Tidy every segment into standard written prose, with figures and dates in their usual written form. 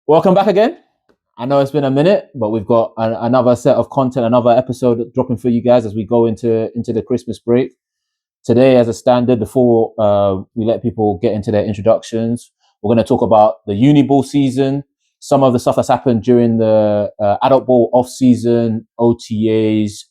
Welcome back again. I know it's been a minute, but we've got another set of content, another episode dropping for you guys as we go into the Christmas break. Today, as a standard, before we let people get into their introductions, we're going to talk about the Uniball season, some of the stuff that's happened during the Adult Ball off-season, OTAs,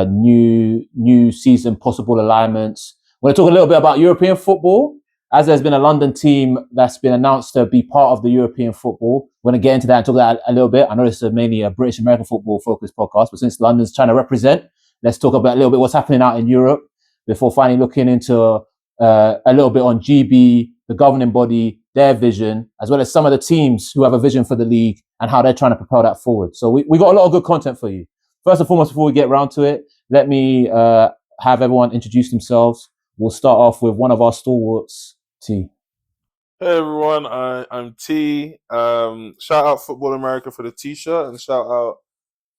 new season possible alignments. We're going to talk a little bit about European football, as there's been a London team that's been announced to be part of the European football. We're going to get into that and talk about that a little bit. I know this is mainly a British American football focused podcast, but since London's trying to represent, let's talk about a little bit what's happening out in Europe before finally looking into a little bit on GB, the governing body, their vision, as well as some of the teams who have a vision for the league and how they're trying to propel that forward. So we got a lot of good content for you. First and foremost, before we get around to it, let me have everyone introduce themselves. We'll start off with one of our stalwarts, T. Hey everyone, I'm T. Shout out Football America for the t-shirt and shout out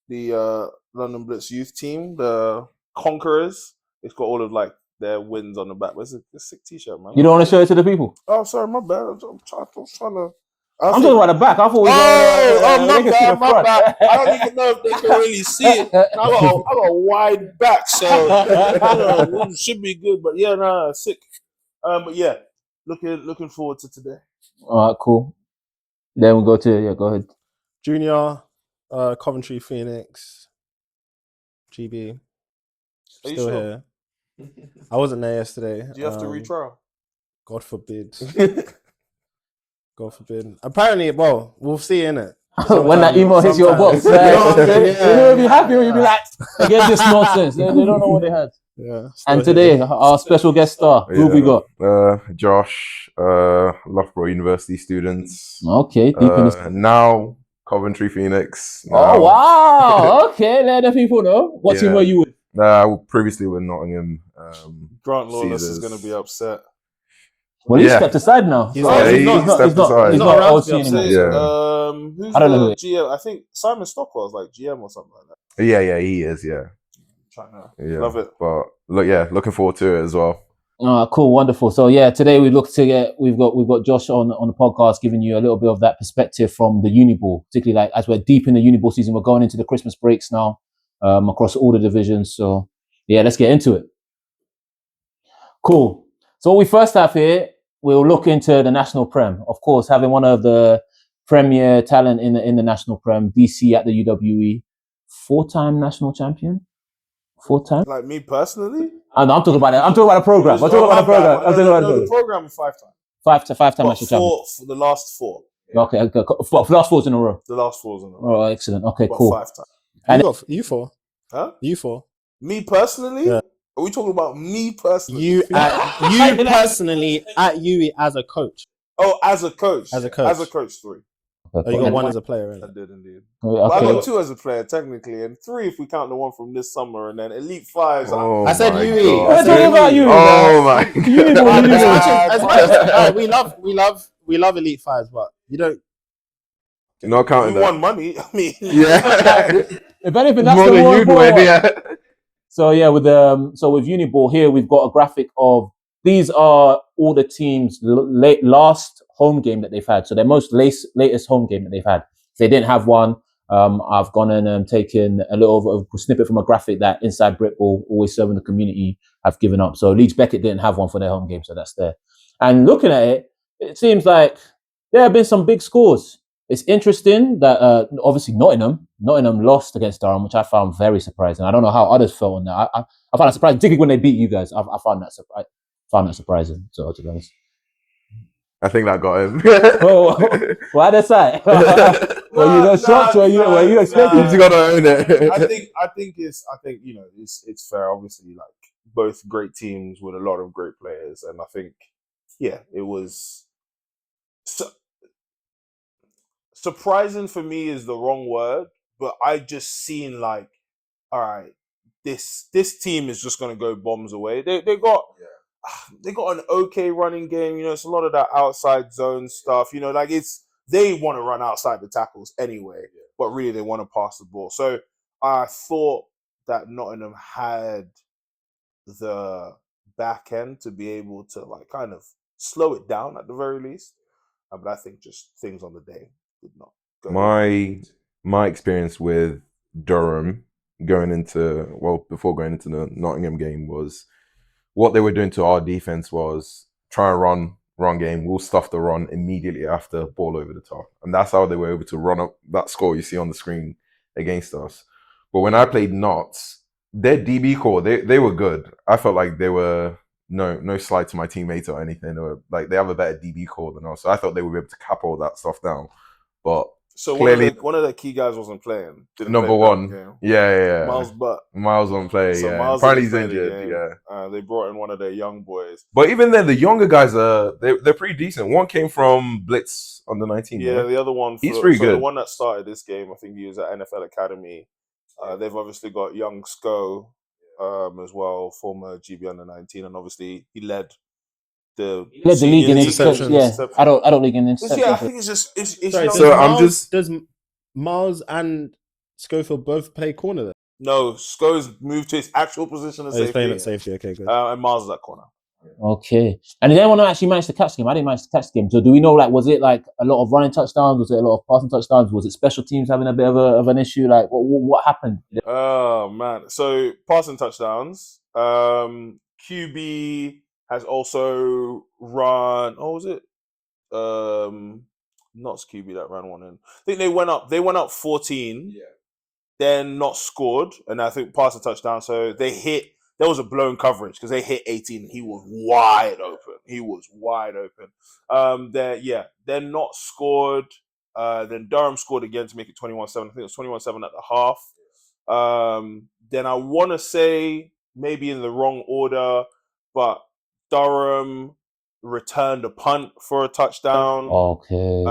the London Blitz youth team, the Conquerors. It's got all of like their wins on the back. But it's a sick t-shirt, man. You don't want to show it to the people? Oh, sorry, my bad. I'm trying to. I'm talking about the back. I thought my bad. I don't even know if they can really see it. I got a wide back, so it should be good. But yeah, no, sick. But yeah, looking forward to today. All right, cool. Then we'll go to go ahead. Jnr, Coventry Phoenix, GB. Are you Still sure? here. I wasn't there yesterday. Do you have to retrial? God forbid. God forbid. Apparently, well, we'll see, innit? When that email hits your box, you'll be happy when you'll be like, forget this nonsense. They don't know what they had. Yeah. And today, our special guest star, who we got? Josh, Loughborough University students. Okay, deep in this. Now Coventry Phoenix. Oh wow! Okay, let the people know. What team were you with? Previously with Nottingham. Grant Lawless is Caesars. going to be upset. Well, he's stepped aside now. He's So not stepped aside. He's not OT anymore. Yeah. Who's I don't know the who it GM? I think Simon Stockwell's like GM or something like that. Yeah, he is. Yeah, Love it. But looking forward to it as well. Cool, wonderful. So yeah, today we've got Josh on the podcast, giving you a little bit of that perspective from the Uniball, particularly like as we're deep in the Uniball season. We're going into the Christmas breaks now, across all the divisions. So yeah, let's get into it. Cool. So what we first have here, we'll look into the National Prem. Of course, having one of the premier talent in the National Prem, DC at the UWE, 4-time national champion. 4-time. Like me personally? I'm talking about it. I'm talking about a program. I'm talking about a program. I'm talking about the program is 5 times. 5-time national champion. For the last 4. Okay. For last 4s in a row. The last 4s in a row. Oh, excellent. Okay, But cool. 5 times. And you four. Huh? You four. Me personally? Yeah. Are we talking about me personally? You personally at UE as a coach. Oh, as a coach. As a coach. As a coach, 3. Oh, you got one as a player, I right? did indeed. Okay. Well, I got 2 as a player, technically, and 3 if we count the one from this summer, and then Elite 5s. I said my UE. God. We're talking about you. Oh my! As much as we love Elite Fives, but you don't. You're not counting You that. won money. I mean, Yeah, If anything, that's more the than more you important do. one. Yeah. So yeah, with Uniball here, we've got a graphic of these are all the teams' last home game that they've had. So their most latest home game that they've had. If they didn't have one, I've gone and taken a little of a snippet from a graphic that Inside Britball, always serving the community, have given up. So Leeds Beckett didn't have one for their home game, so that's there. And looking at it, it seems like there have been some big scores. It's interesting that obviously Nottingham lost against Durham, which I found very surprising. I don't know how others felt on that. I found that surprising, particularly when they beat you guys. I found that surprising. So to be honest, I think that got him. Why the side? Were you shocked? Were you expecting? You just gotta own it. I think it's fair. Obviously, like both great teams with a lot of great players, and I think it was surprising for me is the wrong word, but I just seen like, all right, this team is just gonna go bombs away. They got an okay running game. You know, it's a lot of that outside zone stuff. You know, like they want to run outside the tackles anyway, but really they want to pass the ball. So I thought that Nottingham had the back end to be able to like kind of slow it down at the very least. But I think just things on the day did not go. My experience with Durham before going into the Nottingham game was what they were doing to our defense was try and run game. We'll stuff the run immediately after ball over the top. And that's how they were able to run up that score you see on the screen against us. But when I played Notts, their DB core, they were good. I felt like they were no slight to my teammates or anything, or like they have a better DB core than us. So I thought they would be able to cap all that stuff down. But so clearly, one of the key guys wasn't playing. number one, yeah. Miles won't play. So yeah, Miles apparently he's didn't play the injured. game. Yeah, they brought in one of their young boys. but even then, the younger guys they're pretty decent. One came from Blitz under 19. Yeah, the other one, he's pretty good. The one that started this game, I think he was at NFL Academy. They've obviously got young Sko as well, former GB under 19, and obviously he led the league in interceptions. Yeah, adult league in interceptions. Yeah, I think it's just it's Sorry, young. so does Miles and Schofield both play corner then? No, Sko's moved to his actual position as He's safety. playing at safety. Okay, good. And Miles is at corner. Okay. And did anyone actually manage to catch the game? I didn't manage to catch the game. So do we know, like, was it like a lot of running touchdowns? Was it a lot of passing touchdowns? Was it special teams having a bit of an issue? Like, what happened? Oh man! So passing touchdowns. QB has also run. Oh, was it? Not QB that ran one in. I think they went up 14. Yeah. Then not scored, and I think passing touchdown. So they hit. There was a blown coverage because they hit 18. And he was wide open. Then not scored. Then Durham scored again to make it 21-7. I think it was 21-7 at the half. Then I want to say maybe in the wrong order, but Durham returned a punt for a touchdown. Okay.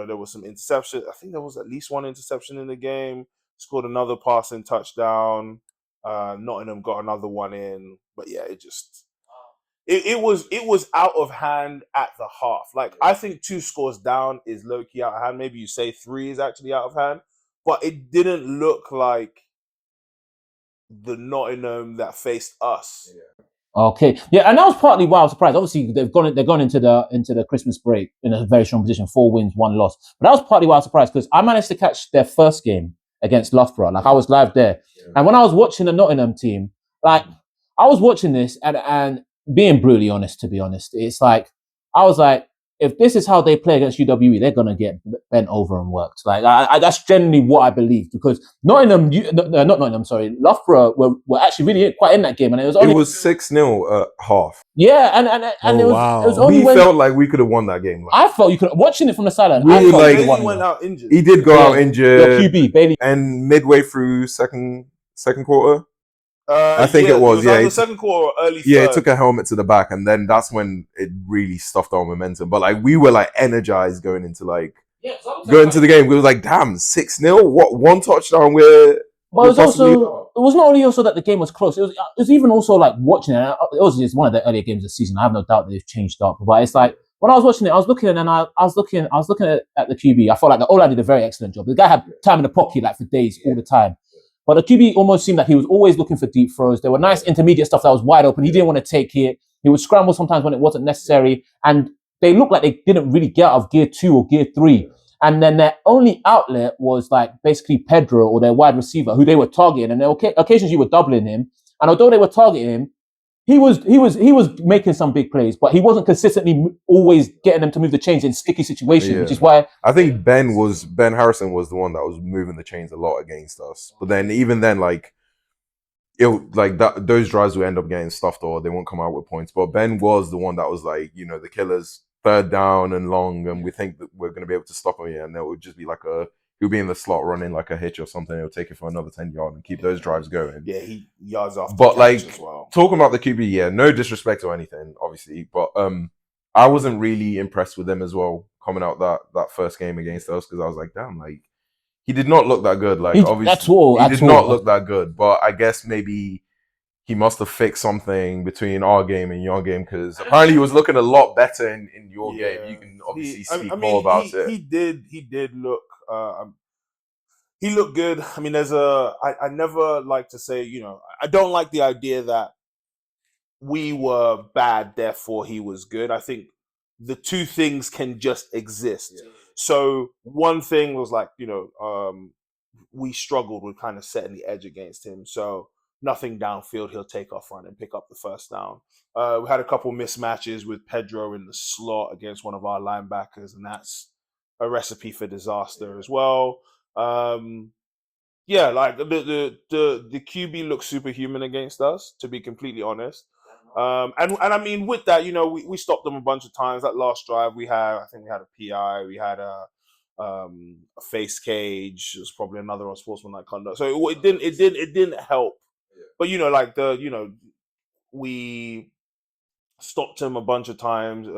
There was some interception. I think there was at least one interception in the game. Scored another passing touchdown. Nottingham got another one in. But yeah, it was out of hand at the half. Like, I think 2 scores down is low-key out of hand. Maybe you say 3 is actually out of hand. But it didn't look like the Nottingham that faced us. Yeah. Okay, yeah, and that was partly why I was surprised. Obviously, they've gone into the Christmas break in a very strong position, 4 wins, 1 loss. But that was partly why I was surprised because I managed to catch their first game against Loughborough. Like, I was live there, and when I was watching the Nottingham team, like, I was watching this and being brutally honest, to be honest, it's like I was like, if this is how they play against UWE, they're gonna get bent over and worked. Like, that's generally what I believe because Loughborough were actually really quite in that game, and it was 6-0 at half. Yeah, and it was only we felt like we could have won that game. Like, I felt you could watching it from the sideline. Bailey went out injured. He did go out injured. QB Bailey, and midway through second quarter. I think it was the second quarter or early third. Yeah, it took a helmet to the back, and then that's when it really stuffed our momentum. But like, we were like energized going into the game. We were like, damn, 6-0. What, 1 touchdown? But it was not only also that the game was close. It was even also like watching it. It was just one of the earlier games of the season. I have no doubt that they've changed up, but it's like when I was watching it, I was looking at the QB. I felt like the O-line did a very excellent job. The guy had time in the pocket like for days, all the time. But the QB almost seemed like he was always looking for deep throws. There were nice intermediate stuff that was wide open. He didn't want to take it. He would scramble sometimes when it wasn't necessary. And they looked like they didn't really get out of gear 2 or gear 3. And then their only outlet was like basically Pedro or their wide receiver who they were targeting. And occasionally you were doubling him. And although they were targeting him, he was making some big plays, but he wasn't consistently always getting them to move the chains in sticky situations, which is why I think Ben Harrison was the one that was moving the chains a lot against us. But then even then, like, those drives will end up getting stuffed or they won't come out with points. But Ben was the one that was like, the killers, 3rd down and long, and we think that we're going to be able to stop him here, and there would just be like he'll be in the slot running like a hitch or something. He'll take it for another 10 yards and keep those drives going. Yeah, he yards off. But like, as well. Talking about the QB, yeah, no disrespect or anything, obviously, but I wasn't really impressed with them as well coming out that first game against us because I was like, damn, like, he did not look that good. Like, obviously, he did not look that good. But I guess maybe he must have fixed something between our game and your game because apparently he was looking a lot better in your game. You can obviously speak more about it. He did look. He looked good. I mean, I never like to say, I don't like the idea that we were bad, therefore he was good. I think the two things can just exist. Yeah. So one thing was like, we struggled with kind of setting the edge against him. So nothing downfield, he'll take off run and pick up the first down. We had a couple mismatches with Pedro in the slot against one of our linebackers, and that's a recipe for disaster as well. Yeah, like the QB looks superhuman against us, to be completely honest. And I mean, with that, we stopped them a bunch of times. That last drive I think we had a PI, we had a face cage. It was probably another unsportsmanlike conduct. So it didn't help. But we stopped him a bunch of times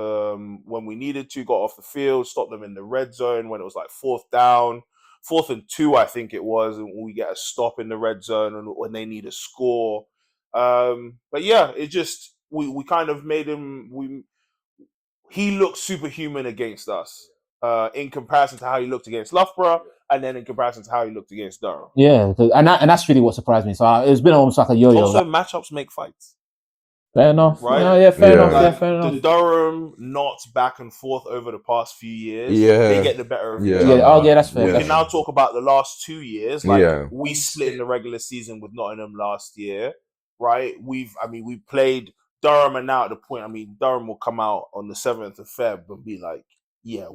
when we needed to, got off the field, stopped them in the red zone when it was like 4th down, 4th and 2, I think it was, and we get a stop in the red zone and when they need a score. But yeah, it just we kind of made him. He looked superhuman against us in comparison to how he looked against Loughborough, and then in comparison to how he looked against Durham. Yeah, and that's really what surprised me. So it's been almost like a yo-yo. Also, matchups make fights. Fair enough. Right? Yeah, fair enough. Like, Yeah, fair enough. The Durham knots back and forth over the past few years. Yeah. They get the better of each Yeah, other. yeah, that's fair. We Yeah. can now talk about the last 2 years. Like Yeah. we split in the regular season with Nottingham last year, right? We played Durham, and now at the point, Durham will come out on the 7th of Feb and be like, yeah,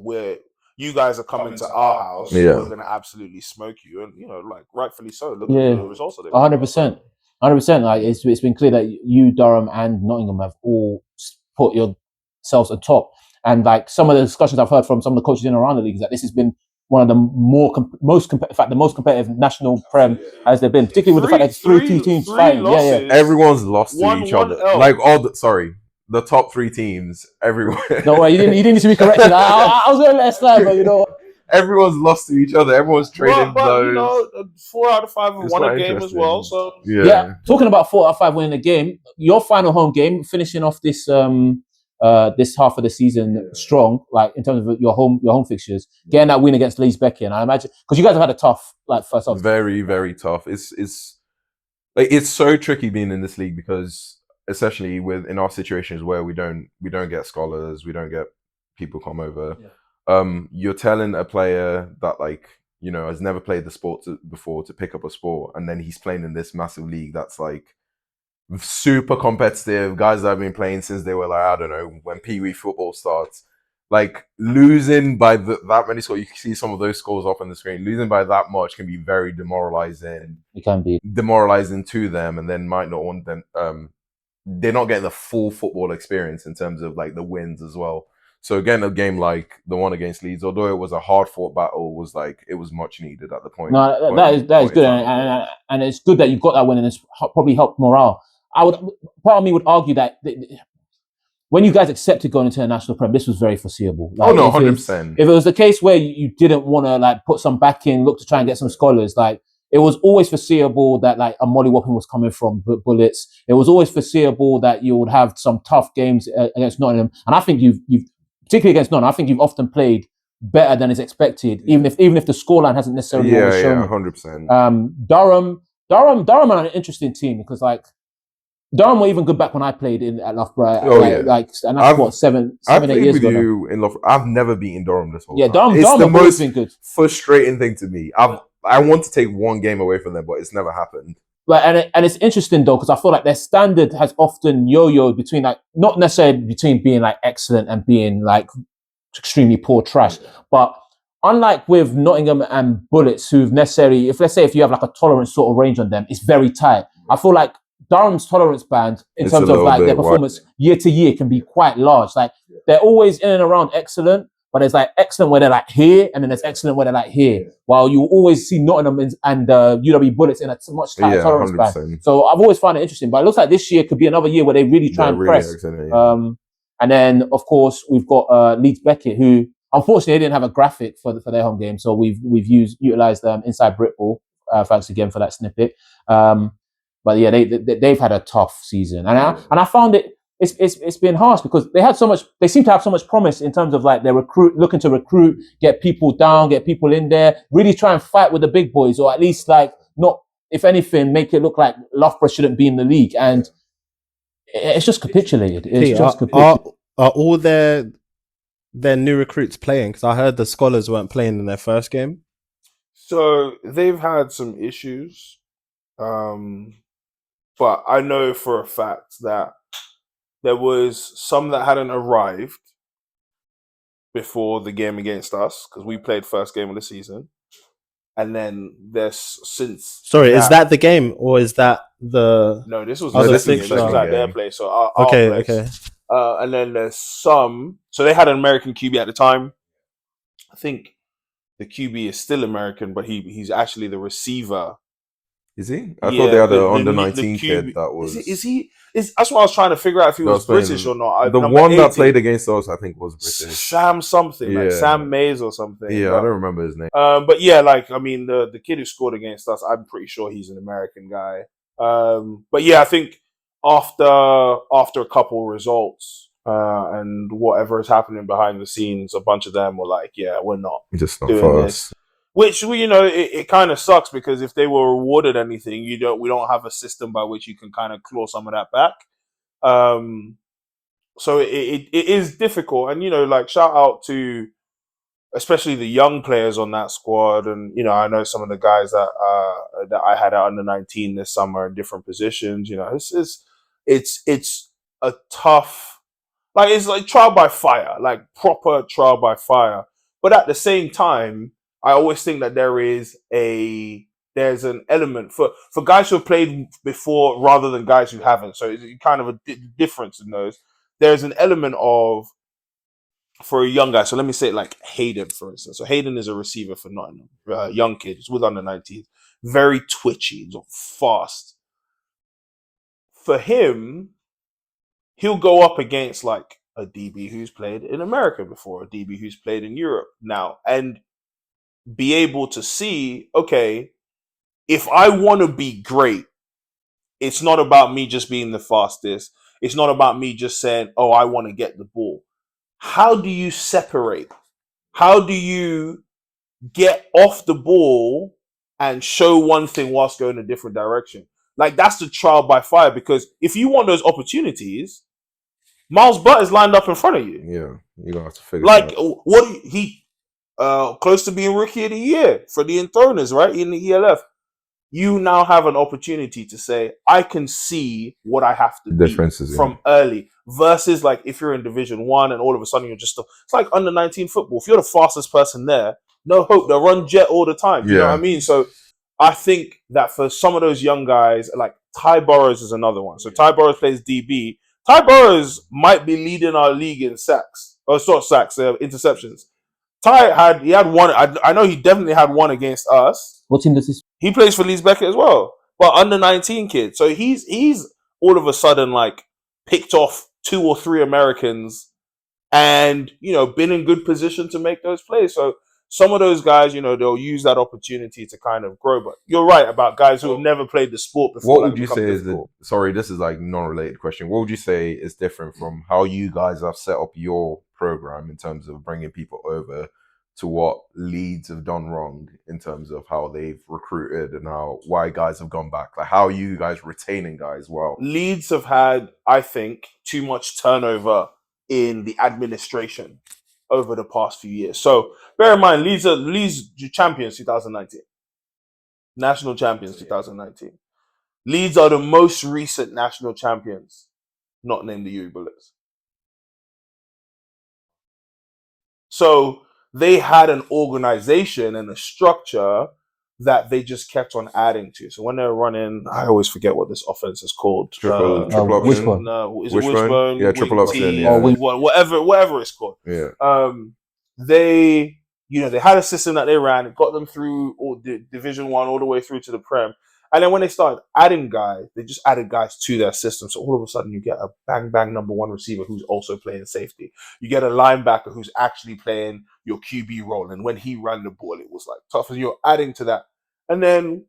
you guys are coming to our house. Yeah. We're gonna absolutely smoke you, and like rightfully so. Look Yeah. at the results of it. 100%. 100%. Like it's been clear that you, Durham, and Nottingham have all put yourselves atop. And like some of the discussions I've heard from some of the coaches in and around the league is that this has been one of the most competitive national Prem as they've been, particularly with the fact that it's three teams fighting. Losses. Yeah. Everyone's lost to One- each one other. L. Like the top 3 teams, everyone. No way, you didn't need to be corrected. I was going to let it slide, but Everyone's lost to each other. Everyone's trading but blows. 4 out of 5 have It's won a quite game as well. So yeah. Talking about 4 out of 5 winning the game, your final home game, finishing off this this half of the season strong, like in terms of your home fixtures, getting that win against Leeds Becky, and I imagine because you guys have had a tough first half. Very, very tough. It's so tricky being in this league because especially in our situations where we don't get scholars, we don't get people come over. You're telling a player that has never played the sport before to pick up a sport, and then he's playing in this massive league that's like super competitive. Guys that have been playing since they were I don't know, when Pee Wee football starts. Like losing by that many scores, you can see some of those scores up on the screen. Losing by that much can be very demoralizing. It can be demoralizing to them, and then might not want them. They're not getting the full football experience in terms of the wins as well. So again, a game like the one against Leeds, although it was a hard fought battle, was it was much needed at the point. No, that is good, and it's good that you got that win, and it's probably helped morale. Part of me would argue that when you guys accepted going into the National Prem, this was very foreseeable. 100%. If it was the case where you didn't want to put some back in, look to try and get some scholars, it was always foreseeable that a mollywopping was coming from bullets. It was always foreseeable that you would have some tough games against Nottingham, and I think you've particularly against Nottingham, I think you've often played better than is expected, even if the scoreline hasn't necessarily always shown it. 100%. Durham are an interesting team because Durham were even good back when I played at Loughborough. And that's 7, 8 years ago. In Loughborough. I've never beaten Durham this whole time. Durham it's the have most been good. frustrating thing to me. I want to take one game away from them, but it's never happened. And it's interesting though because I feel like their standard has often yo-yoed between not necessarily between being excellent and being extremely poor trash, but unlike with Nottingham and Bullets, who've necessarily, if you have a tolerance sort of range on them, it's very tight. I feel like Durham's tolerance band in terms of their performance year to year can be quite large. They're always in and around excellent, but there's excellent where they're here, and then there's excellent where they're here. While you always see Nottingham and UW Bullets in a much tighter tolerance 100%. band. So I've always found it interesting. But it looks like this year could be another year where they really try and press. And then of course we've got Leeds Beckett, who unfortunately they didn't have a graphic for their home game, so we've utilized Inside Britball. Thanks again for that snippet. But yeah, they've had a tough season, and I found it's been harsh because they seem to have so much promise in terms of they're looking to recruit, get people down, get people in there, really try and fight with the big boys, or at least not, if anything, make it look like Loughborough shouldn't be in the league, and it's just capitulated. Are all their their new recruits playing? Because I heard the scholars weren't playing in their first game. So they've had some issues, but I know for a fact that there was some that hadn't arrived before the game against us because we played first game of the season, and then there's since. Sorry, is that the game or is that the? No, this was Other the second fixture? game. This was at their game. place, so our Okay, place. okay. And then there's some. So they had an American QB at the time. I think the QB is still American, but he's actually the receiver. Is he? I thought they had an under 19 QB kid that was. Is he? That's what I was trying to figure out if he was British or not. The Number one 80, that played against us, I think, was British. Sam something, like Yeah. Sam Mays or something. Yeah, but, I don't remember his name. but yeah, like I mean, the kid who scored against us, I'm pretty sure he's an American guy. But yeah, I think after a couple results and whatever is happening behind the scenes, a bunch of them were like, "Yeah, we're not Just not doing for this." us. Which it kind of sucks because if they were rewarded anything, we don't have a system by which you can kind of claw some of that back. So it is difficult, and like shout out to especially the young players on that squad, and I know some of the guys that I had at under 19 this summer in different positions. It's a tough, like it's like trial by fire, like proper trial by fire. But at the same time, I always think that there's an element for guys who have played before rather than guys who haven't. So it's kind of a difference in those. There's an element of, for a young guy, so let me say it like Hayden, for instance. So Hayden is a receiver for Nottingham, young kid, he's with under 19, very twitchy, fast. For him, he'll go up against like a DB who's played in America before, a DB who's played in Europe now, and be able to see, okay, if I want to be great, it's not about me just being the fastest. It's not about me just saying, oh, I want to get the ball. How do you separate? How do you get off the ball and show one thing whilst going a different direction? Like, that's the trial by fire, because if you want those opportunities, Miles Butt is lined up in front of you. Yeah, you're going to have to figure Like, it out. what he close to being Rookie of the Year for the Enthroners, right? In the ELF. You now have an opportunity to say, I can see what I have to do from early, versus like if you're in Division 1 and all of a sudden you're just, it's like under 19 football. If you're the fastest person there, no hope. They'll run jet all the time. You know what I mean? So I think that for some of those young guys, like Ty Burrows is another one. So Ty Burrows plays DB. Ty Burrows might be leading our league in sacks. Oh, it's not sacks, interceptions. Ty had one. I know he definitely had one against us. What team does this? He plays for Leeds Beckett as well, but under 19 kid. So he's all of a sudden like picked off 2 or 3 Americans, and been in good position to make those plays. So some of those guys, they'll use that opportunity to kind of grow. But you're right about guys who have never played the sport before. What would you say is sorry, this is like non-related question. What would you say is different from how you guys have set up your program in terms of bringing people over to what Leeds have done wrong in terms of how they've recruited and why guys have gone back? Like, how are you guys retaining guys well? Leeds have had, I think, too much turnover in the administration over the past few years. So bear in mind, Leeds champions 2019. National champions 2019. Leeds are the most recent national champions, not named the Britballers. So they had an organization and a structure that they just kept on adding to. So when they're running, I always forget what this offense is called. Triple option. Wishbone. No, is it Wishbone? Yeah, triple option. Yeah. Whatever it's called. Yeah. They had a system that they ran. It got them through all the Division 1 all the way through to the Prem. And then when they started adding guys, they just added guys to their system. So all of a sudden you get a bang number 1 receiver who's also playing safety. You get a linebacker who's actually playing your QB role. And when he ran the ball, it was like tough. And you're adding to that. And then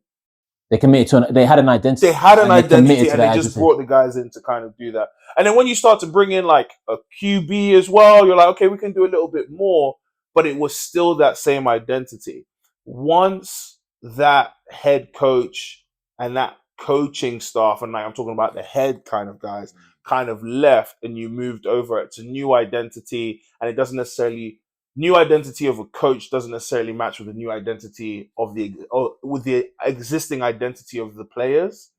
they committed to they had an identity. They had an identity, and they just brought the guys in to kind of do that. And then when you start to bring in like a QB as well, you're like, okay, we can do a little bit more. But it was still that same identity. Once that head coach and that coaching staff, and like I'm talking about the head kind of guys, kind of left and you moved over, it's a new identity, and it doesn't necessarily, new identity of a coach doesn't necessarily match with the new identity of with the existing identity of the players.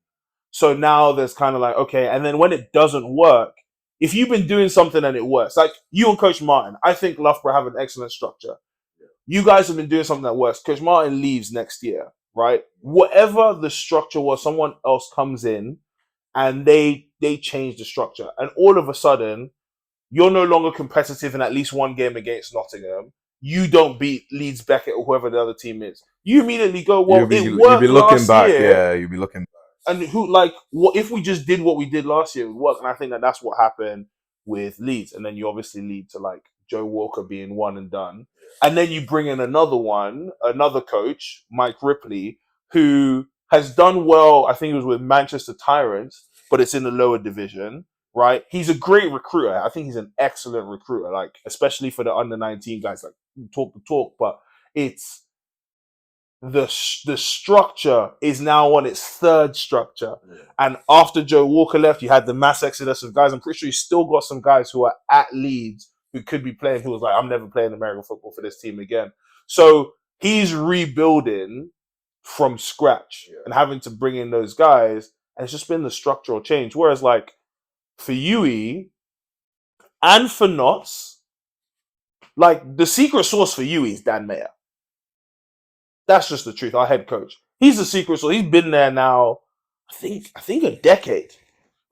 So now there's kind of like, okay, and then when it doesn't work, if you've been doing something and it works, like you and Coach Martin, I think Loughborough have an excellent structure. You guys have been doing something that works. Coach Martin leaves next year, right? Whatever the structure was, someone else comes in and they change the structure. And all of a sudden, you're no longer competitive in at least one game against Nottingham. You don't beat Leeds, Beckett, or whoever the other team is. You immediately go, well, it worked last year. Yeah, you'll be looking back. And what if we just did what we did last year, it would work? And I think that's what happened with Leeds. And then you obviously lead to like Joe Walker being one and done. And then you bring in another coach, Mike Ripley, who has done well. I think it was with Manchester Tyrants, but it's in the lower division, right? He's a great recruiter. I think he's an excellent recruiter, like especially for the under-19 guys, like talk the talk, but it's the structure is now on its third structure. Yeah. And after Joe Walker left, you had the mass exodus of guys. I'm pretty sure you still got some guys who are at Leeds who could be playing, who was like, I'm never playing American football for this team again. So he's rebuilding from scratch and having to bring in those guys. And it's just been the structural change. Whereas like for UE and for Notts, like the secret sauce for UE is Dan Mayer. That's just the truth. Our head coach, he's the secret sauce. He's been there now, I think a decade,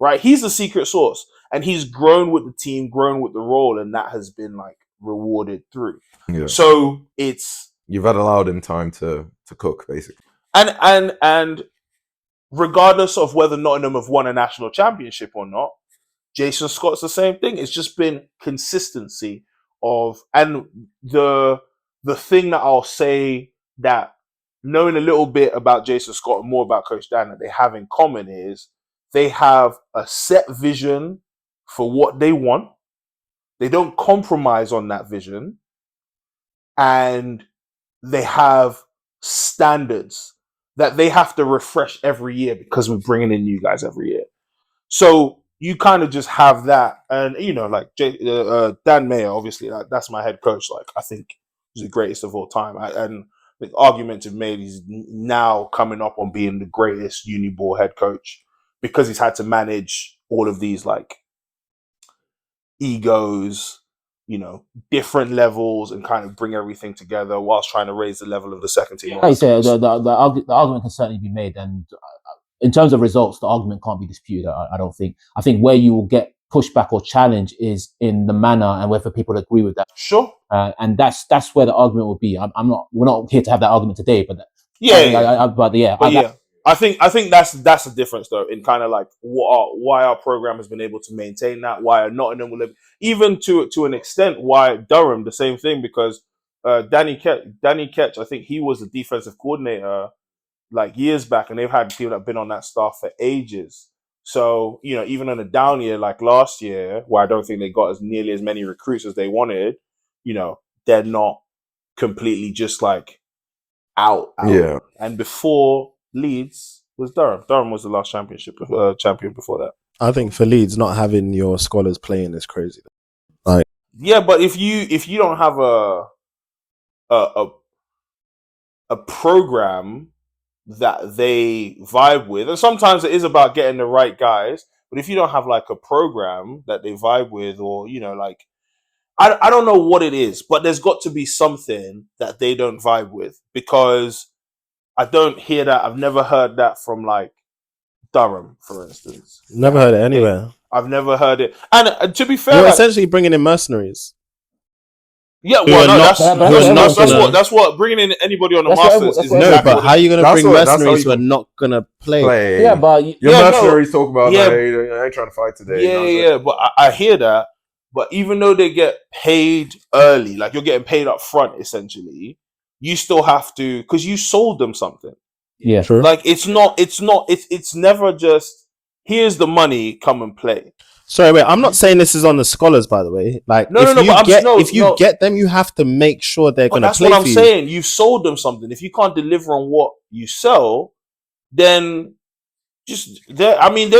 right? He's the secret sauce, and he's grown with the team, grown with the role, and that has been like rewarded through. Yeah. So you've allowed him time to cook, basically. And regardless of whether Nottingham have won a national championship or not, Jason Scott's the same thing. It's just been consistency and the thing that I'll say that knowing a little bit about Jason Scott and more about Coach Dan that they have in common is they have a set vision for what they want. They don't compromise on that vision. And they have standards that they have to refresh every year because we're bringing in new guys every year. So you kind of just have that. And, you know, like Dan Mayer, obviously, that's my head coach. Like, I think he's the greatest of all time. And the argument to made he's now coming up on being the greatest Uniball head coach because he's had to manage all of these like egos, you know, different levels and kind of bring everything together whilst trying to raise the level of the second team. Like you say, the argument can certainly be made, and in terms of results, the argument can't be disputed. I don't think. I think where you will get pushback or challenge is in the manner and whether people agree with that. Sure. And that's where the argument will be. We're not here to have that argument today, but I think that's the difference though in kind of like why our program has been able to maintain that, why Nottingham will live, even to an extent why Durham the same thing, because Danny Ketch, I think he was the defensive coordinator like years back, and they've had people that have been on that staff for ages. So, you know, even on a down year like last year, where I don't think they got as nearly as many recruits as they wanted, you know, they're not completely just like out. Yeah. And before Leeds was Durham. Durham was the last champion before that. I think for Leeds, not having your scholars playing is crazy. Like, yeah, but if you don't have a program that they vibe with, and sometimes it is about getting the right guys, but if you don't have like a program that they vibe with, or, you know, like, I don't know what it is, but there's got to be something that they don't vibe with, because I don't hear that. I've never heard that from like Durham, for instance. Never heard it anywhere. I've never heard it. And to be fair, you're essentially bringing in mercenaries. Yeah, well, no, that's what bringing in anybody on the Masters is. No, but how are you going to bring mercenaries who are not going to play? Yeah, but your mercenaries talk about, I ain't trying to fight today. Yeah, but I hear that. But even though they get paid early, like you're getting paid up front, essentially, you still have to, because you sold them something. Yeah, sure. Like it's never just, here's the money, come and play. Sorry, wait. I'm not saying this is on the scholars, by the way. Like, if you get them, you have to make sure they're going to play. That's what I'm saying. You've sold them something. If you can't deliver on what you sell, then they're in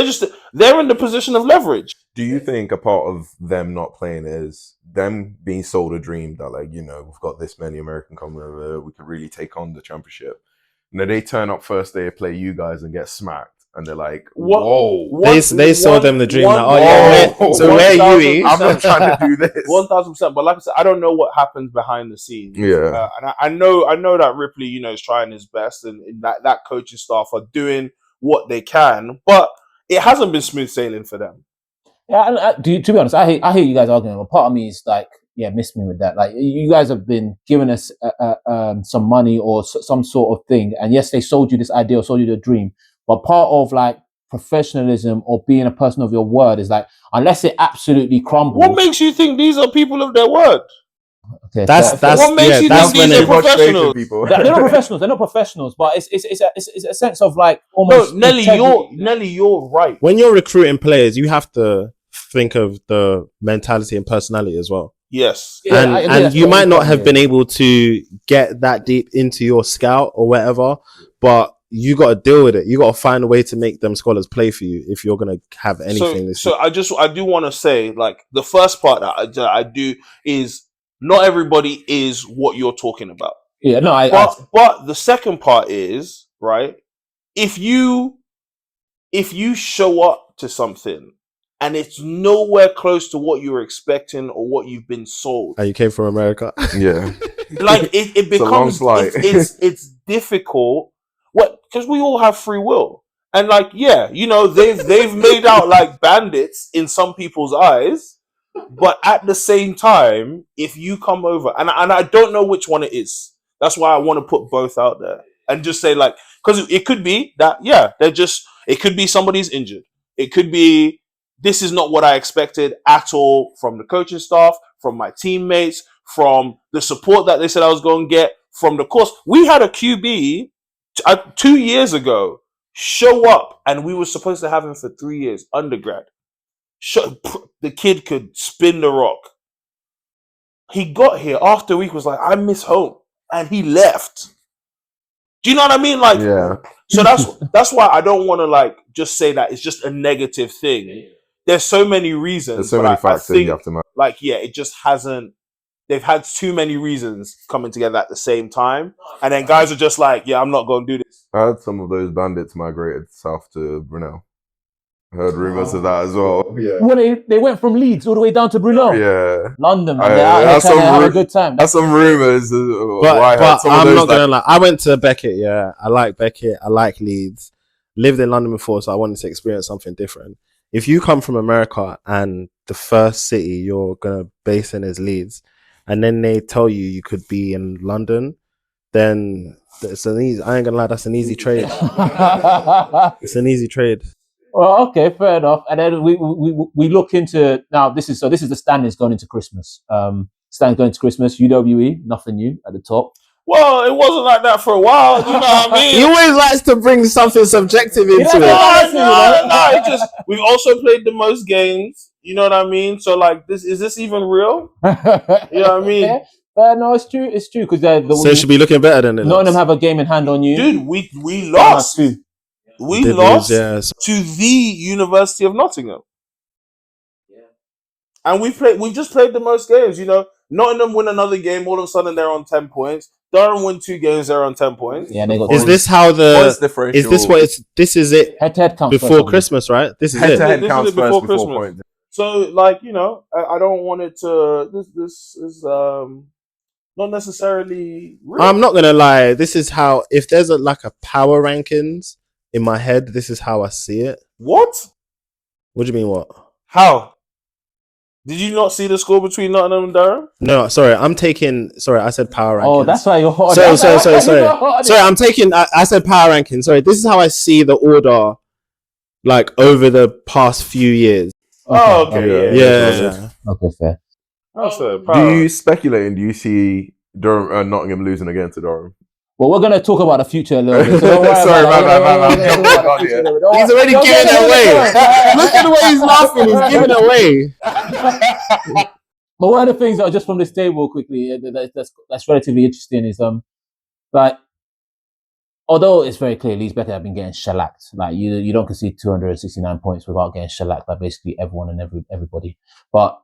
the position of leverage. Do you think a part of them not playing is them being sold a dream that, like, you know, we've got this many American coming over, we could really take on the championship? And then they turn up first day, play you guys and get smacked. And they're like, whoa. They sold them the dream. So where are you? I'm not trying to do this. 1000%. But like I said, I don't know what happens behind the scenes. Yeah. And I know that Ripley, you know, is trying his best, and that coaching staff are doing what they can, but it hasn't been smooth sailing for them. Yeah, to be honest, I hear you guys arguing, but part of me is like, yeah, miss me with that. Like, you guys have been giving us some money or some sort of thing, and yes, they sold you this idea or sold you the dream, but part of like professionalism or being a person of your word is like, unless it absolutely crumbles. What makes you think these are people of their word? Okay, that's what makes you think these are professionals. They're not professionals. They're not professionals, but it's a sense of like almost. No, Nelly, you're right. When you're recruiting players, you have to think of the mentality and personality as well. Yes, and you might not have been able to get that deep into your scout or whatever, but you got to deal with it. You got to find a way to make them scholars play for you if you're going to have anything this year. So I do want to say, like, the first part that I do is not everybody is what you're talking about. Yeah, no, but the second part is, right, if you show up to something and it's nowhere close to what you were expecting or what you've been sold. And you came from America. Yeah. Like, it becomes, it's difficult. What? Because we all have free will. And like, yeah, you know, they've made out like bandits in some people's eyes. But at the same time, if you come over, and I don't know which one it is. That's why I want to put both out there and just say, like, because it could be that, yeah, it could be somebody's injured. It could be, this is not what I expected at all from the coaching staff, from my teammates, from the support that they said I was going to get, from the course. We had a QB 2 years ago show up, and we were supposed to have him for 3 years, undergrad. The kid could spin the rock. He got here after a week, was like, I miss home, and he left. Do you know what I mean? Like, yeah. So that's why I don't want to like just say that it's just a negative thing. There's so many reasons. There's so many factors you have to know. Like, yeah, it just hasn't. They've had too many reasons coming together at the same time, and then guys are just like, yeah, I'm not going to do this. I heard some of those bandits migrated south to Brunel. I heard rumors of that as well. Yeah. When they went from Leeds all the way down to Brunel. Yeah. London, man. They're out here trying to have a good time. That's some rumors. But I'm not going to lie. I went to Beckett, yeah. I like Beckett. I like Leeds. Lived in London before, so I wanted to experience something different. If you come from America and the first city you're going to base in is Leeds, and then they tell you could be in London, then it's an easy. I ain't gonna lie, that's an easy trade. It's an easy trade. Well, okay, fair enough. And then we look into now. This is the standings going into Christmas. Standings going into Christmas. UWE, nothing new at the top. Well, it wasn't like that for a while. You know what I mean? He always likes to bring something subjective into it. No. We've also played the most games. You know what I mean? So, like, is this even real? You know what I mean? Yeah. No, it's true. It's true because so it should be looking better than it. Nottingham have a game in hand on you, dude. We lost. We lost to the University of Nottingham. Yeah. And we just played the most games. You know, Nottingham win another game. All of a sudden, they're on 10 points. Durham win 2 games. They're on 10 points. Yeah, they got. Is this how the? Is this what it's? This is it. Head counts before Christmas, right? This is it. Head counts before Christmas. Points. So, like, you know, I don't want it to. This is not necessarily real. I'm not gonna lie. This is how. If there's a power rankings in my head, this is how I see it. What? What do you mean? What? How? Did you not see the score between Nottingham and Durham? No, sorry. Sorry, I said power rankings. Oh, that's why you're hot. Sorry. Sorry, I'm taking. I said power rankings. Sorry, this is how I see the order, like over the past few years. Okay. Yeah. Okay, fair. Do you speculate and do you see Durham, Nottingham losing again to Durham? Well, we're going to talk about the future a little bit. So don't worry Sorry, about He's already giving it away. Look at the way he's laughing. He's giving it away. But one of the things that are just from this table quickly that's relatively interesting is like although it's very clear Leeds better have been getting shellacked. Like you don't concede 269 points without getting shellacked by basically everyone and everybody. But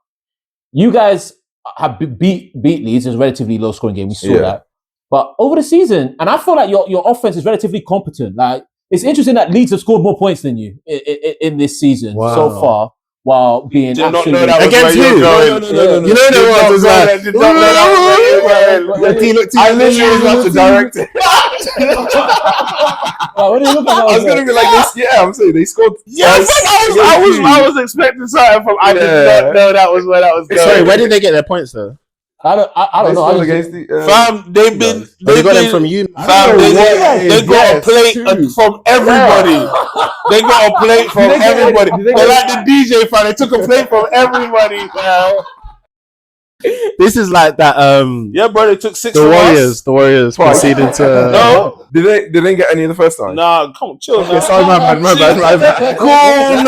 you guys have beat Leeds. It was a relatively low scoring game. We saw that. But over the season, and I feel like your offense is relatively competent. Like it's interesting that Leeds have scored more points than you in this season so far, while being absolutely against who? No. You know what? Was like, I literally was about to direct it. What do you look at? I was gonna be like this. Yeah, I'm saying they scored. Yes, I was expecting something from. I did not know that was where that was going. Sorry, where did they get their points though? I don't know. Against the, fam, they got them from you. Fam, they got a plate from everybody. They got a plate from everybody. They're like the DJ fan. They took a plate from everybody. This is like that. Yeah, bro. They took 6. The Warriors conceded to. No, did they get any the first time? nah. Come on, chill. Okay, sorry, my bad. Cool,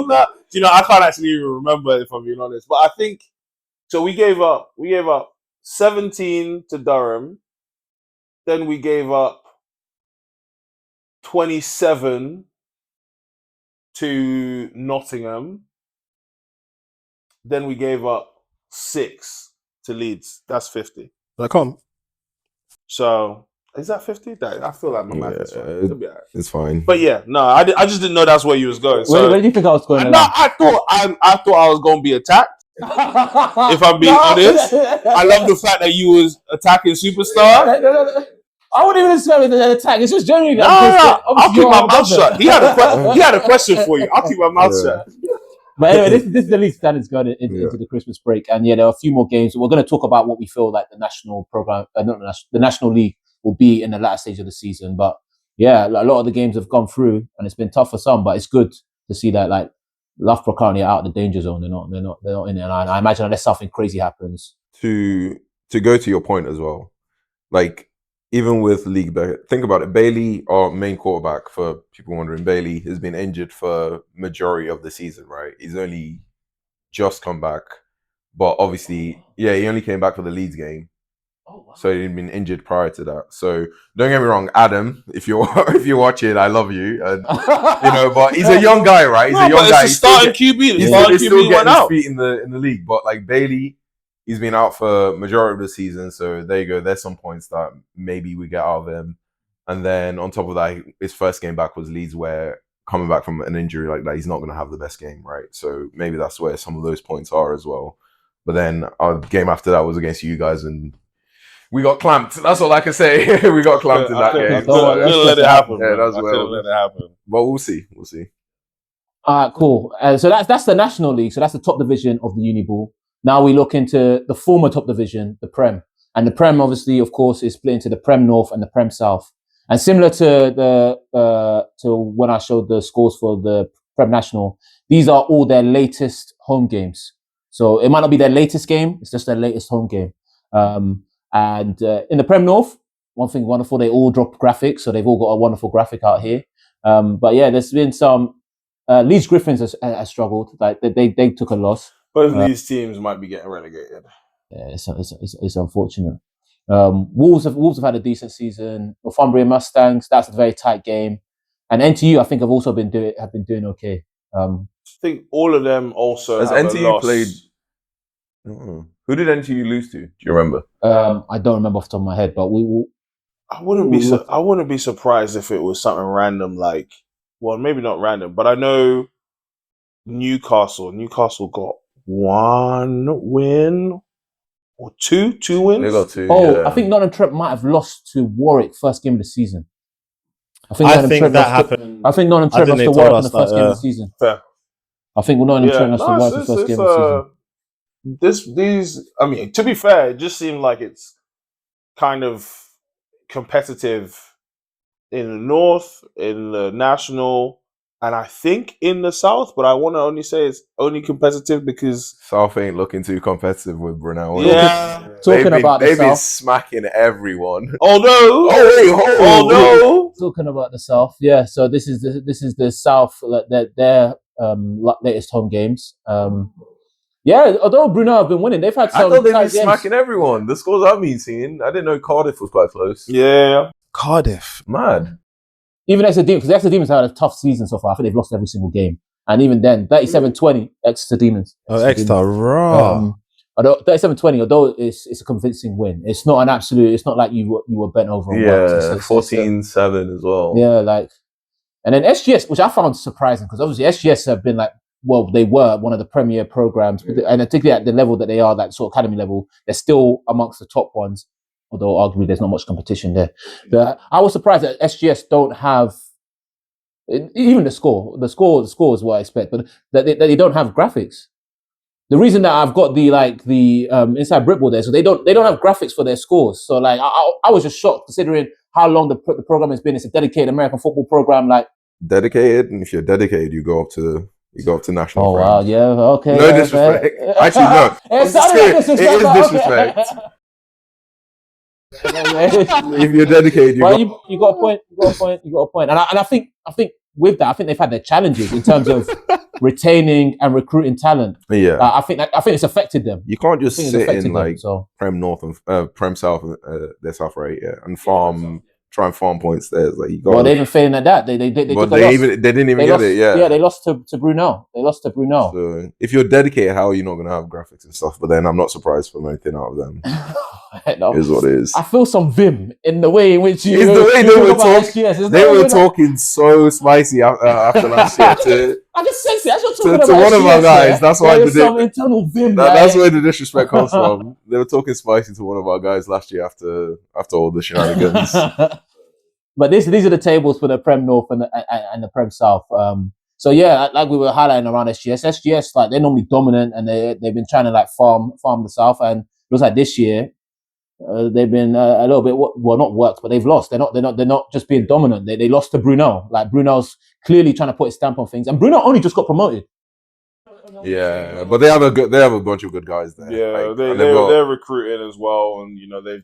nah. You know, I can't actually even remember if I'm being honest, but I think. So we gave up 17 to Durham. Then we gave up 27 to Nottingham. Then we gave up 6 to Leeds. That's 50. .com. So is that 50? I feel like my math is fine. It'll be all right. It's fine. But yeah, no, I just didn't know that's where you was going. So, where do you think I was going? I thought I was going to be attacked. If I'm being honest, I love the fact that you was attacking Superstar. I wouldn't even describe it as an attack. It's just generally. No. I'll keep my mouth shut. He had a question for you. I'll keep my mouth shut. But anyway, this is the league standards going into the Christmas break, and there are a few more games. We're going to talk about what we feel like the national program, the National League will be in the latter stage of the season. But yeah, a lot of the games have gone through, and it's been tough for some. But it's good to see that like Loughborough currently are out of the danger zone. They're not in it. And I imagine unless something crazy happens. To go to your point as well, like even with league, think about it. Bailey, our main quarterback, for people wondering, Bailey has been injured for majority of the season. Right, he's only just come back, but obviously, he only came back for the Leeds game. Oh, wow. So he'd been injured prior to that. So don't get me wrong, Adam, if you're watching, I love you. And, but he's a young guy, right? He's a young guy. He's starting QB. He's still getting his feet in the league. But like Bailey, he's been out for majority of the season. So there you go. There's some points that maybe we get out of him. And then on top of that, his first game back was Leeds, where coming back from an injury like that, he's not going to have the best game, right? So maybe that's where some of those points are as well. But then our game after that was against you guys, and we got clamped. That's all I can say. We got clamped in that game. I couldn't let it happen. Yeah, that's I couldn't let it happen. But we'll see. All right, cool. So that's the National League. So that's the top division of the Uniball. Now we look into the former top division, the Prem. And the Prem, obviously, of course, is split into the Prem North and the Prem South. And similar to to when I showed the scores for the Prem National, these are all their latest home games. So it might not be their latest game; it's just their latest home game. And in the Prem North, one thing wonderful, they all drop graphics, so they've all got a wonderful graphic out here. But yeah, there's been some Leeds Griffins has struggled. Like they took a loss. Both of these teams might be getting relegated. Yeah, it's unfortunate. Wolves have had a decent season. Northumbria Mustangs, that's a very tight game. And NTU, I think, have also been doing okay. I think all of them also has have NTU a played. Who did NTU lose to? Do you remember? I don't remember off the top of my head, but we will. I wouldn't be surprised if it was something random, like, well, maybe not random, but I know Newcastle got 1 win or two wins. They got 2. Oh, yeah. I think Nottingham Trent might have lost to Warwick first game of the season. I think that happened. I think Nottingham Trent lost to Warwick in the first game of the season. Fair. I think Nottingham Trent lost to Warwick in the first game of the season. I mean, to be fair, it just seemed like it's kind of competitive in the North, in the National, and I think in the South, but I want to only say it's only competitive because South ain't looking too competitive with Brunel. Yeah. They've been smacking everyone. Although, talking about the South, yeah. So this is the South, their latest home games. Yeah, although Brunel have been winning, they've had some. I thought they've been games. smacking everyone. The scores I've been seeing, I didn't know Cardiff was quite close. Yeah. Cardiff. Mad. Even Exeter Demons, because the Exeter Demons have had a tough season so far. I think they've lost every single game. And even then, 37-20, Exeter Demons. Oh, Exeter, raw. Although 37-20, although it's a convincing win. It's not an absolute, it's not like you were bent over. Yeah, 14-7 as well. Yeah, like, and then SGS, which I found surprising, because obviously SGS have been like, well, they were one of the premier programs, and particularly at the level that they are, that sort of academy level, they're still amongst the top ones, although arguably there's not much competition there. But I was surprised that SGS don't have, even the score is what I expect, but that they don't have graphics. The reason that I've got the inside Britball there, so they don't have graphics for their scores. So like I was just shocked considering how long the program has been. It's a dedicated American football program, like dedicated, and if you're dedicated, you go up to National. Oh wow, yeah, okay. No disrespect. Actually, no. It is disrespect. If you're dedicated, you got a point. And I think with that, I think they've had their challenges in terms of retaining and recruiting talent. Yeah, I think it's affected them. You can't just sit in like Prem North and Prem South, their South, right? Yeah, and try and farm points there. It's like you got. Well, they're even failing at that. They didn't even get it. Yeah, they lost to Brunel. So if you're dedicated, how are you not going to have graphics and stuff? But then I'm not surprised for anything out of them. No. Is what it is. I feel some vim in the way in which they were talking so spicy after last year. I just sense it. That's what to one of our guys. That's why some internal vim. That's where the disrespect comes from. They were talking spicy to one of our guys last year after all the shenanigans. But these are the tables for the Prem North and the Prem South. So yeah, like we were highlighting around SGS. SGS, like they're normally dominant, and they've been trying to like farm the South. And it looks like this year they've been a little bit not worked, but they've lost. They're not just being dominant. They lost to Brunel. Like Brunel's clearly trying to put his stamp on things, and Brunel only just got promoted. Yeah, but they have a bunch of good guys there. Yeah, they're recruiting as well, and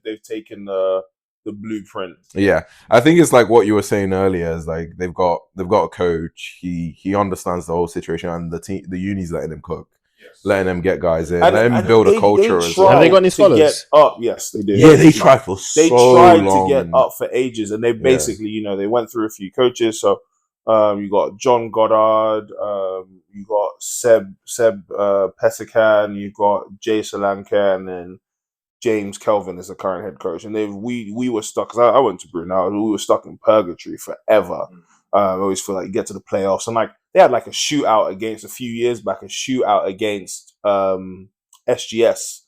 they've taken the blueprint. Yeah, I think it's like what you were saying earlier. Is like they've got a coach. He understands the whole situation, and the uni's letting him cook, letting them get guys in, letting them build a culture as well. Have they got any scholars? Get up, yes, they do. Yeah, they tried for so long. To get up for ages, and they basically, they went through a few coaches. So, you got John Goddard, you got Seb Pesican, you got Jay Solanke, and then James Kelvin is the current head coach. And we were stuck, because I went to Brunel, we were stuck in purgatory forever. I always feel like you get to the playoffs, and like they had like a shootout against a few years back, against SGS.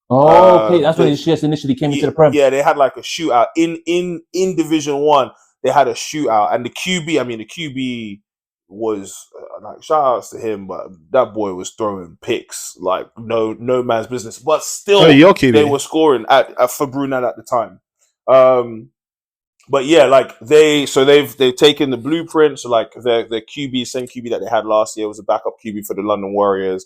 Oh, okay, that's when SGS initially came into the Prem. Yeah, they had like a shootout in Division 1. They had a shootout, and the QB was like, shout outs to him, but that boy was throwing picks like no man's business. But still, they were scoring for Brunel at the time. But yeah, like they've taken the blueprint. So like their QB, same QB that they had last year, was a backup QB for the London Warriors,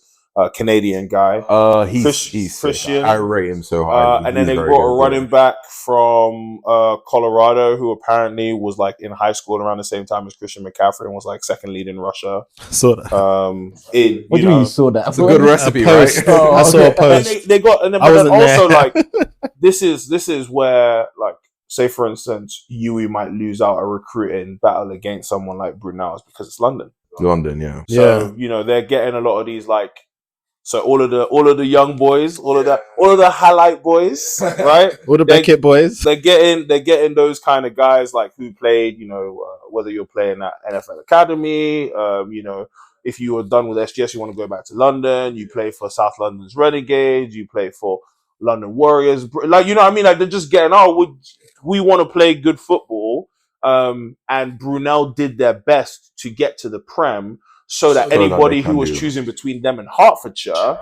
Canadian guy. He's Christian. I rate him so high. And then they brought a running back from Colorado, who apparently was like in high school around the same time as Christian McCaffrey, and was like second lead in Russia. Saw that. What do you mean you saw that? That's a good recipe, right? I saw a post. And they got, and then, but then also like this is where, like, say for instance, UE might lose out a recruiting battle against someone like Brunel's because it's London. London, yeah. So they're getting a lot of these like. So all of the young boys, all of the highlight boys, right? All the Beckett boys. They're getting those kind of guys like who played, whether you're playing at NFL Academy, if you were done with SGS, you want to go back to London, you play for South London's Renegades, you play for London Warriors, like, you know what I mean? Like, they're just getting, we want to play good football. And Brunel did their best to get to the Prem, so that anybody who was choosing between them and Hertfordshire,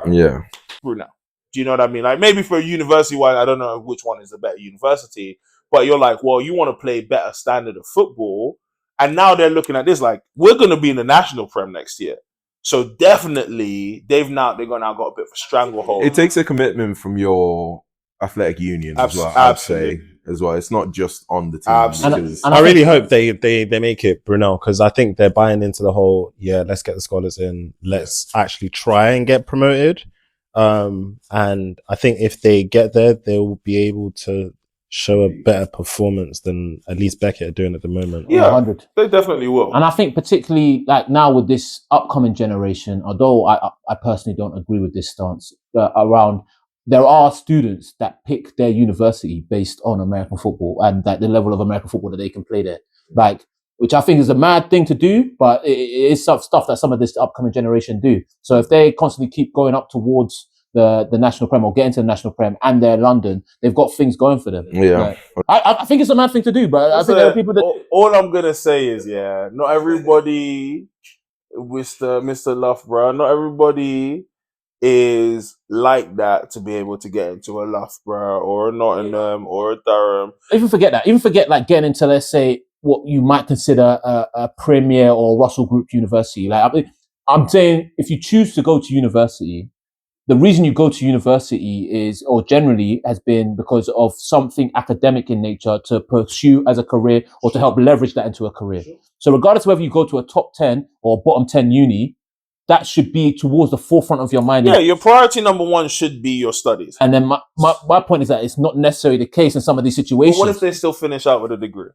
Brunel. Do you know what I mean? Like, maybe for a university-wise, I don't know which one is the better university, but you're like, well, you want to play better standard of football, and now they're looking at this like, we're going to be in the National Prem next year. So definitely, they've now got a bit of a stranglehold. It takes a commitment from your athletic union as well. I'd say as well. It's not just on the team. And I really hope they make it Brunel, because I think they're buying into the whole, let's get the scholars in, let's actually try and get promoted. And I think if they get there, they will be able to show a better performance than at least Beckett are doing at the moment. Yeah, 100. they definitely will. And I think particularly like now with this upcoming generation, although I personally don't agree with this stance around, there are students that pick their university based on American football and that the level of American football that they can play there. Like, which I think is a mad thing to do, but it is stuff that some of this upcoming generation do. So if they constantly keep going up towards the National Prem or get into the National Prem and they're London, they've got things going for them. Yeah. Like, I think it's a mad thing to do, but I think there are people that... All I'm going to say is, not everybody, Mr. Loughborough, not everybody is like that to be able to get into a Loughborough or a Nottingham or a Durham. Even forget that. Even forget like getting into, let's say, what you might consider a Premier or Russell Group university. Like I'm saying, if you choose to go to university, the reason you go to university is, or generally has been because of something academic in nature to pursue as a career or to help leverage that into a career. So regardless of whether you go to a top 10 or bottom 10 uni, that should be towards the forefront of your mind. Yeah, your priority number one should be your studies. And then my point is that it's not necessarily the case in some of these situations. But what if they still finish out with a degree?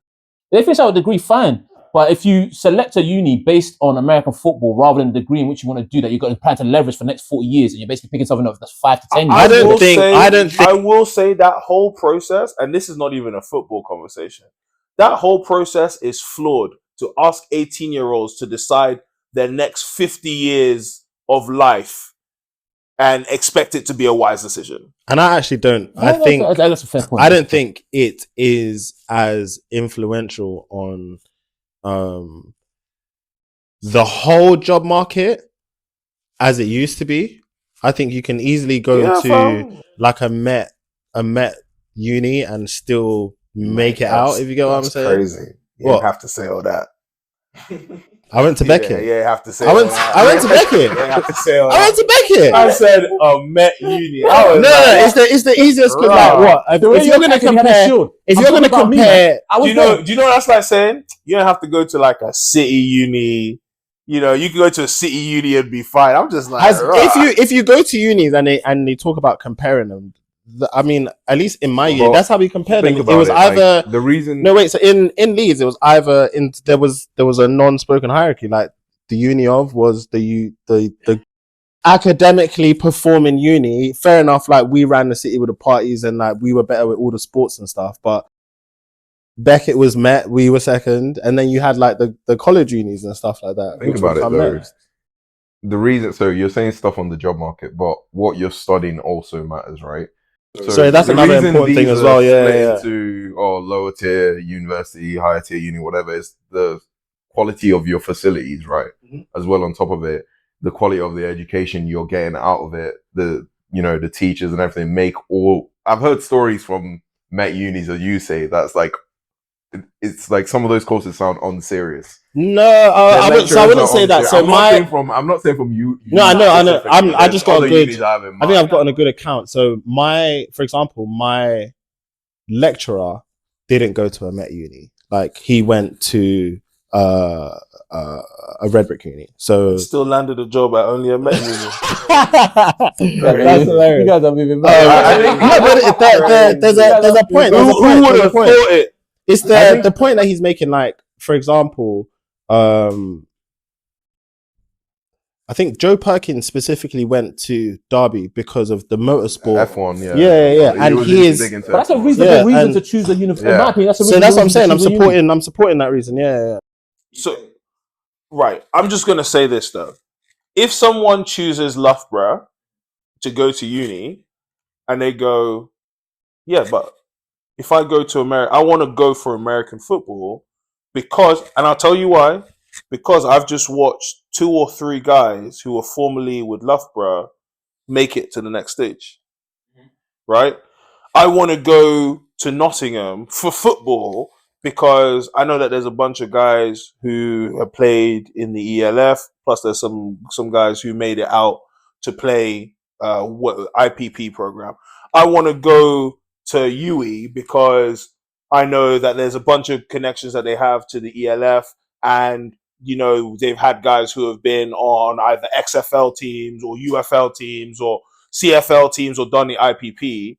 They finish out with a degree, fine. But if you select a uni based on American football rather than the degree in which you want to do that, you've got to plan to leverage for the next 40 years and you're basically picking something up that's 5 to 10 years. I will say that whole process, and this is not even a football conversation, that whole process is flawed to ask 18-year-olds to decide their next 50 years of life and expect it to be a wise decision. And I actually don't. That's a fair point. I don't think it is as influential on the whole job market as it used to be. I think you can easily go to like a Met uni and still make it out, if you get what I'm saying. Crazy. You don't have to say all that. I went to Beckett. Yeah, you have to say I went to Beckett. You have to say all that. I went to Beckett. I said Met uni. It's the easiest. Like what? If you're going to compare, do you know what that's like saying? You don't have to go to like a city uni. You know, you can go to a city uni and be fine. I'm just like, if you go to unis and they talk about comparing them, I mean, at least in my year, that's how we compared them. It was either like, the reason. No, wait. So in Leeds, it was either there was a non-spoken hierarchy. Like the uni was the academically performing uni. Fair enough. Like we ran the city with the parties and like we were better with all the sports and stuff. But Beckett was Met, we were second, and then you had like the college unis and stuff like that. Think about it though. The reason, so you're saying stuff on the job market, but what you're studying also matters, right? So that's another important thing as well. Yeah. To lower tier university, higher tier uni, whatever, is the quality of your facilities, right? Mm-hmm. As well, on top of it, the quality of the education you're getting out of it, the teachers and everything make all. I've heard stories from Met unis, as you say, that's like, it's like some of those courses sound unserious. No, I wouldn't say that. So I'm not saying from you. No, I know. I just got a good. I think I've gotten a good account. So for example, my lecturer didn't go to a Met uni. Like he went to a red brick uni. So still landed a job at only a Met uni. That's hilarious. You guys are moving back. There's a point. Who would have thought it? It's the point that he's making. Like, for example, I think Joe Perkins specifically went to Derby because of the motorsport. F1, yeah. And he is. But that's a reasonable reason to choose a university. In my opinion, so that's what I'm saying. I'm supporting that reason. Yeah. So, right. I'm just gonna say this though. If someone chooses Loughborough to go to uni, and they go, yeah, but if I go to America, I want to go for American football because, and I'll tell you why, because I've just watched 2 or 3 guys who were formerly with Loughborough make it to the next stage, right? I want to go to Nottingham for football because I know that there's a bunch of guys who have played in the ELF, plus there's some guys who made it out to play IPP program. I want to go to UE because I know that there's a bunch of connections that they have to the ELF, and they've had guys who have been on either XFL teams or UFL teams or CFL teams or done the IPP.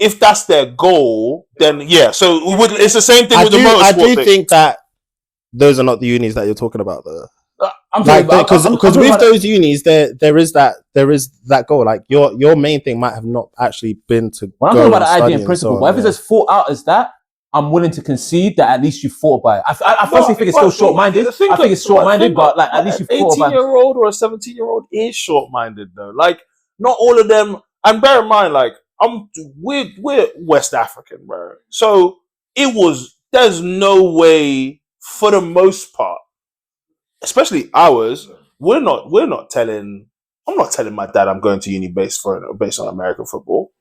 if that's their goal, then yeah. So it's the same thing with the motorsport I do thing. think that those are not the unis that you're talking about, though. I'm Like, because with those those unis, there is that goal. Like your main thing might have not actually been to. When I'm go talking about and the idea study in and principle, so on, but if it's as thought out as that, I'm willing to concede that at least you thought about it. I personally think it's still short-minded. I think it's short-minded, but like at least you thought about it. 18-year-old or a 17-year-old is short-minded though. Like not all of them. And bear in mind, like we're West African, bro. So there's no way for the most part, especially ours. I'm not telling my dad I'm going to uni based on American football.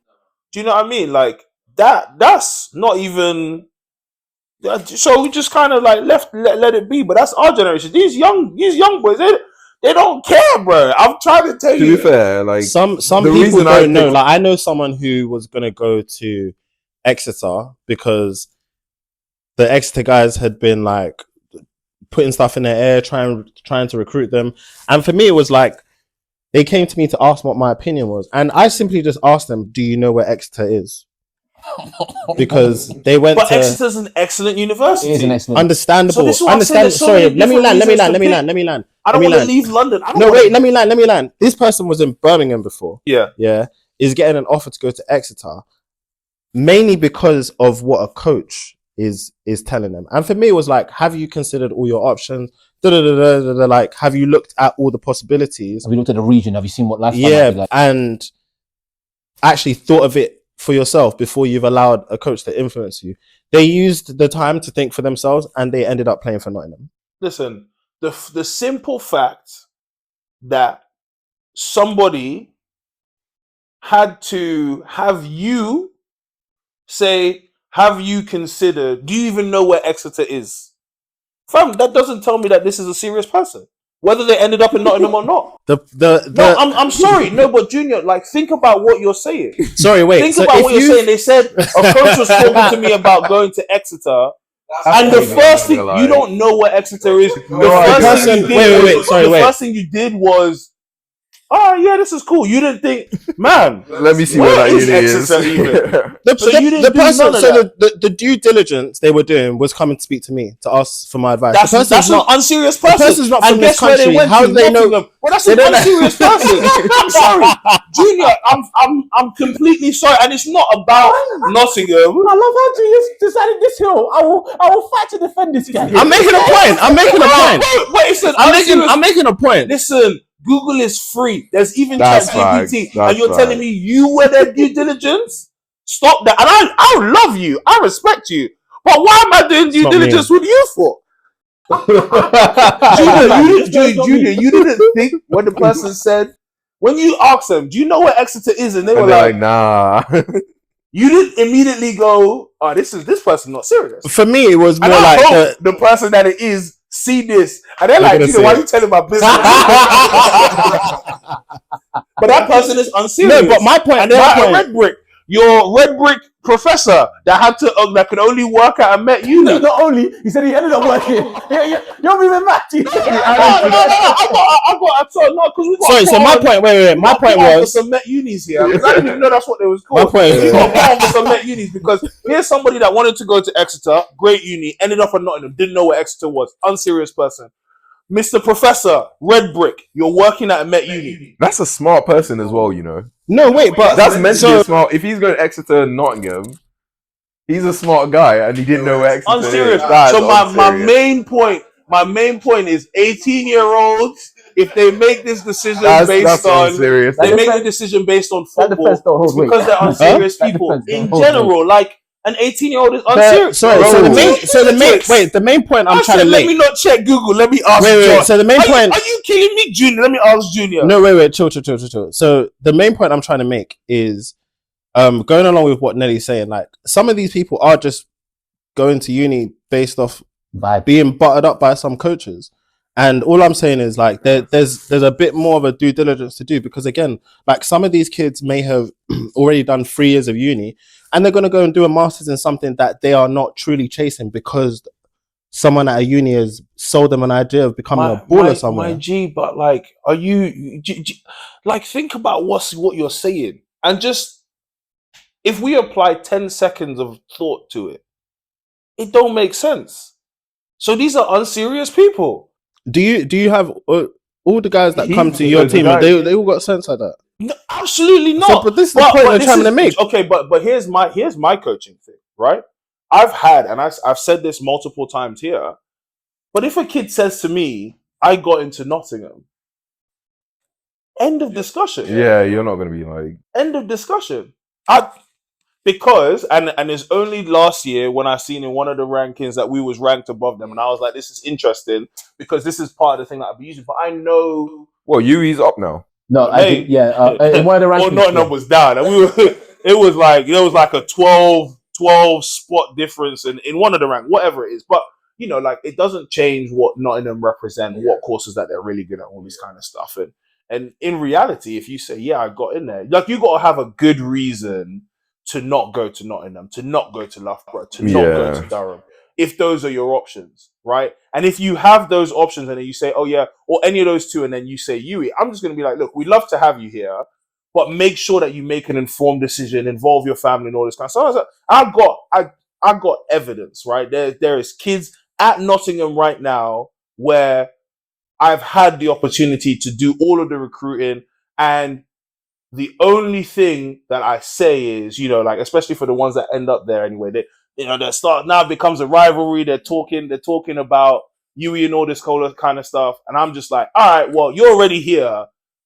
Do you know what I mean? Like that's not even. So we just kind of like let it be. But that's our generation. These young boys, they don't care, bro. I'm trying to tell you. To be fair, like some people don't know. Like I know someone who was gonna go to Exeter because the Exeter guys had been like putting stuff in their air, trying to recruit them. And for me, it was like they came to me to ask what my opinion was, and I simply just asked them, "Do you know where Exeter is?" Because they went. But Exeter's an excellent university. It is an excellent. Understandable. So Understand. Sorry, let me land. I don't want to leave London. Let me land. This person was in Birmingham before. Yeah. Is getting an offer to go to Exeter, mainly because of what a coach is telling them. And for me, it was like, have you considered all your options? Like, have you looked at all the possibilities? Have you looked at the region? Have you seen what lifestyle? Yeah, like? and actually thought of it for yourself before you've allowed a coach to influence you. They used the time to think for themselves, and they ended up playing for Nottingham. Listen, the simple fact that somebody had to have you say, have you considered, do you even know where Exeter is? Fam, that doesn't tell me that this is a serious person. Whether they ended up in Nottingham or not. I'm sorry. No, but Junior, like, think about what you're saying. Sorry, wait. Think about what you're saying. They said a coach was talking to me about going to Exeter. And the first thing, you don't know where Exeter is. The first thing you did was, oh yeah, this is cool. You didn't think, man. Let me see where that uni is. The due diligence they were doing was coming to speak to me to ask for my advice. That's an unserious person. The person's not from this country. How do they know? Well, that's an unserious person. I'm sorry, Junior. I'm completely sorry, and it's not about Nottingham. I love how Junior's decided this hill. I will fight to defend this guy. I'm making a point. I'm making a point. Listen. Google is free. There's even ChatGPT, and you're telling me you were their due diligence? Stop that! And I love you. I respect you. But why am I doing due diligence with you for? Junior, you didn't think when the person said, when you asked them, do you know where Exeter is? And they were like, nah. You didn't immediately go, oh, this person not serious. For me, it was more like the person that it is see this, and they're like, why are you telling my business? But that person is unserious. No, but my point, and they're red brick. Your red brick professor that could only work at a Met Uni. Not only, he said he ended up working. You're even mad. Sorry, so my point. Wait. My point was some Met Unis here. I didn't even know that's what they was called. My point is for some Met Unis, because here's somebody that wanted to go to Exeter, great uni, ended up at Nottingham, didn't know where Exeter was. Unserious person. Mr. Professor, red brick, you're working at a Met Uni. That's a smart person as well, you know. No, wait, but that's meant to be smart. If he's going to Exeter, Nottingham, he's a smart guy, and he didn't know where Exeter unserious. is. So my main point is 18-year-olds. If they make this decision based on football, it's because they're unserious people in general. Like an 18-year-old is unserious. The main point I'm trying to make. Let me not check Google. Let me ask. Wait. So the main point. Are you kidding me, Junior? Let me ask Junior. No, wait. Chill. So the main point I'm trying to make is, going along with what Nelly's saying. Like, some of these people are just going to uni based off being buttered up by some coaches. And all I'm saying is, like, there's a bit more of a due diligence to do, because again, like, some of these kids may have already done 3 years of uni, and they're going to go and do a master's in something that they are not truly chasing because someone at a uni has sold them an idea of becoming a baller somewhere. My G, but like, are you like, think about what you're saying, and just if we apply 10 seconds of thought to it, it don't make sense. So these are unserious people. Do you have all the guys that come to The your team? guy- They all got sense like that. No, absolutely not. So, but this is the point you're trying to make. Okay, but here's my coaching thing, right? I've said this multiple times here. But if a kid says to me, "I got into Nottingham," end of discussion. Yeah, you're not going to be like... End of discussion. Because it's only last year when I seen in one of the rankings that we was ranked above them, and I was like, this is interesting because this is part of the thing that I'll be using. But I know, Well, UE's up now. No, I think in one of the rankings, Nottingham was down, and it was like a 12 spot difference in one of the rank, whatever it is. But like it doesn't change what Nottingham represent, what courses that they're really good at, all this kind of stuff. And in reality, if you say, yeah, I got in there, like you got to have a good reason to not go to Nottingham, to not go to Loughborough, to not go to Durham, if those are your options, right? And if you have those options and then you say, oh yeah, or any of those two, and then you say UE, I'm just going to be like, look, we'd love to have you here, but make sure that you make an informed decision, involve your family and all this kind of stuff. So I got evidence, right? There is kids at Nottingham right now where I've had the opportunity to do all of the recruiting, and the only thing that I say is, like, especially for the ones that end up there anyway, they start now becomes a rivalry. They're talking about UE and all this kind of stuff. And I'm just like, all right, well, you're already here,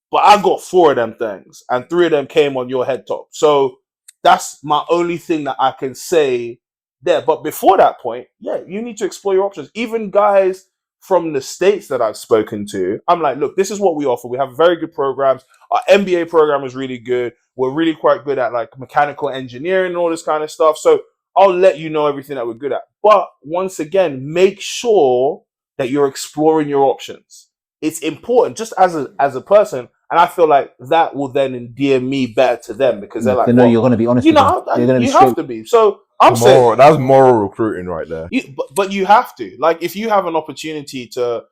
but I got 4 of them things and 3 of them came on your head top. So that's my only thing that I can say there. But before that point, yeah, you need to explore your options. Even guys from the States that I've spoken to, I'm like, look, this is what we offer. We have very good programs. Our MBA program is really good. We're really quite good at like mechanical engineering and all this kind of stuff. So I'll let you know everything that we're good at. But once again, make sure that you're exploring your options. It's important just as a person. And I feel like that will then endear me better to them because they're like, they know you're going to be honest. You know, you have to be. So I'm saying that's moral recruiting right there. But you have to, like, if you have an opportunity to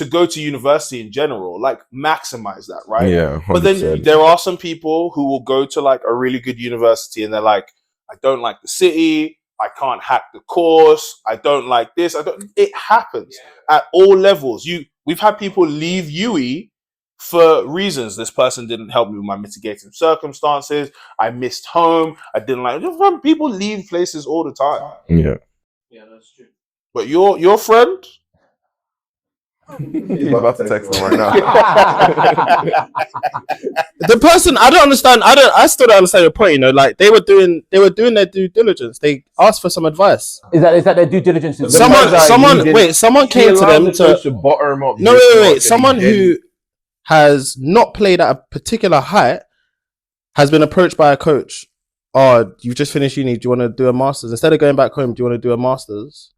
go to university in general, like, maximize that, right? Yeah. 100%. But then there are some people who will go to like a really good university and they're like, I don't like the city, I can't hack the course, I don't like this. It happens at all levels. We've had people leave UE for reasons. This person didn't help me with my mitigating circumstances. I missed home. I didn't like. People leave places all the time. Yeah. Yeah, that's true. But your friend, He's about to text him right now. The person, I don't understand. I still don't understand your point. Like they were doing their due diligence. They asked for some advice. Is that their due diligence? Someone came to them to bottom up. No, wait. Someone who has not played at a particular height has been approached by a coach. Oh, you've just finished uni. Do you want to do a master's? Instead of going back home, do you want to do a master's?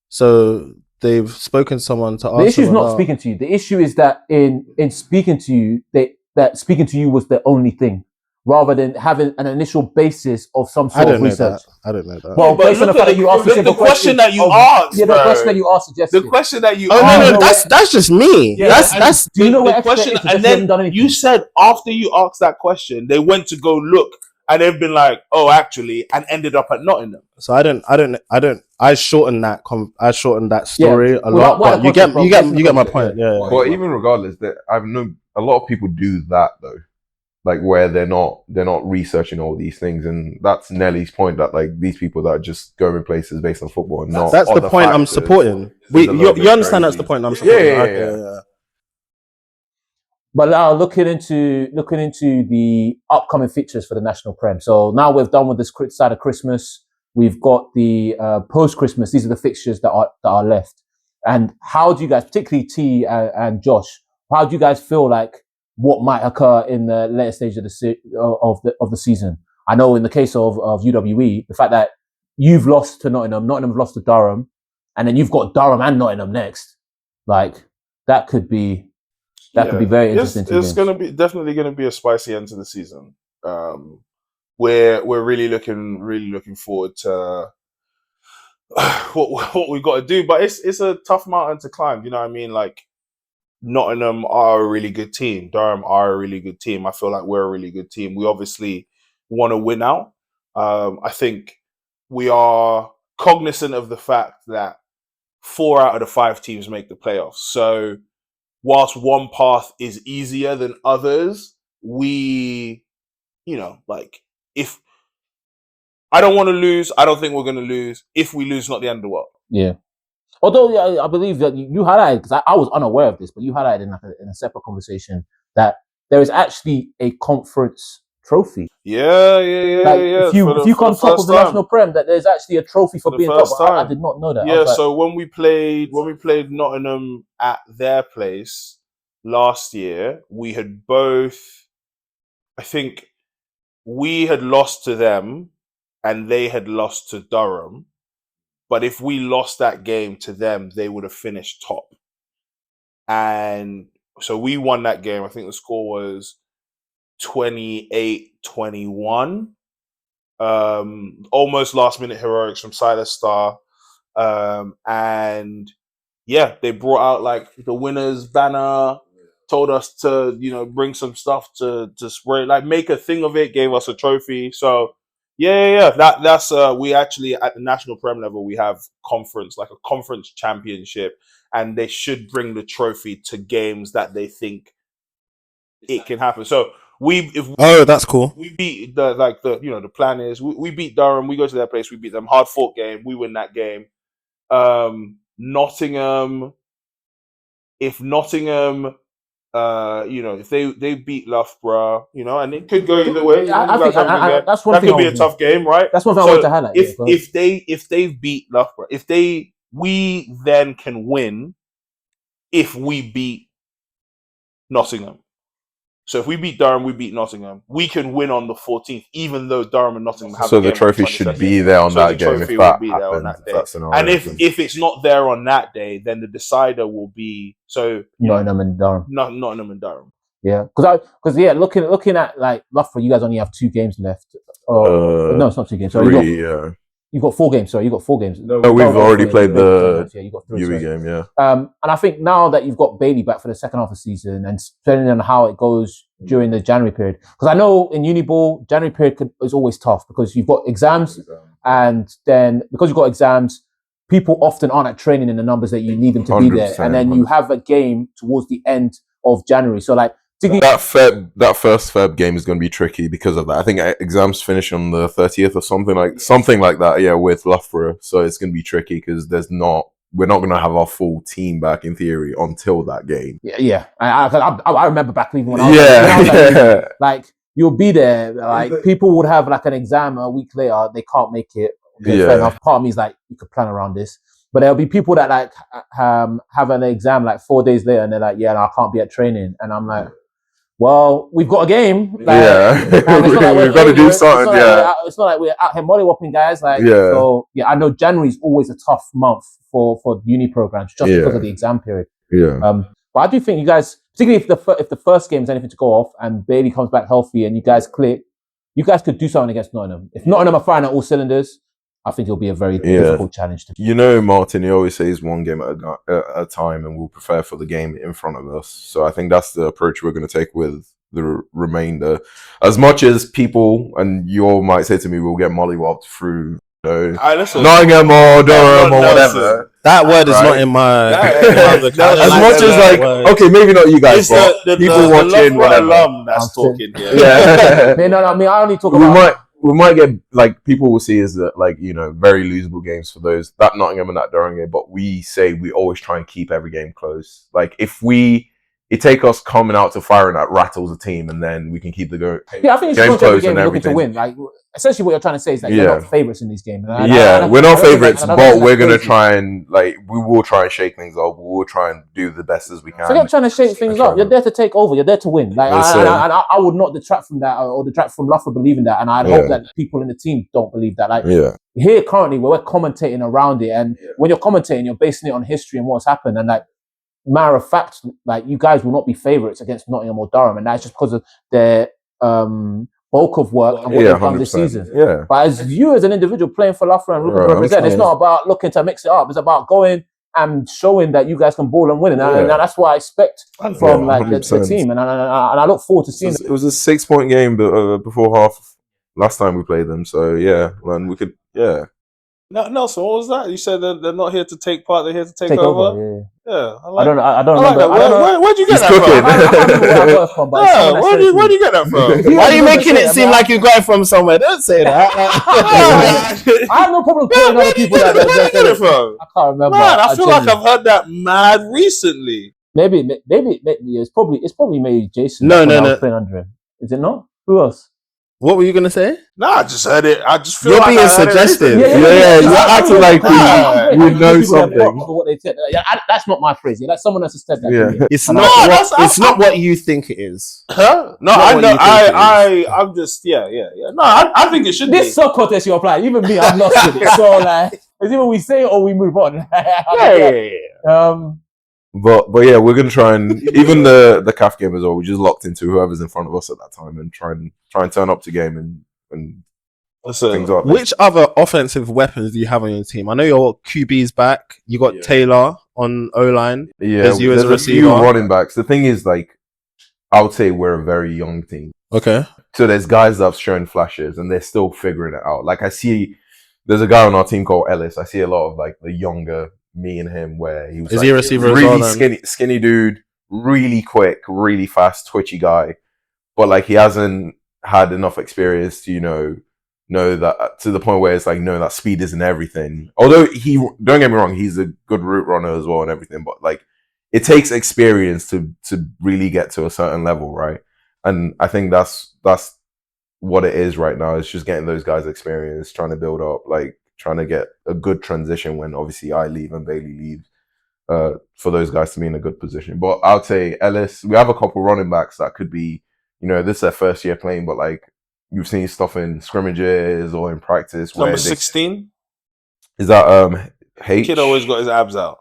So they've spoken to someone to ask. The issue is not speaking to you. The issue is that in speaking to you, that speaking to you was the only thing, rather than having an initial basis of some sort of research. I don't know that. Well, based on the fact that you asked the question that you asked, the question that you asked suggested. The question that you no, that's just me. Yeah, that's. Do you know the what question? And then you said after you asked that question, they went to go look. And they've been like, oh, actually, and ended up at Nottingham. So I shortened that story a lot. But you get my point. Yeah. But even regardless, I've known a lot of people do that though, like where they're not researching all these things, and that's Nelly's point that like these people that are just going places based on football and not. That's the point I'm supporting. You understand that's the point I'm supporting. Yeah. But now looking into the upcoming fixtures for the National Prem. So now we've done with this side of Christmas. We've got the post-Christmas. These are the fixtures that are left. And how do you guys, particularly T and Josh, how do you guys feel like what might occur in the later stage of the season? I know in the case of UWE, the fact that you've lost to Nottingham's lost to Durham, and then you've got Durham and Nottingham next. Like that could be very interesting. It's definitely gonna be a spicy end to the season. We're really looking forward to what we've got to do, but it's a tough mountain to climb. You know what I mean? Like Nottingham are a really good team. Durham are a really good team. I feel like we're a really good team. We obviously want to win out, I think we are cognizant of the fact that 4 out of the 5 teams make the playoffs. So whilst one path is easier than others, we, if I don't want to lose, I don't think we're going to lose. If we lose, not the end of the world. Yeah. Although I believe that you highlighted, because I was unaware of this, but you highlighted in a separate conversation that there is actually a conference trophy. Yeah. If you come top of the National Prem, that there's actually a trophy for being top. I did not know that. Yeah, so when we played Nottingham at their place last year, we had both, I think we had lost to them and they had lost to Durham. But if we lost that game to them, they would have finished top. And so we won that game. I think the score was 28-21. Almost last minute heroics from Silas Starr. And yeah, they brought out like the winners banner, told us to, bring some stuff to spray, like make a thing of it, gave us a trophy. So yeah. That's we actually at the National Prem level, we have conference championship, and they should bring the trophy to games that they think it can happen. So that's cool. We beat the plan is we beat Durham, we go to their place, we beat them, hard fought game, we win that game. Nottingham, if they beat Loughborough, and it could go either way. I think that's one that thing. That could be a tough game, right? That's one thing I want to highlight. If they beat Loughborough, we then can win if we beat Nottingham. So if we beat Durham, we beat Nottingham, we can win on the 14th, even though Durham and Nottingham have. So the trophy should be there on that game. If that happens, and if it's not there on that day, then the decider will be Nottingham and Durham. Nottingham and Durham. Yeah, because looking at like Loughborough, you guys only have 2 games left. No, it's not 2 games. So 3. You've got 4 games. Sorry, you've got 4 games. No, we've already played the you got 3 UE game, yeah. And I think now that you've got Bailey back for the second half of the season, and depending on how it goes during the January period, because I know in Uniball, January period is always tough because you've got exams, and then because you've got exams, people often aren't at training in the numbers that you need them to be there, and then you have a game towards the end of January. So like, that first Feb game is going to be tricky because of that. I think exams finish on the 30th or something like that. Yeah, with Loughborough, so it's going to be tricky because we're not going to have our full team back in theory until that game. Yeah. I remember back even when I was like you'll be there. Like people would have like an exam a week later, they can't make it. Okay, fair enough. Part of me is like, you could plan around this. But there'll be people that like have an exam like 4 days later, and they're like, yeah, no, I can't be at training, and I'm like, well, we've got a game. Like, we've got to do something. It's not like we're out here mollywopping guys. Like, so yeah, I know January is always a tough month for uni programs just because of the exam period. Yeah. But I do think you guys, particularly if the first game is anything to go off and Bailey comes back healthy and you guys click, you guys could do something against Nottingham. If Nottingham are firing at all cylinders, I think it'll be a very difficult challenge. Martin, he always says one game at a time, and we'll prepare for the game in front of us. So I think that's the approach we're going to take with the remainder. As much as people, and you all might say to me, we'll get mollywopped through Nottingham or Durham or whatever. That word is not in my. As much as okay, maybe not you guys, but people watching, whatever. Alum that's talking here. Yeah. I only talk about. We might get like people will see as very losable games for those that Nottingham and that Durham game, but we say we always try and keep every game close. Like if it take us coming out to firing that rattles a team, and then we can keep the game. Yeah, I think it's close and looking to win. Like essentially, what you're trying to say is that you're not favourites in these games. We're not favourites, but we're gonna try and we will try and shake things up. We will try and do the best as we can. So you're trying to shake things up. You're there to take over. You're there to win. Like I would not detract from that or detract from Loughborough believing that, and I'd hope that people in the team don't believe that. Like here currently, where we're commentating around it, and when you're commentating, you're basing it on history and what's happened, and like. Matter of fact, like you guys will not be favourites against Nottingham or Durham, and that's just because of their bulk of work and what they've done this season. Yeah. But as you as an individual playing for Loughborough and looking to represent, it's not about looking to mix it up. It's about going and showing that you guys can ball and win, and that's what I expect from the team, and I look forward to seeing. It was a 6-point game before half. last time we played them. So yeah, man, we could No, so what was that? You said they're not here to take part; they're here to take over. Yeah, I don't know. I don't like remember. that. Where'd you get He's that cooking. from? I can't remember where I got it from. But Yeah, where'd you get that from? Why are you making it seem like you got it from somewhere? Don't say that. I have no problem calling other people that. Where did you get it from? I can't remember. Man, I feel like I've heard that mad recently. Maybe it's probably maybe Jason. No. Playing under him. Is it not? Who else? What were you gonna say? Nah, I just heard it. I just feel You're like being suggestive. Yeah, you're acting like you know People something. that for what they said. That's not my phrase. Yeah, that's someone else has said that. Yeah. To me. It's And not. I- It's not what you think it is. Huh? No, Not I what know. you think I'm just yeah. No, I think it should This be. subcontext you apply. Even me, I'm lost with it. So like, it's either we say it or we move on. Yeah. But yeah, we're gonna try and even the CAF game as well. We just locked into whoever's in front of us at that time and try and turn up to game and Listen, things up. Which other offensive weapons do you have on your team? I know your QB's back. You got Taylor on O-line. Yeah, There's you as a there's a few receiver. running backs. The thing is, like, I would say we're a very young team. Okay. So there's guys that have shown flashes and they're still figuring it out. Like I see, there's a guy on our team called Ellis. I see a lot of like the younger me and him where he was Is like, he a receiver as really well, then? skinny dude, really quick, really fast, twitchy guy. But like he hasn't had enough experience to, know that to the point where it's like, no, that speed isn't everything. Although don't get me wrong, he's a good route runner as well and everything, but like it takes experience to really get to a certain level, right? And I think that's what it is right now. It's just getting those guys experience, trying to build up, like trying to get a good transition when obviously I leave and Bailey leaves, for those guys to be in a good position. But I'll say Ellis, we have a couple running backs that could be, this is their first year playing, but like you've seen stuff in scrimmages or in practice. number 16. Is that H? Kid always got his abs out.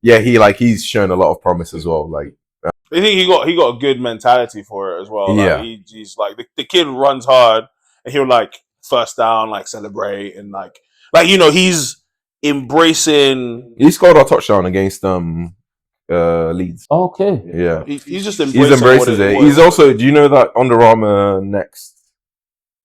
Yeah, he's shown a lot of promise as well. Like I think he got a good mentality for it as well. Like, Yeah. he's like the kid runs hard and he'll like first down, like celebrate and like he's embracing. he scored our touchdown against Leeds. Okay. Yeah. He's just He embracing embraces it. He's also, do you know that Under Armour next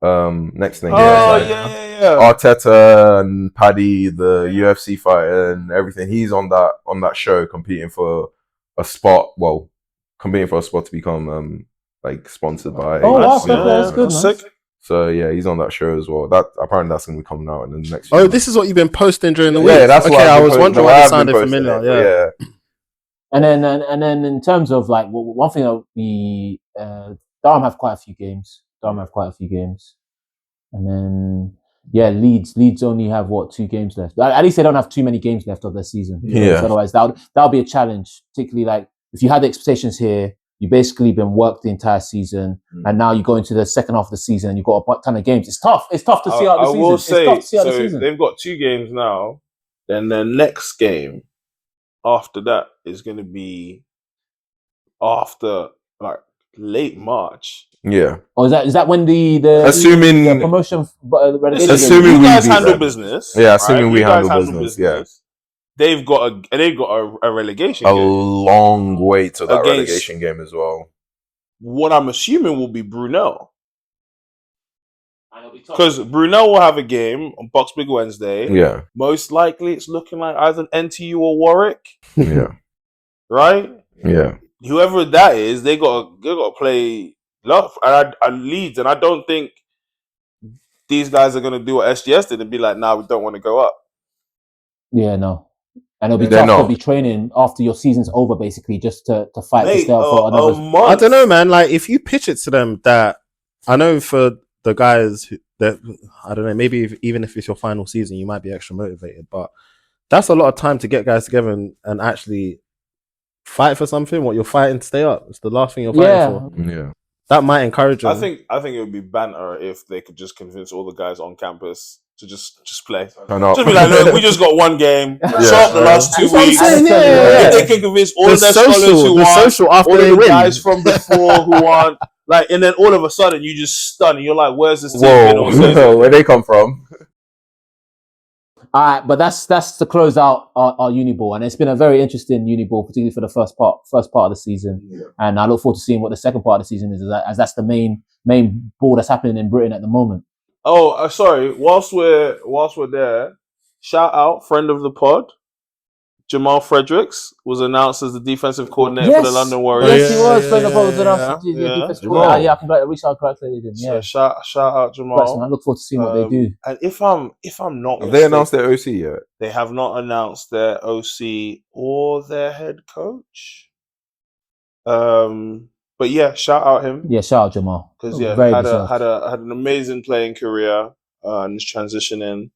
thing? Oh It's like yeah. Arteta and Paddy, the UFC fighter and everything. He's on that show competing for a spot. Well, competing for a spot to become like sponsored by. Oh, wow, UFC. that's good, man. Sick. So yeah, he's on that show as well. That apparently that's going to be coming out in the next. few Oh, months. this is what you've been posting during the week. Yeah, that's okay. what I I've was been wondering posting. why I've it been sounded posting familiar. it, Yeah. And then in terms of like one thing that we Durham have quite a few games. And then Leeds only have 2 games left. At least they don't have too many games left of their season. Yeah. So otherwise that'll be a challenge, particularly like if you had the expectations here, you've basically been worked the entire season, and now you go into the second half of the season and you've got a ton of games. It's tough. It's tough to see out the season. I will say, it's tough to see out the so season. they've got 2 games now. Then the next game after that is going to be after like late March. Yeah. Or is that when the Assuming promotion relegation? Assuming you we guys beat handle them. business. Yeah, assuming right? we You guys handle business, They've got a relegation a game. long way to that Against- relegation game as well. What I'm assuming will be Brunel. Because Brunel will have a game on Box Big Wednesday. Yeah. Most likely it's looking like either NTU or Warwick, Yeah. right? Yeah. Whoever that is, they got to play Luff and Leeds, and I don't think these guys are going to do what SGS did and be like, "Nah, we don't want to go up." Yeah, no. And it'll be They're tough to not. be training after your season's over, basically, just to fight to Mate, stay up for another. month. I don't know, man. Like, if you pitch it to them that, I know for the guys that, I don't know, maybe even if it's your final season, you might be extra motivated, but that's a lot of time to get guys together and actually fight for something. What you're fighting to stay up. It's the last thing you're fighting for. Yeah. That might encourage them. I think it would be banter if they could just convince all the guys on campus to just play. Turn up. Just be like, look, we just got one game. Show up the last 2 That's what I'm weeks. saying, yeah. If they can convince all the of their scholars who want, social after all of they the win. guys from before who want, like, and then all of a sudden you just stun and you're like, where's this team been all season? Whoa, where they come from? All right, but that's to close out our Uniball, and it's been a very interesting Uniball, particularly for the first part of the season. Yeah. And I look forward to seeing what the second part of the season is, as that's the main ball that's happening in Britain at the moment. Oh, sorry. Whilst we're there, shout out friend of the pod, Jamal Fredericks was announced as the defensive coordinator for the London Warriors. Yes, he was. Friend of the defensive coordinator. I congratulated him. Yeah. So shout out Jamal. I look forward to seeing what they do. And if I'm not, have they announced their OC yet? They have not announced their OC or their head coach. But yeah, shout out him. Yeah, shout out Jamal because had an amazing playing career and is transitioning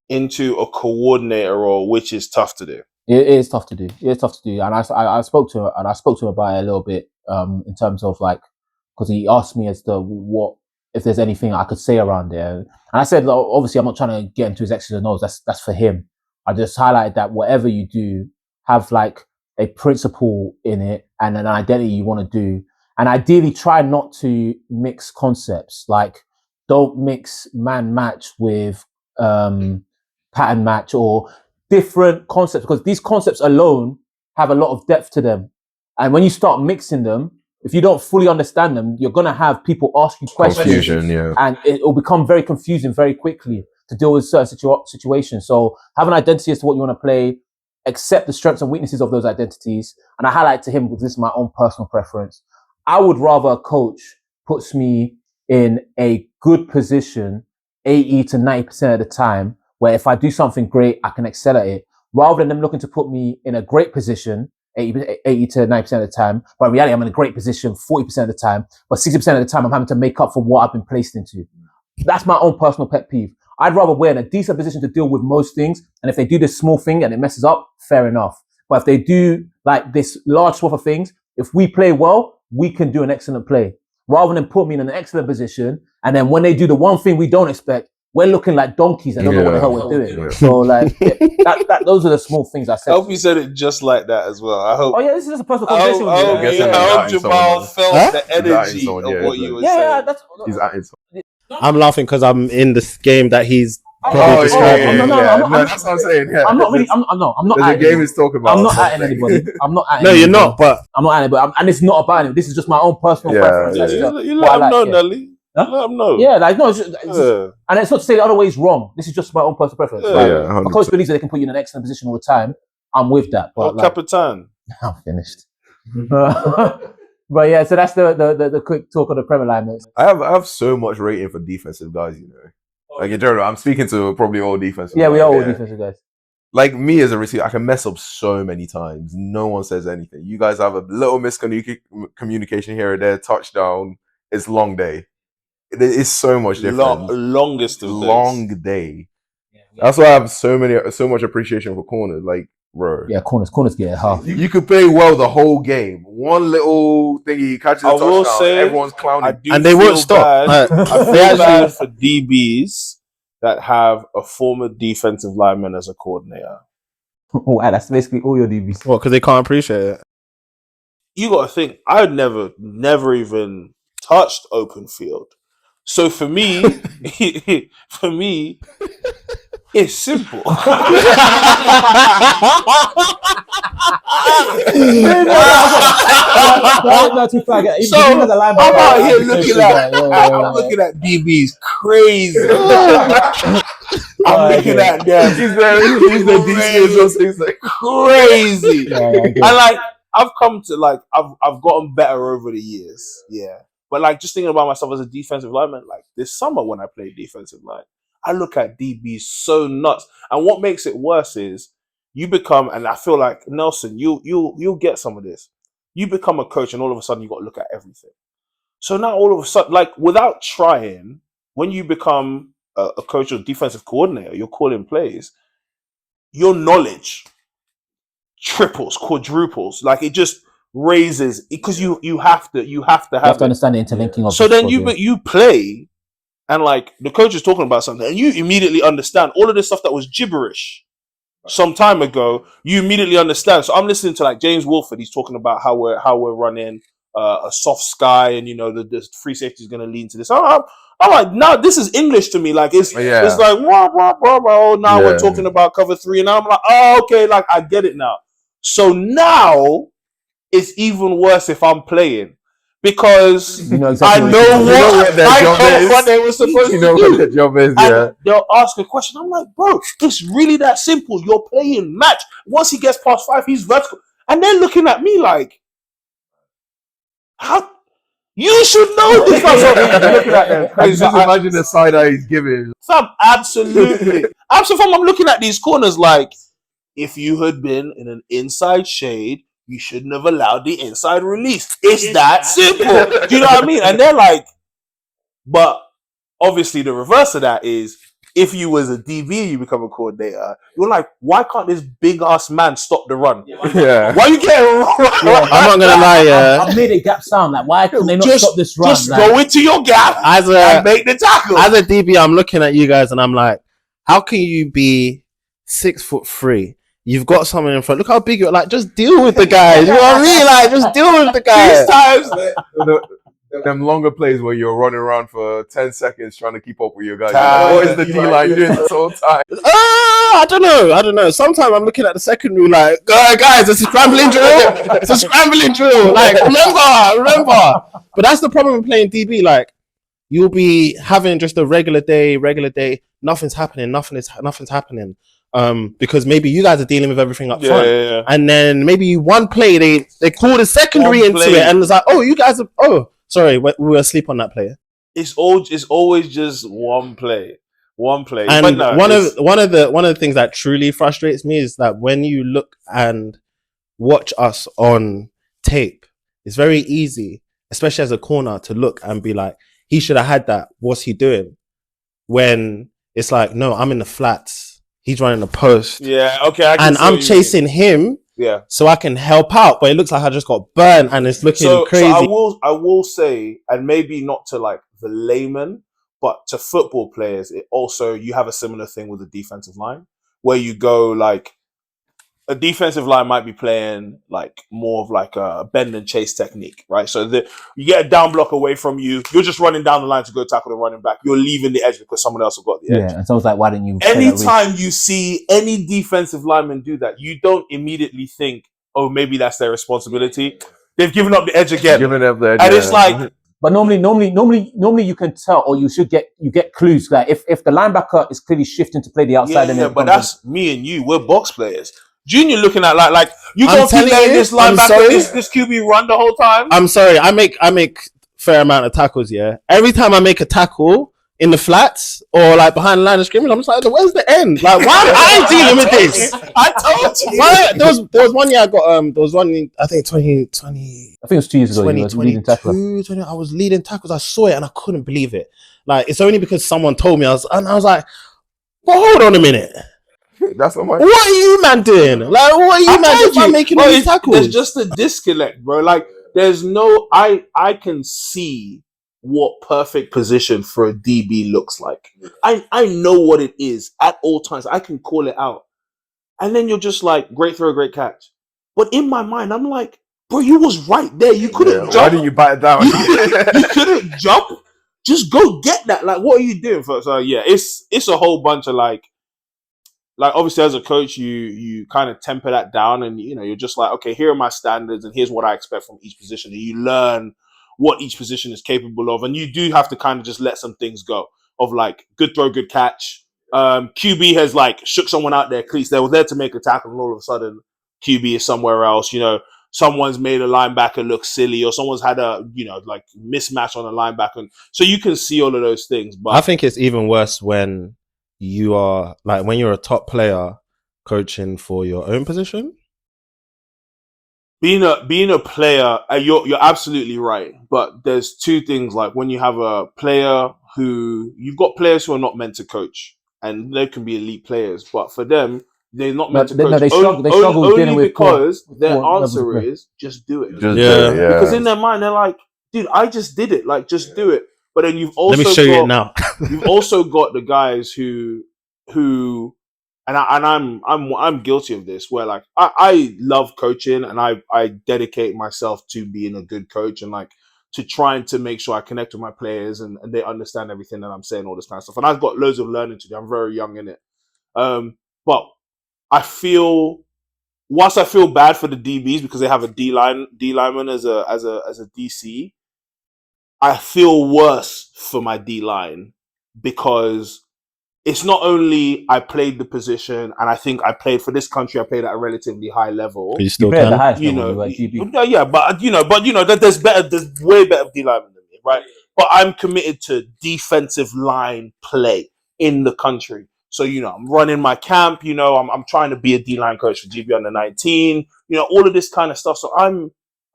into a coordinator role, which is tough to do. It is tough to do. And I spoke to him about it a little bit in terms of like, because he asked me as to what if there's anything I could say around there, and I said obviously I'm not trying to get into his X's and O's. That's for him. I just highlighted that whatever you do, have like a principle in it and an identity you want to do, and ideally try not to mix concepts. Like don't mix man match with pattern match or different concepts, because these concepts alone have a lot of depth to them. And when you start mixing them, if you don't fully understand them, you're going to have people ask you questions. Confusion, yeah. And it will become very confusing very quickly to deal with certain situations. So have an identity as to what you want to play, accept the strengths and weaknesses of those identities. And I highlight to him, because this is my own personal preference, I would rather a coach puts me in a good position 80 to 90% of the time, where if I do something great, I can excel at it, rather than them looking to put me in a great position 80 to 90% of the time. But in reality, I'm in a great position 40% of the time, but 60% of the time, I'm having to make up for what I've been placed into. That's my own personal pet peeve. I'd rather we're in a decent position to deal with most things. And if they do this small thing and it messes up, fair enough. But if they do like this large swath of things, if we play well, we can do an excellent play, rather than put me in an excellent position. And then when they do the one thing we don't expect, we're looking like donkeys and don't know what the hell we're doing. Yeah. So like, those are the small things I said. I hope you said it just like that as well. I hope. Oh yeah, this is just a personal conversation. I hope Jamal felt the energy of what you were saying. Yeah, that's. He's at I'm laughing because I'm in this game that he's probably describing. No, that's what I'm saying. Yeah. I'm not really. I'm not. The game is talking about. I'm not at anybody. I'm not at. No, you're not. But I'm not at anybody. And it's not about anybody. This is just my own personal preference. You let him know, Nelly. Let them know. Yeah, like no, and it's not to say the other way is wrong. This is just my own personal preference. A coach believes that they can put you in an excellent position all the time. I'm with that. But Capitan. I'm finished. But yeah, so that's the quick talk on the Prem alignments. I have so much rating for defensive guys, you know. Like in general, I'm speaking to probably all defensive guys. Yeah, we are all defensive guys. Like me as a receiver, I can mess up so many times. No one says anything. You guys have a little miscommunication here or there, touchdown. It's long day. It is so much different. Longest of long days. Day. That's why I have so much appreciation for corners. Like, bro. Yeah, corners get it half. You could play well the whole game. One little thing he catches a touchdown, everyone's clowning. And they won't stop. I feel bad for DBs that have a former defensive lineman as a coordinator. Wow, that's basically all your DBs. Well, because they can't appreciate it. You got to think, I would never even touched open field. So for me, it's simple. I'm out here looking at DBs crazy. I'm looking at them. He's the crazy. And like I've come to like I've gotten better over the years. Yeah. But like just thinking about myself as a defensive lineman, like this summer when I played defensive line, I look at DBs so nuts. And what makes it worse is you become, and I feel like Nelson, you'll get some of this. You become a coach and all of a sudden you got to look at everything. So now all of a sudden, like without trying, when you become a coach or defensive coordinator, you're calling plays, your knowledge triples, quadruples. Like it just raises because you have to understand the interlinking of. So then you play, and like the coach is talking about something, and you immediately understand all of this stuff that was gibberish some time ago. You immediately understand. So I'm listening to like James Wolford. He's talking about how we're running a soft sky, and the free safety is going to lean to this. I'm like, no, this is English to me. Like it's like now we're talking about cover 3, and now I'm like, oh, okay, like I get it now. So now it's even worse if I'm playing. Because I know what they were supposed to do. What their job is, and they'll ask a question. I'm like, bro, it's really that simple. You're playing match. Once he gets past 5, he's vertical. And they're looking at me like, how? You should know this. Looking at them. Just imagine the side eye he's giving. Absolutely. I'm looking at these corners like, if you had been in an inside shade, you shouldn't have allowed the inside release. It's that simple. Do you know what I mean? And they're like, but obviously the reverse of that is, if you was a DB and you become a coordinator, you're like, why can't this big ass man stop the run? Yeah. Why you getting run? I'm not gonna lie, I've made a gap sound. Like, why can they not stop this run? Just go into your gap and make the tackle. As a DB, I'm looking at you guys and I'm like, how can you be 6'3"? You've got someone in front. Look how big you're. Like, just deal with the guys. You know what I mean? Like, just deal with the guys. These times, them longer plays where you're running around for 10 seconds trying to keep up with your guys. What is the D-line doing this whole time? I don't know. Sometimes I'm looking at the secondary like, guys, it's a scrambling drill. It's a scrambling drill. Like, remember. But that's the problem with playing DB. Like, you'll be having just a regular day. Nothing's happening. Nothing's happening. Because maybe you guys are dealing with everything up front. Yeah. And then maybe one play, they call the secondary into it, and it's like, oh, you guys are, sorry, we were asleep on that player. It's always just one play. And but no, one of the things that truly frustrates me is that when you look and watch us on tape, it's very easy, especially as a corner, to look and be like, he should have had that. What's he doing? When it's like, no, I'm in the flats. He's running the post. Yeah, okay. And I'm chasing him. Yeah. So I can help out, but it looks like I just got burned and it's looking crazy. So I will say, and maybe not to like the layman, but to football players, it also, you have a similar thing with the defensive line, where you go like, a defensive line might be playing like more of like a bend and chase technique, right? So you get a down block away from you, you're just running down the line to go tackle the running back. You're leaving the edge because someone else has got the edge. Yeah, and so it's like, why didn't you? Anytime you see any defensive lineman do that, you don't immediately think, oh, maybe that's their responsibility. They've given up the edge again. Giving up the edge. And it's like, but normally you can tell, or you get clues. Like if the linebacker is clearly shifting to play the outside, yeah, but that's me and you. We're box players. Junior looking at like you I'm don't keep letting this linebacker, this QB run the whole time. I'm sorry, I make fair amount of tackles. Yeah, every time I make a tackle in the flats or like behind the line of scrimmage, I'm just like, where's the end? Like, why am I dealing with this? I told you. Why? There was one year I got there was one in, I think 2020. I think it was 2 years ago. 2022. I was leading tackles. I saw it and I couldn't believe it. Like, it's only because someone told me. I was like, well, hold on a minute. That's not my. What are you man doing? Like, what are you man doing? Making all these tackles? There's just a disconnect, bro. Like, there's no. I can see what perfect position for a DB looks like. I know what it is at all times. I can call it out, and then you're just like, great throw, great catch. But in my mind, I'm like, bro, you was right there. You couldn't jump. Why didn't you bite it down? You couldn't jump. Just go get that. Like, what are you doing? So yeah, it's a whole bunch of like obviously as a coach, you kind of temper that down, and you're just like, okay, here are my standards, and here's what I expect from each position, and you learn what each position is capable of, and you do have to kind of just let some things go of like good throw, good catch. QB has like shook someone out their cleats. They were there to make a tackle, and all of a sudden QB is somewhere else. Someone's made a linebacker look silly, or someone's had a like mismatch on a linebacker, and so you can see all of those things. But I think it's even worse when you are like when you're a top player coaching for your own position. Being a player, you're absolutely right. But there's two things. Like when you have a player you've got players who are not meant to coach, and they can be elite players, but for them, they're not meant to coach. No, they struggle only because their answer is just do it. Just do it, yeah. Because in their mind, they're like, dude, I just did it. Like, just do it. But then you've also let me show you it now. You've also got the guys who, I'm guilty of this, where like I love coaching and I dedicate myself to being a good coach and like to trying to make sure I connect with my players and they understand everything that I'm saying, all this kind of stuff. And I've got loads of learning to do. I'm very young in it. But I feel, whilst I feel bad for the DBs because they have a D lineman as a DC, I feel worse for my D line because it's not only I played the position and I think I played for this country. I played at a relatively high level. You still played at the can. highest You level, know, you were GB. no, yeah, but there's way better D linemen than me, right? But I'm committed to defensive line play in the country. So, I'm running my camp, I'm trying to be a D-line coach for GB under 19, all of this kind of stuff. So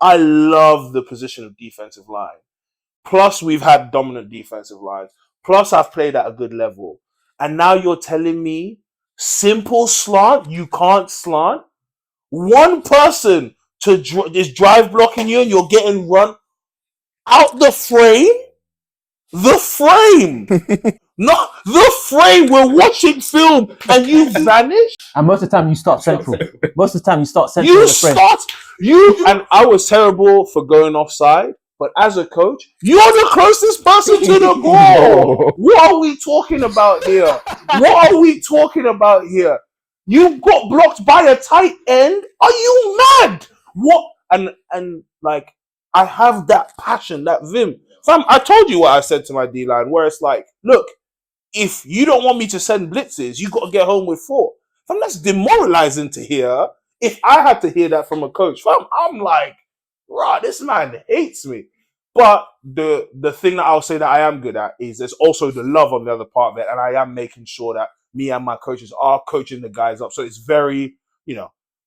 I love the position of defensive line. Plus we've had dominant defensive lines. Plus I've played at a good level. And now you're telling me simple slant, you can't slant? One person is drive blocking you and you're getting run out the frame? The frame! Not the frame! We're watching film and you vanish? And most of the time you start central. Most of the time you start central. And I was terrible for going offside. But as a coach, you're the closest person to the ball. What are we talking about here? You got blocked by a tight end? Are you mad? What? And like, I have that passion, that vim. Fam, I told you what I said to my D-line, where it's like, look, if you don't want me to send blitzes, you got to get home with 4. Fam, that's demoralizing to hear. If I had to hear that from a coach, fam, I'm like, rah, this man hates me. But the thing that I'll say that I am good at is there's also the love on the other part of it. And I am making sure that me and my coaches are coaching the guys up. So it's very,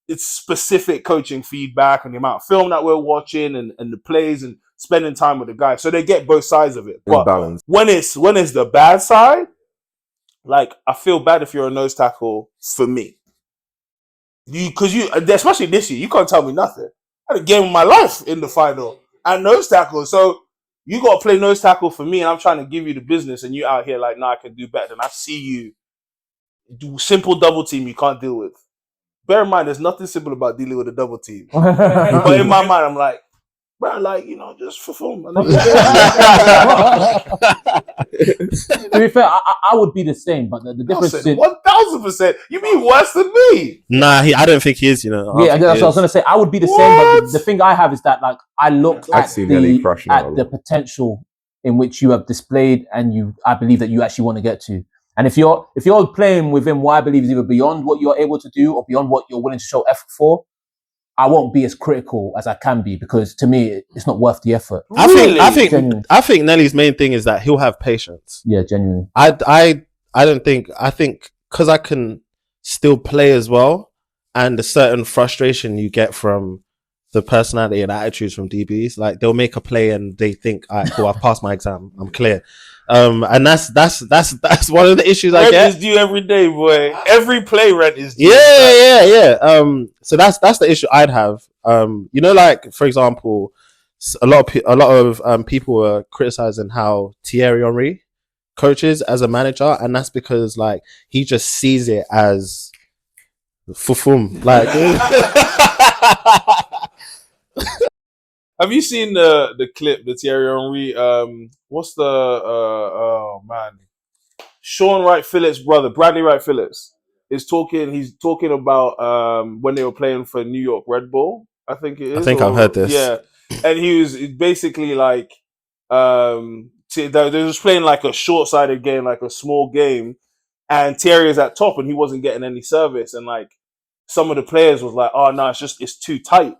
it's specific coaching feedback and the amount of film that we're watching and the plays and spending time with the guys. So they get both sides of it. But balance. when it's the bad side, like, I feel bad if you're a nose tackle for me. Because especially this year, you can't tell me nothing. I had a game of my life in the final and nose tackle. So you got to play nose tackle for me, and I'm trying to give you the business, and you out here like, I can do better. And I see you do simple double team you can't deal with. Bear in mind, there's nothing simple about dealing with a double team. But in my mind, I'm like, bro, like, just fulfill. To be fair, I would be the same, but the difference is 1,000%. You mean worse than me? Nah, I don't think he is. Yeah, that's what I was gonna say. I would be the same, but the thing I have is that, like, I look at the potential in which you have displayed, and I believe that you actually want to get to. And if you're playing within what I believe is either beyond what you're able to do or beyond what you're willing to show effort for, I won't be as critical as I can be, because to me it's not worth the effort. I think Nelly's main thing is that he'll have patience. Yeah, genuinely. I think because I can still play as well, and a certain frustration you get from the personality and attitudes from DBs, like they'll make a play and they think, all right, cool, I've passed my exam, I'm clear. And that's one of the issues I get. Rent is due every day, boy. Every play rent is due. Yeah. So that's the issue I'd have. Like, for example, a lot of people were criticizing how Thierry Henry coaches as a manager, and that's because, like, he just sees it as fufum. Like, have you seen the clip, the Thierry Henry? What's the oh man, Sean Wright Phillips' brother, Bradley Wright Phillips, is talking. He's talking about when they were playing for New York Red Bull. I think it is. I think I've heard this. Yeah, and he was basically like, they was playing like a short-sided game, like a small game, and Thierry is at top, and he wasn't getting any service, and like some of the players was like, "Oh no, it's too tight."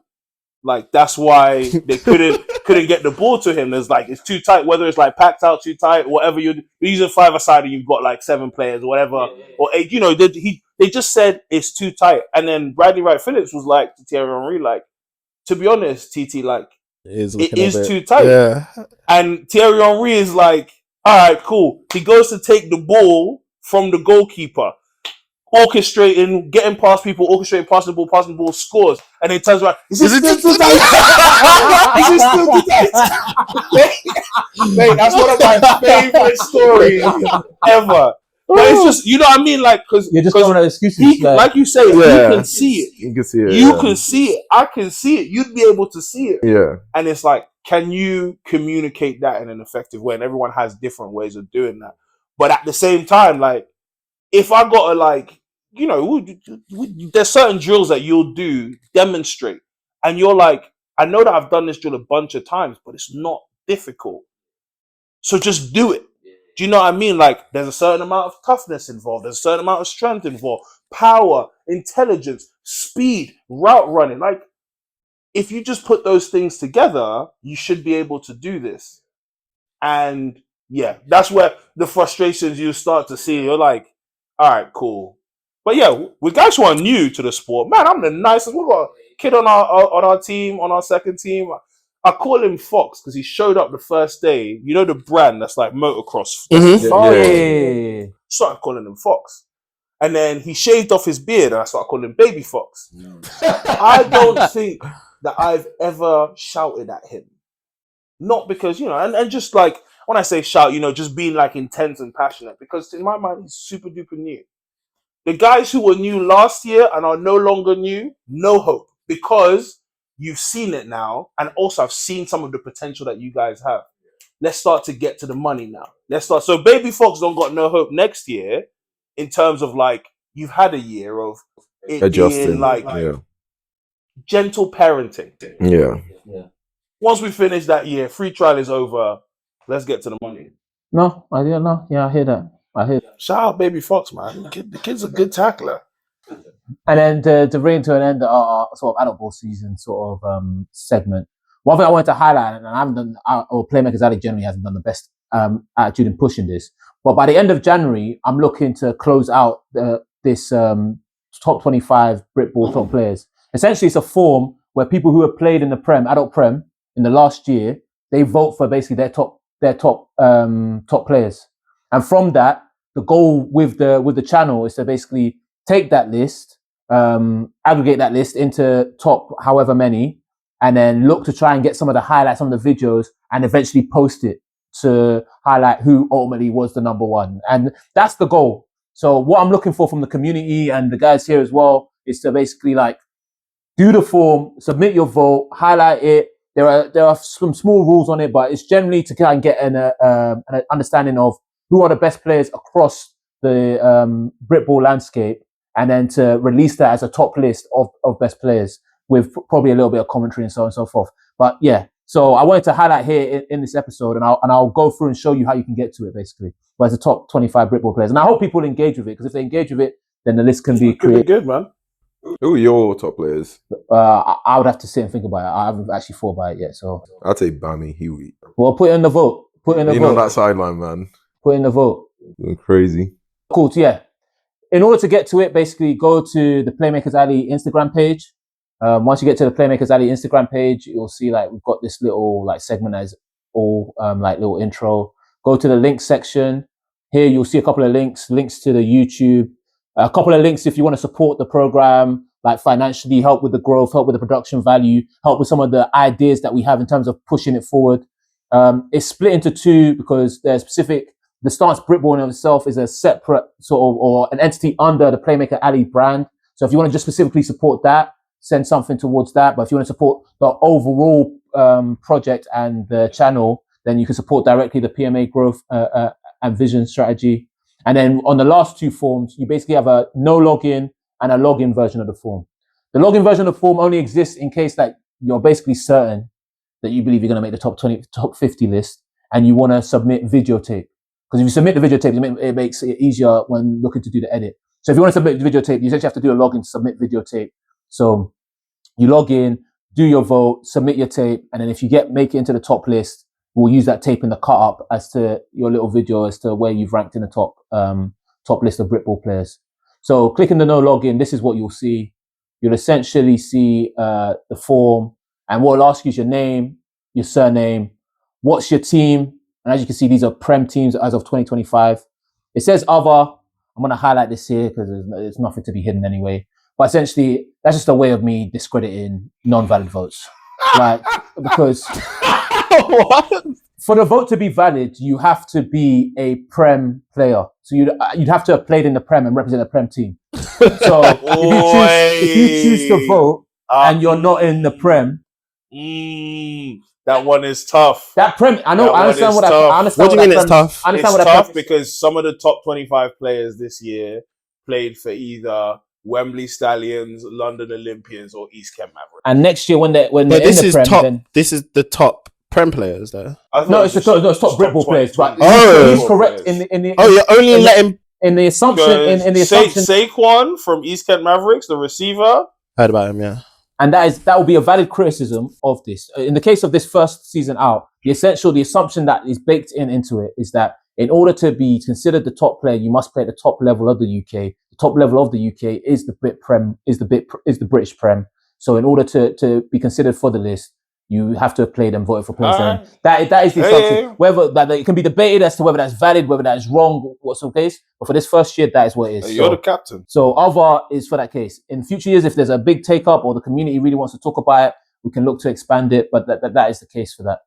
Like, that's why they couldn't get the ball to him. There's like, it's too tight, whether it's like packed out too tight, whatever. You're using 5-a-side and you've got like 7 players or whatever, or 8. They just said it's too tight. And then Bradley Wright Phillips was like to Thierry Henry, like, to be honest, TT, like, it is too tight. Yeah. And Thierry Henry is like, all right, cool. He goes to take the ball from the goalkeeper, orchestrating, getting past people, orchestrating, passing the ball, scores, and then turns around. Is it still too tight? Is it still too tight? Mate, that's one of my favorite stories ever. But it's just, you know what I mean? Like, because You're just coming up with excuses. like you say, Yeah. you can see it. You can see it. You yeah. can see it. I can see it. You'd be able to see it. Yeah. And it's like, can you communicate that in an effective way? And everyone has different ways of doing that. But at the same time, like, if I got to, like, you know, there's certain drills that you'll do, demonstrate. And you're like, I know that I've done this drill a bunch of times, but it's not difficult. So just do it. Do you know what I mean? Like, there's a certain amount of toughness involved. There's a certain amount of strength involved. Power, intelligence, speed, route running. Like, if you just put those things together, you should be able to do this. And yeah, that's where the frustrations you start to see. You're like, all right, cool. But yeah, with guys who are new to the sport, man, I'm the nicest. We've got a kid on our team, on our second team. I call him Fox because he showed up the first day. You know the brand that's like motocross. Yeah. Started calling him Fox. And then he shaved off his beard and I started calling him Baby Fox. I don't think that I've ever shouted at him. Not because, you know, and just like, when I say shout, you know, just being like intense and passionate, because in my mind, he's super duper new. The guys who were new last year and are no longer new, no hope, because you've seen it now. And also I've seen some of the potential that you guys have. Let's start to get to the money now. Let's start. So Baby Fox don't got no hope next year in terms of like, you've had a year of it Adjusting. being like gentle parenting. Yeah. Once we finish that year, free trial is over. Let's get to the money. No, I didn't know. Yeah, I hear that. Shout out Baby Fox, man. The kid's a good tackler. And then to bring to an end our sort of adult ball season sort of segment. One thing I wanted to highlight, and I haven't done, or Playmakers Alley generally hasn't done the best attitude in pushing this, but by the end of January, I'm looking to close out this top 25 Britball top players. Essentially, it's a form where people who have played in the Prem, adult Prem, in the last year, they vote for basically their top players. And from that, the goal with the channel is to basically take that list, aggregate that list into top however many, and then look to try and get some of the highlights, some of the videos, and eventually post it to highlight who ultimately was the number one. And that's the goal. So what I'm looking for from the community and the guys here as well is to basically like do the form, submit your vote, highlight it. There are some small rules on it, but it's generally to kind of get an understanding of who are the best players across the Britball landscape, and then to release that as a top list of best players with probably a little bit of commentary and so on and so forth. But yeah, so I wanted to highlight here in this episode, and I'll go through and show you how you can get to it basically. But it's the top 25 Britball players, and I hope people engage with it, because if they engage with it, then the list can be created. Good, man. Who are your top players? I would have to sit and think about it. I haven't actually thought about it yet. So I'd say Bammy, Huey. well, put it in the vote. Put it in the Being vote. on that sideline, man. Put in the vote. You're crazy. Cool. So yeah. In order to get to it, basically go to the Playmakers Alley Instagram page. Once you get to the Playmakers Alley Instagram page, you'll see like we've got this little like segment as all like little intro. Go to the links section. Here you'll see a couple of links to the YouTube, a couple of links if you want to support the program, like financially, help with the growth, help with the production value, help with some of the ideas that we have in terms of pushing it forward. It's split into two because there's the Stance Britball in itself is a separate sort of, or an entity under the Playmaker Alley brand. So if you want to just specifically support that, send something towards that. But if you want to support the overall project and the channel, then you can support directly the PMA growth and vision strategy. And then on the last two forms, you basically have a no login and a login version of the form. The login version of the form only exists in case that you're basically certain that you believe you're going to make the top 20, top 50 list, and you want to submit videotape. Because if you submit the videotape, it makes it easier when looking to do the edit. So if you want to submit the videotape, you essentially have to do a login to submit videotape. So you log in, do your vote, submit your tape, and then if you make it into the top list, we'll use that tape in the cut up as to your little video as to where you've ranked in the top list of Britball players. So clicking the no login, this is what you'll see. You'll essentially see the form, and what it'll ask you is your name, your surname, what's your team, and as you can see, these are Prem teams as of 2025. It says other. I'm going to highlight this here because there's nothing to be hidden anyway. But essentially, that's just a way of me discrediting non-valid votes. Like, because... What? for the vote to be valid, you have to be a Prem player. So you'd have to have played in the Prem and represent the Prem team. So if you choose to vote and you're not in the Prem, that one is tough. That Prem, I understand what I understand. What do you mean it's tough? It's tough because some of the top 25 players this year played for either Wembley Stallions, London Olympians, or East Kent Mavericks. And next year, when they're in this the is Prem, top. then This is the top Prem players, though. No, it's top Britball players. But he's correct in the. Oh, you're only letting in the assumption in the assumption. Saquon from East Kent Mavericks, the receiver. Heard about him, yeah. And that will be a valid criticism of this. In the case of this first season out, the assumption that is baked into it is that in order to be considered the top player, you must play at the top level of the UK. The top level of the UK is the British Prem. So in order to be considered for the list, you have to have played and voted for players. That is the assumption. Whether that it can be debated as to whether that's valid, whether that is wrong, what's the case. But for this first year, that is what it is. You're the captain. So other is for that case. In future years, if there's a big take up or the community really wants to talk about it, we can look to expand it. But that is the case for that.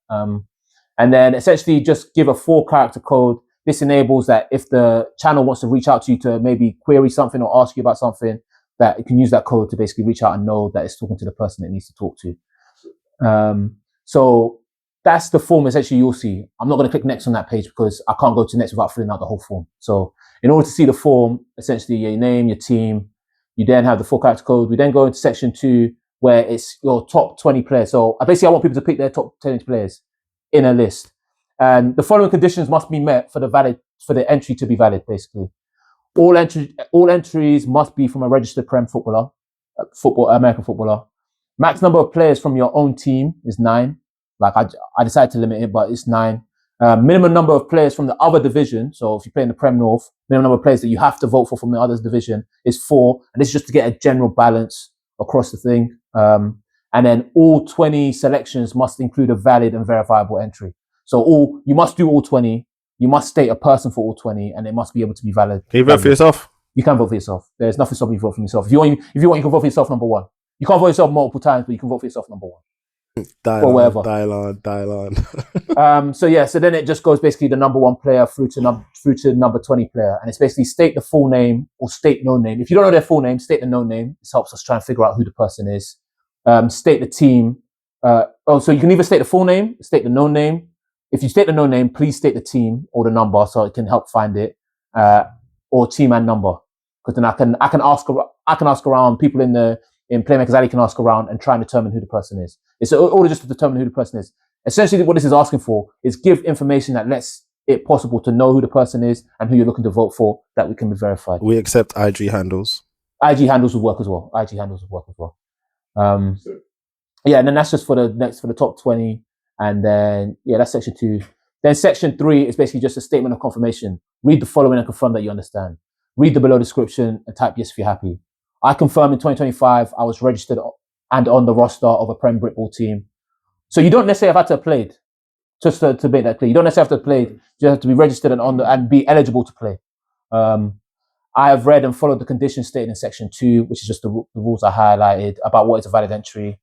And then essentially just give a 4-character code. This enables that if the channel wants to reach out to you to maybe query something or ask you about something, that it can use that code to basically reach out and know that it's talking to the person it needs to talk to. So that's the form essentially you'll see. I'm not going to click next on that page because I can't go to next without filling out the whole form. So in order to see the form, essentially your name, your team, you then have the 4-character code. We then go into section 2 where it's your top 20 players. So basically I want people to pick their top 20 players in a list. And the following conditions must be met for the entry to be valid, basically. All entries must be from a registered Prem American footballer. Max number of players from your own team is 9. Like I decided to limit it, but it's 9. Minimum number of players from the other division. So if you play in the Prem North, minimum number of players that you have to vote for from the other division is 4. And this is just to get a general balance across the thing. And then all 20 selections must include a valid and verifiable entry. So you must do all 20. You must state a person for all 20, and it must be able to be valid. Can you vote for yourself? You can vote for yourself. There's nothing stopping you vote for yourself. If you want, you can vote for yourself number 1. You can't vote yourself multiple times, but you can vote for yourself number 1. Dial on. So then it just goes basically the number 1 player through to number 20 player, and it's basically state the full name or state no name. If you don't know their full name, state the no name. This helps us try and figure out who the person is. State the team. So you can either state the full name, state the no name. If you state the no name, please state the team or the number so it can help find it, or team and number. Because then I can ask around people in Playmakers Alley can ask around and try and determine who the person is. It's order just to determine who the person is. Essentially, what this is asking for is give information that lets it possible to know who the person is and who you're looking to vote for, that we can be verified. We accept IG handles. IG handles will work as well. And then that's just for the top 20. And then, that's section 2. Then section 3 is basically just a statement of confirmation. Read the following and confirm that you understand. Read the below description and type yes if you're happy. I confirm in 2025, I was registered and on the roster of a Prem Britball team. So you don't necessarily have to have played, just to make that clear. You don't necessarily have to have played. You have to be registered and be eligible to play. I have read and followed the conditions stated in section 2, which is just the rules I highlighted about what is a valid entry.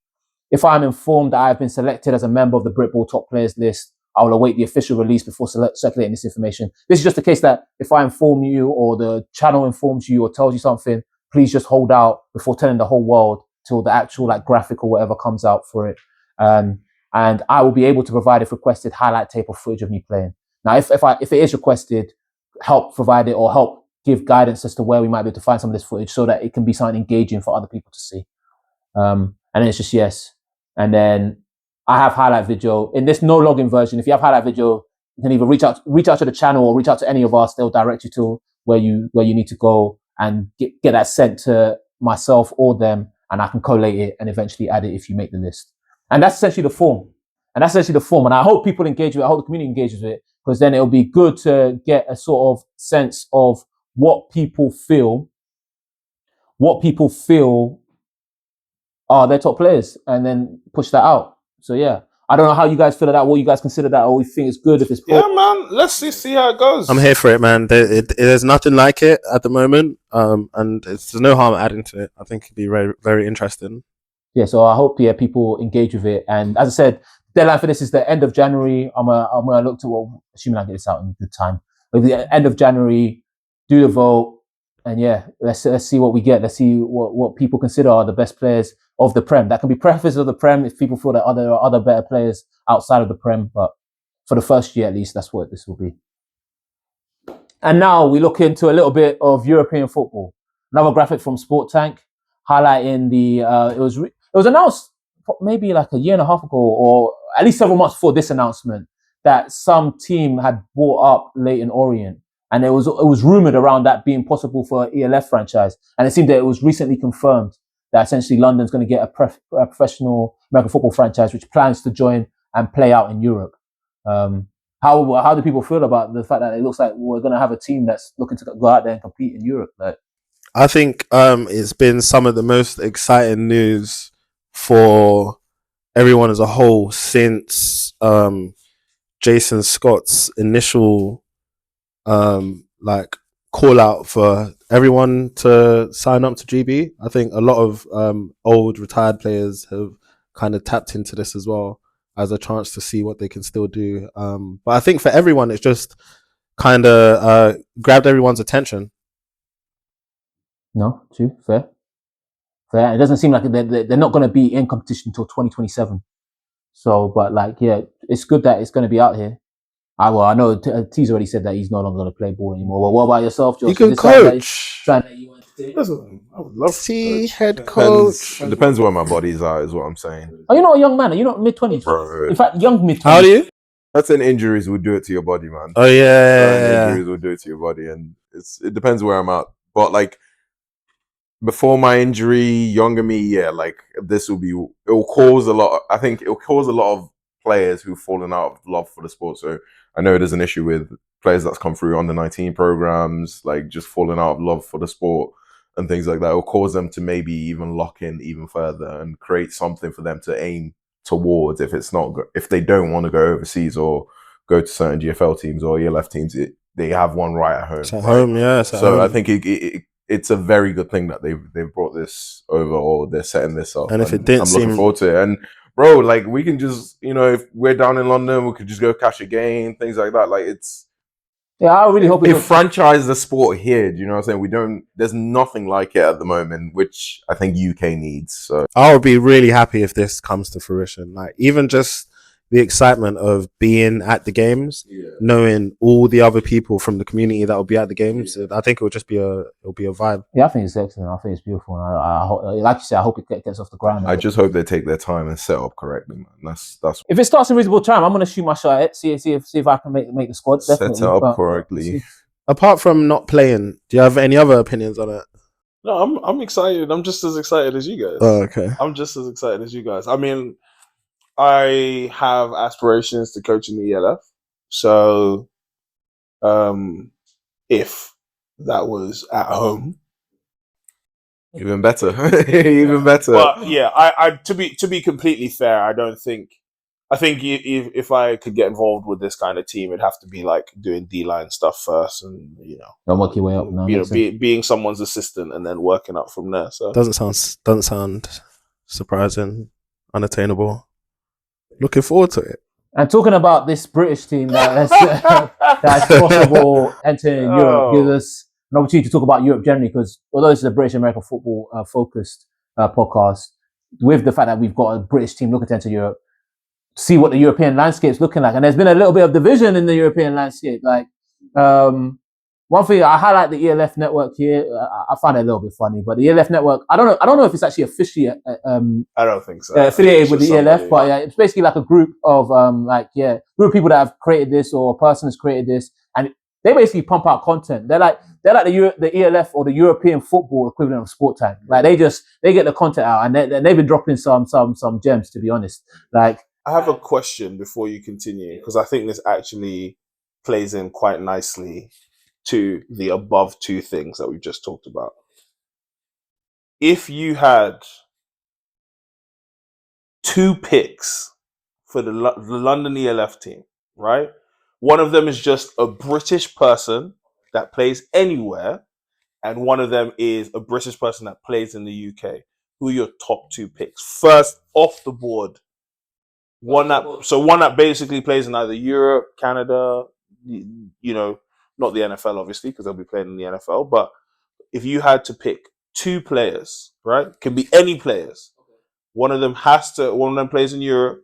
If I am informed that I have been selected as a member of the Britball top players list, I will await the official release before circulating this information. This is just the case that if I inform you or the channel informs you or tells you something, please just hold out before telling the whole world till the actual graphic or whatever comes out for it. And I will be able to provide, if requested, highlight tape or footage of me playing. Now, if it is requested, help provide it or help give guidance as to where we might be able to find some of this footage so that it can be something engaging for other people to see. And then it's just yes. And then I have highlight video. In this no login version, if you have highlight video, you can either reach out to the channel or reach out to any of us. They'll direct you to where you need to go and get that sent to myself or them, and I can collate it and eventually add it if you make the list. And that's essentially the form. And I hope people engage with it. I hope the community engages with it, because then it'll be good to get a sort of sense of what people feel are their top players, and then push that out. So I don't know how you guys feel about that, what you guys consider that, or you think it's good if it's poor. Yeah, man, let's see how it goes. I'm here for it, man. There's nothing like it at the moment, and there's no harm adding to it. I think it'd be very, very interesting. Yeah, so I hope people engage with it. And as I said, deadline for this is the end of January. I'm gonna look to assuming I get this out in good time. But the end of January, do the vote, and let's see what we get. Let's see what people consider are the best players of the Prem. That can be preferences of the Prem if people feel that there are other better players outside of the Prem. But for the first year at least, that's what this will be. And now we look into a little bit of European football. Another graphic from Sport Tank highlighting it was announced maybe like a year and a half ago, or at least several months before this announcement, that some team had bought up Leyton Orient, and it was rumored around that being possible for an ELF franchise, and it seemed that it was recently confirmed that essentially London's going to get a professional American football franchise which plans to join and play out in Europe. How do people feel about the fact that it looks like we're going to have a team that's looking to go out there and compete in Europe? Like, I think it's been some of the most exciting news for everyone as a whole since Jason Scott's initial call out for everyone to sign up to GB. I think a lot of old retired players have kind of tapped into this as well as a chance to see what they can still do. But I think for everyone, it's just kind of grabbed everyone's attention. No, true, fair. It doesn't seem like they're not going to be in competition until 2027. So, but it's good that it's going to be out here. I know T's already said that he's no longer going to play ball anymore. Well, what about yourself, Josh? You can coach. Listen, I would love T head coach. It depends where my body's at, is what I'm saying. Oh, you're not a young man. You're not mid-20s. Bro. In fact, young mid-20s. How old are you? That's an injuries will do it to your body, man. Oh yeah. Injuries will do it to your body, and it depends where I'm at. But before my injury, younger me, this will be. It will cause a lot. I think it will cause a lot of players who've fallen out of love for the sport. So I know there's an issue with players that's come through under 19 programs, just falling out of love for the sport and things like that. It will cause them to maybe even lock in even further and create something for them to aim towards. If they don't want to go overseas or go to certain GFL teams or ELF teams, they have one right at home. It's at home, yeah. So I think it's a very good thing that they've brought this over, or they're setting this up. And if it didn't I'm looking forward to it. And bro, we can just, if we're down in London, we could just go catch a game, things like that. I really hope it franchise the sport here. Do you know what I'm saying? There's nothing like it at the moment, which I think UK needs. So I would be really happy if this comes to fruition. Even just the excitement of being at the games, knowing all the other people from the community that will be at the games. I think it'll be a vibe. Yeah, I think it's excellent. I think it's beautiful. And like you said, I hope it gets off the ground. I just hope they take their time and set up correctly, man. That's. If it starts in reasonable time, I'm going to shoot my shot at it. See if I can make the squad. Definitely. Set it up correctly. Apart from not playing, do you have any other opinions on it? No, I'm excited. I'm just as excited as you guys. Oh, okay. I'm just as excited as you guys. I mean, I have aspirations to coach in the ELF. So, if that was at home, even better, even better. But yeah, I to be completely fair, I think if I could get involved with this kind of team, it'd have to be doing D-line stuff first, and don't work your way up. Being someone's assistant and then working up from there. So doesn't sound surprising, unattainable. Looking forward to it. And talking about this British team that's possible entering Europe, gives us an opportunity to talk about Europe generally, because although this is a British American football focused podcast, with the fact that we've got a British team looking to enter Europe, see what the European landscape's looking like. And there's been a little bit of division in the European landscape. One thing, I highlight the ELF network here. I find it a little bit funny, but the ELF network, I don't know if it's actually officially I don't think so. Affiliated with the ELF, but it's basically like a group of group of people that have created this, or a person has created this, and they basically pump out content. They're like the ELF or the European football equivalent of Sport Time. They get the content out, and they've been dropping some gems, to be honest. I have a question before you continue, because I think this actually plays in quite nicely to the above two things that we just talked about. If you had two picks for the London ELF team, right? One of them is just a British person that plays anywhere, and one of them is a British person that plays in the UK. Who are your top two picks? First, off the board, One that basically plays in either Europe, Canada, not the NFL obviously because they'll be playing in the NFL. But if you had to pick 2 players, right, can be any players. One of them plays in Europe.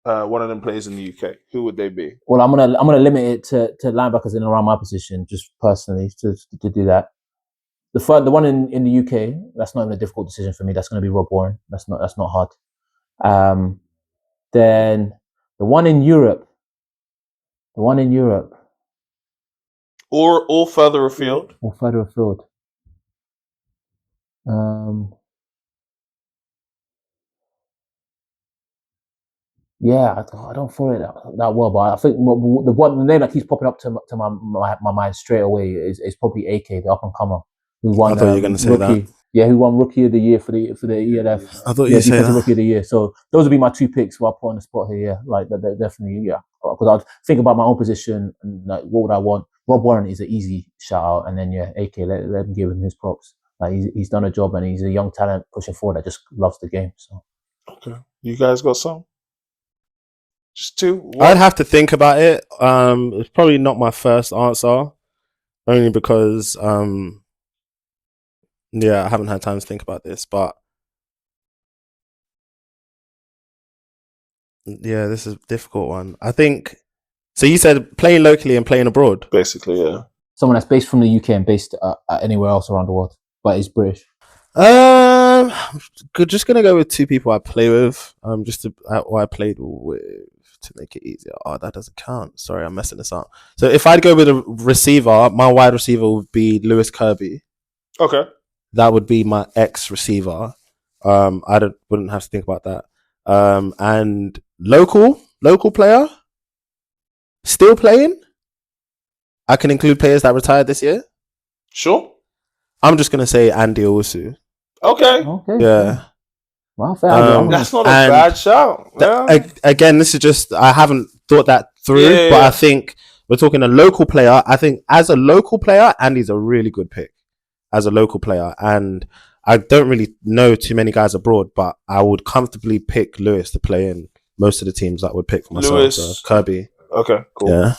One of them plays in the UK. Who would they be? Well, I'm gonna limit it to linebackers in and around my position, just personally to do that. The one in the UK, that's not even a difficult decision for me. That's going to be Rob Warren. That's not hard. Then the one in Europe, or further afield. Yeah, I don't follow it that well, but I think the name that keeps popping up to my mind straight away is probably AK, the up and comer, who won. I thought you were going to say rookie, that. Yeah, who won Rookie of the Year for the ELF. I thought you said that. Rookie of the Year. So those would be my 2 picks. Who I put on the spot here. Yeah, like they're definitely, yeah. Because I'd think about my own position and like what would I want. Rob Warren is an easy shout out, and then yeah, AK, let him give him his props. Like he's done a job, and he's a young talent pushing forward that just loves the game. So okay, you guys got some? Just 2. I'd have to think about it. It's probably not my first answer, only because I haven't had time to think about this. But yeah, this is a difficult one. I think. So you said playing locally and playing abroad, basically, yeah. Someone that's based from the UK and based anywhere else around the world, but is British. Just gonna go with 2 people I play with. Or I played with. To make it easier. Oh, that doesn't count. Sorry, I'm messing this up. So if I'd go with a receiver, my wide receiver would be Lewis Kirby. Okay. That would be my ex-receiver. Wouldn't have to think about that. And local player, still playing. I can include players that retired this year. Sure. I'm just gonna say Andy Owusu. Okay. Yeah. Well, fair. That's not a bad shout. Again, this is just I haven't thought that through, but I think we're talking a local player. I think as a local player, Andy's a really good pick as a local player, and I don't really know too many guys abroad, but I would comfortably pick Lewis to play in most of the teams that I would pick for myself. Lewis, so Kirby. Okay, cool. Yeah.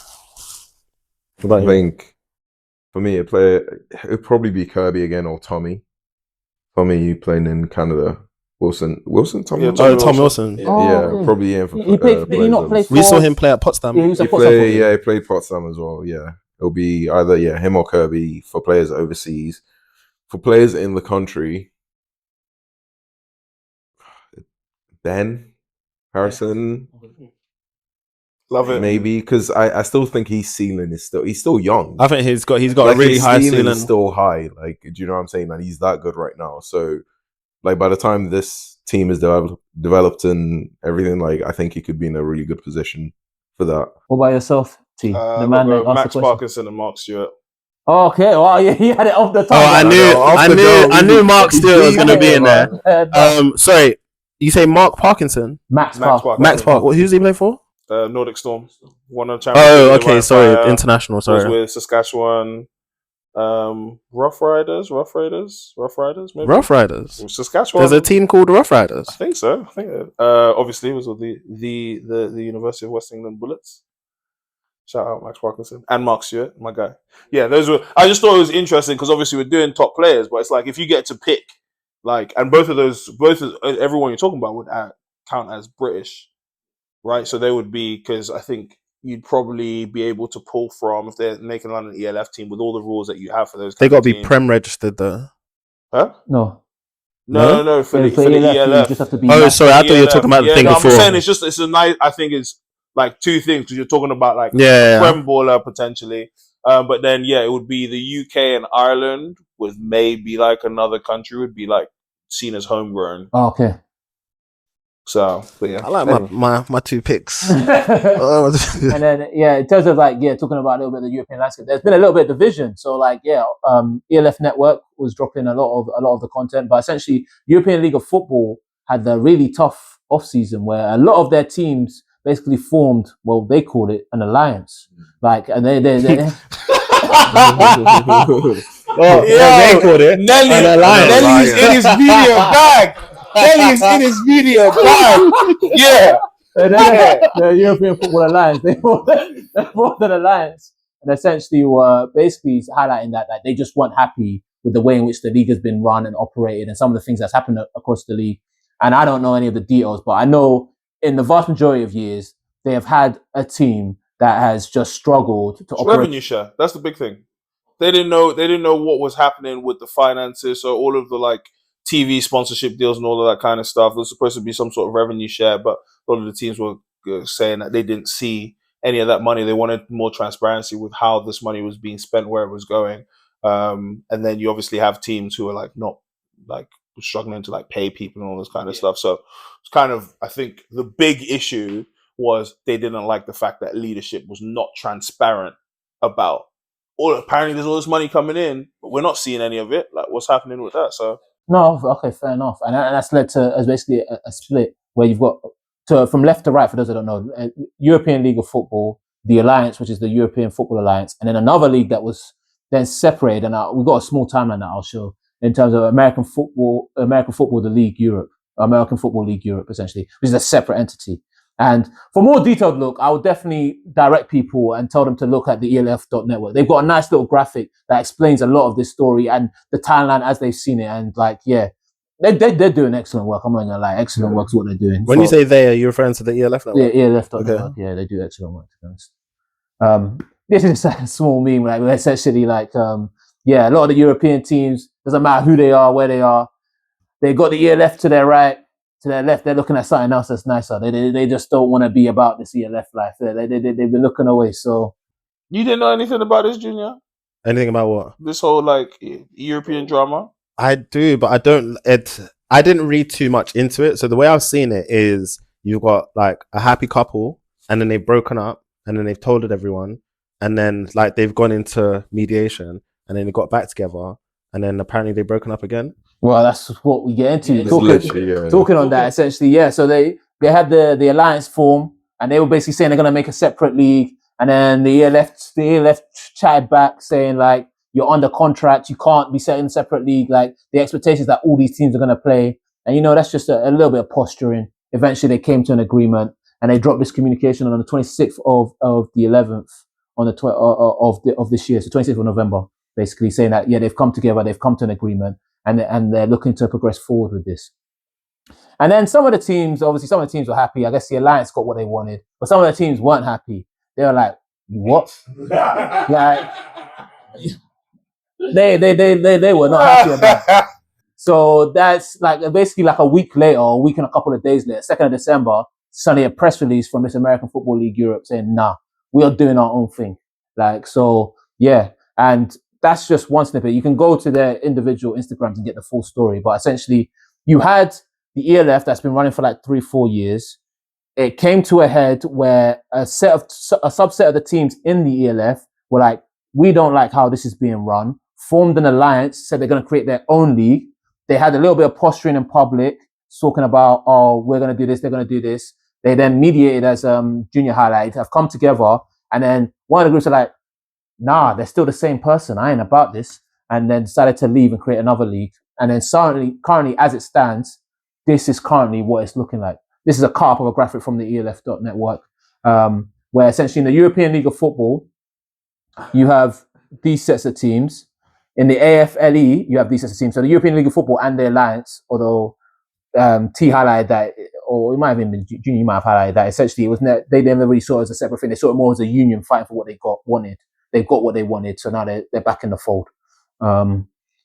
What about you? think for me, it'd probably be Kirby again or Tommy. Tommy, you playing in Canada. Wilson, Tommy. Yeah, Tom Wilson. Probably in for. He played. Did he not play? We saw him play at Potsdam. Yeah, he played Potsdam as well. Yeah, it'll be either him or Kirby for players overseas. For players in the country, Ben Harrison. Love it. Maybe because I still think his ceiling is he's still young. I think he's got a really high ceiling. Is still high. Like, do you know what I'm saying? And he's that good right now. So, like, by the time this team is developed and everything, like, I think he could be in a really good position for that. What about yourself, T? The man that asked Max the question. Parkinson and Mark Stewart. Oh, okay. Oh, yeah, he had it off the top. Oh, I knew Mark Stewart was going to be in there. Sorry, you say Mark Parkinson? Max Park. Who's he playing for? Nordic Storm. Won a championship. Oh, okay. Sorry, international. Sorry. Was with Saskatchewan. Rough Riders, maybe. Rough Riders. Saskatchewan. There's a team called Rough Riders. I think so. Obviously, it was with the University of West England Bullets. Shout out Max Parkinson and Mark Stewart, my guy. Yeah, those were. I just thought it was interesting because obviously we're doing top players, but it's like if you get to pick, like, and everyone you're talking about would count as British, right? So they would be, because I think you'd probably be able to pull from, if they're making an ELF team with all the rules that you have for those. They got to be Prem registered though. Huh? No. For the ELF. Just have to be sorry, I thought you were talking about the thing before. I'm saying it's a nice. I think it's like two things because you're talking about like Prem baller potentially, but then it would be the UK and Ireland with maybe like another country would be like seen as homegrown. Oh, okay. So, but I like my two picks. And then in terms of like talking about a little bit of the European landscape, there's been a little bit of division. So like ELF Network was dropping a lot of the content, but essentially European League of Football had the really tough off season where a lot of their teams basically formed, well, they called it an alliance. Like, and they they called it an alliance. Nelly's in his video bag. Nelly's in his video bag. Yeah. The European Football Alliance. They formed an alliance, and essentially were basically highlighting that they just weren't happy with the way in which the league has been run and operated, and some of the things that's happened across the league. And I don't know any of the details, but I know in the vast majority of years they have had a team that has just struggled to operate. Revenue share. That's the big thing. They didn't know what was happening with the finances, so all of the like TV sponsorship deals and all of that kind of stuff. There's supposed to be some sort of revenue share, but a lot of the teams were saying that they didn't see any of that money. They wanted more transparency with how this money was being spent, where it was going. And then you obviously have teams who are like not like struggling to like pay people and all this kind of stuff. So it's kind of, I think the big issue was they didn't like the fact that leadership was not transparent about apparently there's all this money coming in, but we're not seeing any of it. Like, what's happening with that? So no, okay, fair enough, and that's led to basically a split where you've got from left to right. For those that don't know, European League of Football, the Alliance, which is the European Football Alliance, and then another league that was then separated. And we've got a small timeline that I'll show in terms of American Football, the League Europe, American Football League Europe, essentially, which is a separate entity. And for more detailed look, I would definitely direct people and tell them to look at the ELF.network. They've got a nice little graphic that explains a lot of this story and the timeline as they've seen it. And like, yeah, they're doing excellent work. I'm not gonna lie, excellent work is what they're doing. When you say they, are you referring to the ELF network? Yeah, ELF.network. Okay. Yeah, they do excellent work, to be honest. This is a small meme, like essentially like, a lot of the European teams, doesn't matter who they are, where they are, they got the ELF to their right. To their left, they're looking at something else that's nicer. They just don't want to be about this ELF life. They've been looking away. So you didn't know anything about this, Junior? Anything about what? This whole like European drama? I do, but I don't. I didn't read too much into it. So the way I've seen it is you've got like a happy couple, and then they've broken up, and then they've told it everyone, and then like they've gone into mediation, and then they got back together, and then apparently they've broken up again. Well, that's what we get into. Talking on that, essentially, yeah. So they had the alliance form, and they were basically saying they're going to make a separate league. And then the ELF chatted back saying, like, you're under contract, you can't be set in a separate league. Like, the expectations that all these teams are going to play. And, that's just a little bit of posturing. Eventually, they came to an agreement, and they dropped this communication on the 26th of the 11th of this year, so 26th of November, basically saying that, yeah, they've come together, they've come to an agreement. And they're looking to progress forward with this. And then some of the teams were happy. I guess the Alliance got what they wanted, but some of the teams weren't happy. They were like, "What?" Like they were not happy about it. So that's like basically like a week and a couple of days later, 2nd of December, suddenly a press release from this American Football League Europe saying, "Nah, we are doing our own thing." Like, so yeah, and that's just one snippet. You can go to their individual Instagrams and get the full story. But essentially, you had the ELF that's been running for like 3-4 years. It came to a head where a subset of the teams in the ELF were like, we don't like how this is being run, formed an alliance, said they're going to create their own league. They had a little bit of posturing in public, talking about, oh, we're going to do this, they're going to do this. They then mediated, as Junior highlighted, have come together. And then one of the groups are like, nah, they're still the same person. I ain't about this. And then decided to leave and create another league. And then currently, as it stands, this is currently what it's looking like. This is a cut-up of a graphic from the ELF.network, where essentially in the European League of Football, you have these sets of teams. In the AFLE, you have these sets of teams. So the European League of Football and the Alliance, although T highlighted that, or it might have been Junior, you might have highlighted that, essentially it was they never really saw it as a separate thing. They saw it more as a union fighting for what they wanted. They've got what they wanted, so now they're back in the fold.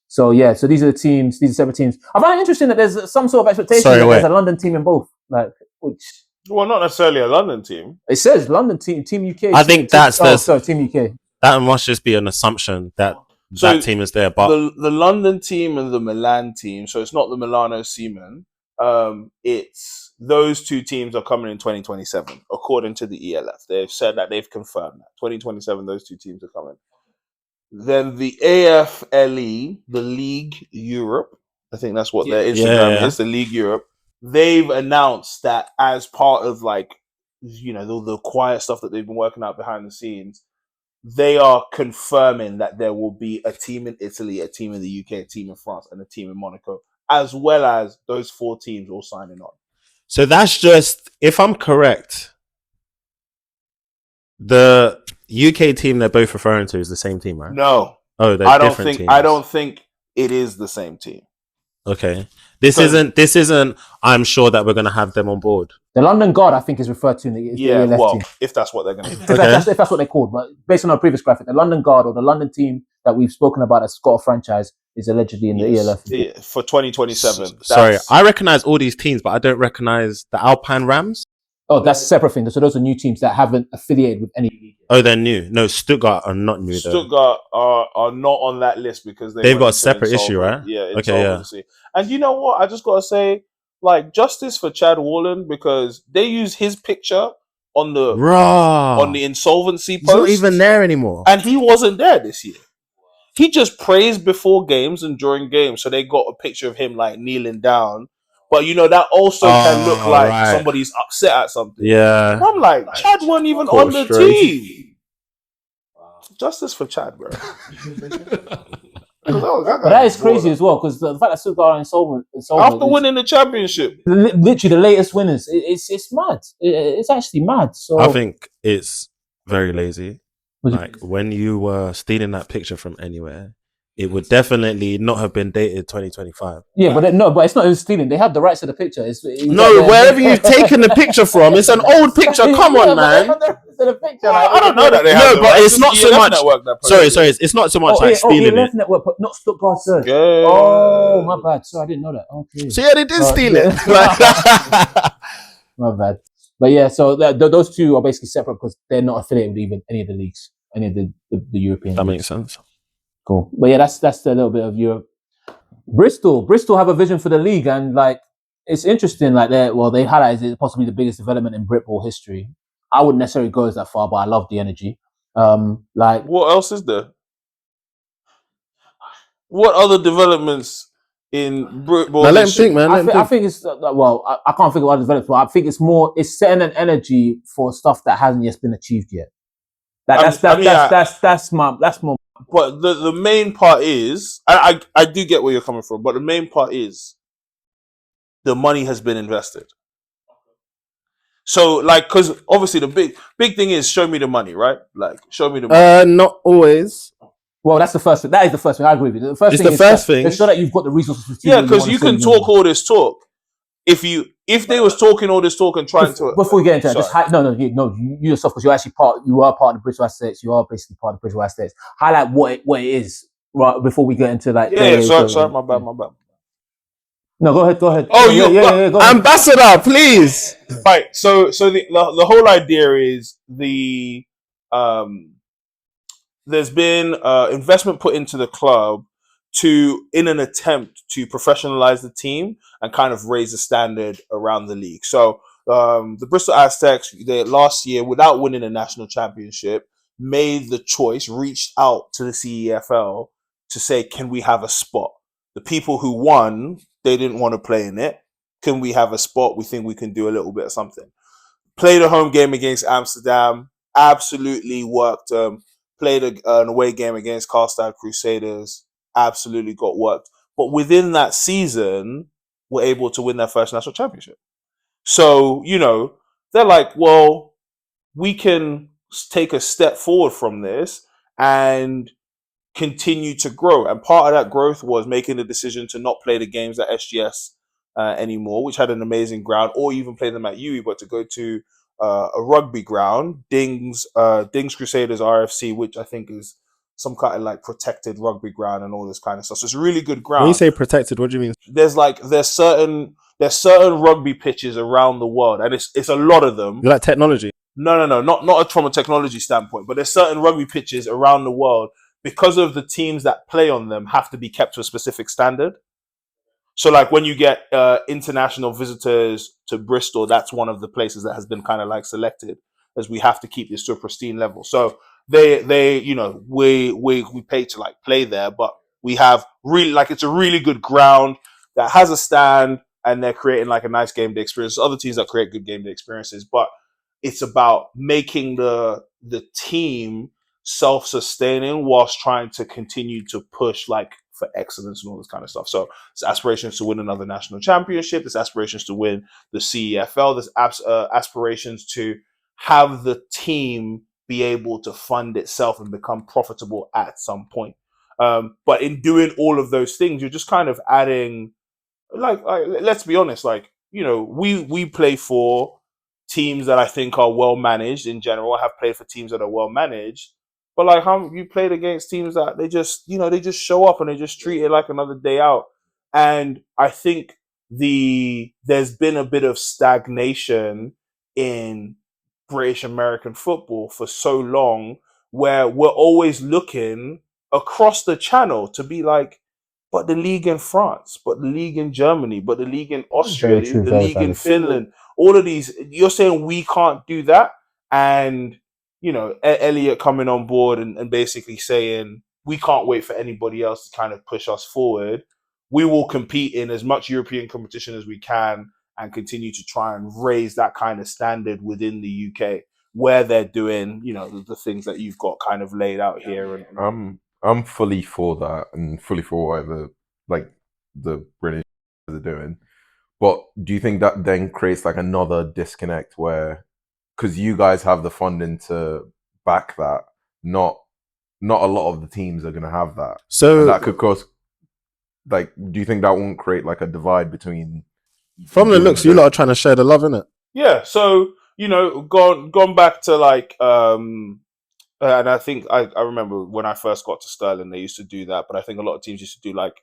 So these are the teams, these are separate teams. I find it interesting that there's some sort of expectation that there's a London team in both. Like, which, well, not necessarily a London team. It says London team UK. I think Team UK. That must just be an assumption that that team is there. But the London team and the Milan team, so it's not the Milano Seamen. It's those two teams are coming in 2027, according to the ELF. They've said that, they've confirmed that 2027 those two teams are coming. Then the AFLE, the League Europe, I think that's what their Instagram is, the League Europe. They've announced that as part of like, the quiet stuff that they've been working out behind the scenes, they are confirming that there will be a team in Italy, a team in the UK, a team in France, and a team in Monaco, as well as those 4 teams all signing on. So that's just if I'm correct, the UK team they're both referring to is the same team, right? No, Oh, they're I don't different think. teams. I don't think it is the same team. Okay, this isn't. I'm sure that we're gonna have them on board. The London Guard, I think, is referred to in the ELF well, team. if that's what they're going to do. If that's what they're called. But based on our previous graphic, the London Guard or the London team that we've spoken about that's got a franchise is allegedly in the ELF. Yeah, for 2027. Sorry, I recognise all these teams, but I don't recognise the Alpine Rams. Oh, that's a separate thing. So those are new teams that haven't affiliated with any league. Oh, they're new. No, Stuttgart are not new. Stuttgart are not on that list because they've got a separate issue, right? Yeah, insolvency. Okay, yeah. And you know what? I just got to say, like, justice for Chad Wallen, because they use his picture on the insolvency post. He's not even there anymore. And he wasn't there this year. He just praised before games and during games. So they got a picture of him like kneeling down. But you know, that also can look like somebody's upset at something. Yeah. And I'm like, Chad wasn't even on the team. Justice for Chad, bro. But that is crazy as well, because the fact that Stuttgart are insolvent after winning the championship, literally the latest winners, it's mad. It's actually mad. So I think it's very lazy. Like when you were stealing that picture from anywhere, it would definitely not have been dated 2025. Yeah, but but it's not even stealing. They have the rights to the picture. Wherever you've taken the picture from, it's an old picture. Come on, man. I don't know that they have. No, but it's not so much. Sorry, it's not so much like stealing it. Network, but not Stuttgart, sir. Yeah. Oh, my bad. So I didn't know that. Okay. So yeah, they did steal it. My bad. But yeah, so those two are basically separate because they're not affiliated with even any of the leagues, any of the European. That leagues. makes sense. Cool. But yeah, that's a little bit of Europe. Bristol have a vision for the league, and like it's interesting. Like they highlighted it possibly the biggest development in Britball history. I wouldn't necessarily go as that far, but I love the energy. Like what else is there? What other developments in Britball? Now let him think, man. I think it's I can't think of other developments. But I think it's setting an energy for stuff that hasn't yet been achieved yet. That's more. But the main part is, I do get where you're coming from, but the main part is the money has been invested. So, like, because obviously the big thing is show me the money, right? Like, show me the money. Not always. Well, that's the first thing. That is the first thing. I agree with you. The first thing is show that you've got the resources. Yeah, because you can talk all this talk. If they was talking all this talk and trying to before we get into that, you yourself, because you're actually you are part of the Bristol Aesthetics. You are basically part of the Bristol Aesthetics. Highlight what it is, right? Before we get into like sorry, my bad. No, go ahead. Oh, go Ambassador, please. Right. So the whole idea is there's been investment put into the club in an attempt to professionalize the team and kind of raise the standard around the league. So the Bristol Aztecs, they last year, without winning a national championship, made the choice, reached out to the CEFL to say, can we have a spot? The people who won, they didn't want to play in it. Can we have a spot? We think we can do a little bit of something. Played a home game against Amsterdam, absolutely worked. Played an away game against Carstad Crusaders, absolutely got worked. But within that season, were able to win their first national championship. So, they're like, well, we can take a step forward from this and continue to grow. And part of that growth was making the decision to not play the games at SGS anymore, which had an amazing ground, or even play them at UE, but to go to a rugby ground, Dings Crusaders RFC, which I think is some kind of like protected rugby ground and all this kind of stuff. So it's a really good ground. When you say protected, what do you mean? There's certain rugby pitches around the world, and it's a lot of them. You like technology? No, not from a technology standpoint, but there's certain rugby pitches around the world because of the teams that play on them have to be kept to a specific standard. So like when you get international visitors to Bristol, that's one of the places that has been kind of like selected as we have to keep this to a pristine level. So we pay to like play there, but we have really like, it's a really good ground that has a stand and they're creating like a nice game day experience. There's other teams that create good game day experiences, but it's about making the team self-sustaining whilst trying to continue to push like for excellence and all this kind of stuff. So there's aspirations to win another national championship. There's aspirations to win the CEFL. There's aspirations to have the team be able to fund itself and become profitable at some point. But in doing all of those things, you're just kind of adding, like let's be honest, like, you know, we play for teams that I think are well managed in general. I have played for teams that are well managed, but like, how you played against teams that they just, you know, they just show up and they just treat it like another day out. And I think there's been a bit of stagnation in British American football for so long, where we're always looking across the channel to be like, but the league in France, but the league in Germany, but the league in Austria, Very true, the very league in valid. Finland, all of these, you're saying we can't do that? And, you know, Elliot coming on board and basically saying, we can't wait for anybody else to kind of push us forward. We will compete in as much European competition as we can and continue to try and raise that kind of standard within the UK, where they're doing, you know, the things that you've got kind of laid out here. And I'm fully for that and fully for whatever like the British are doing. But do you think that then creates like another disconnect where, because you guys have the funding to back that, not a lot of the teams are going to have that. So and that could cause, like, do you think that won't create like a divide between? From the looks, you lot are trying to share the love, innit? Yeah, so, you know, gone back to like, and I think I remember when I first got to Sterling, they used to do that, but I think a lot of teams used to do like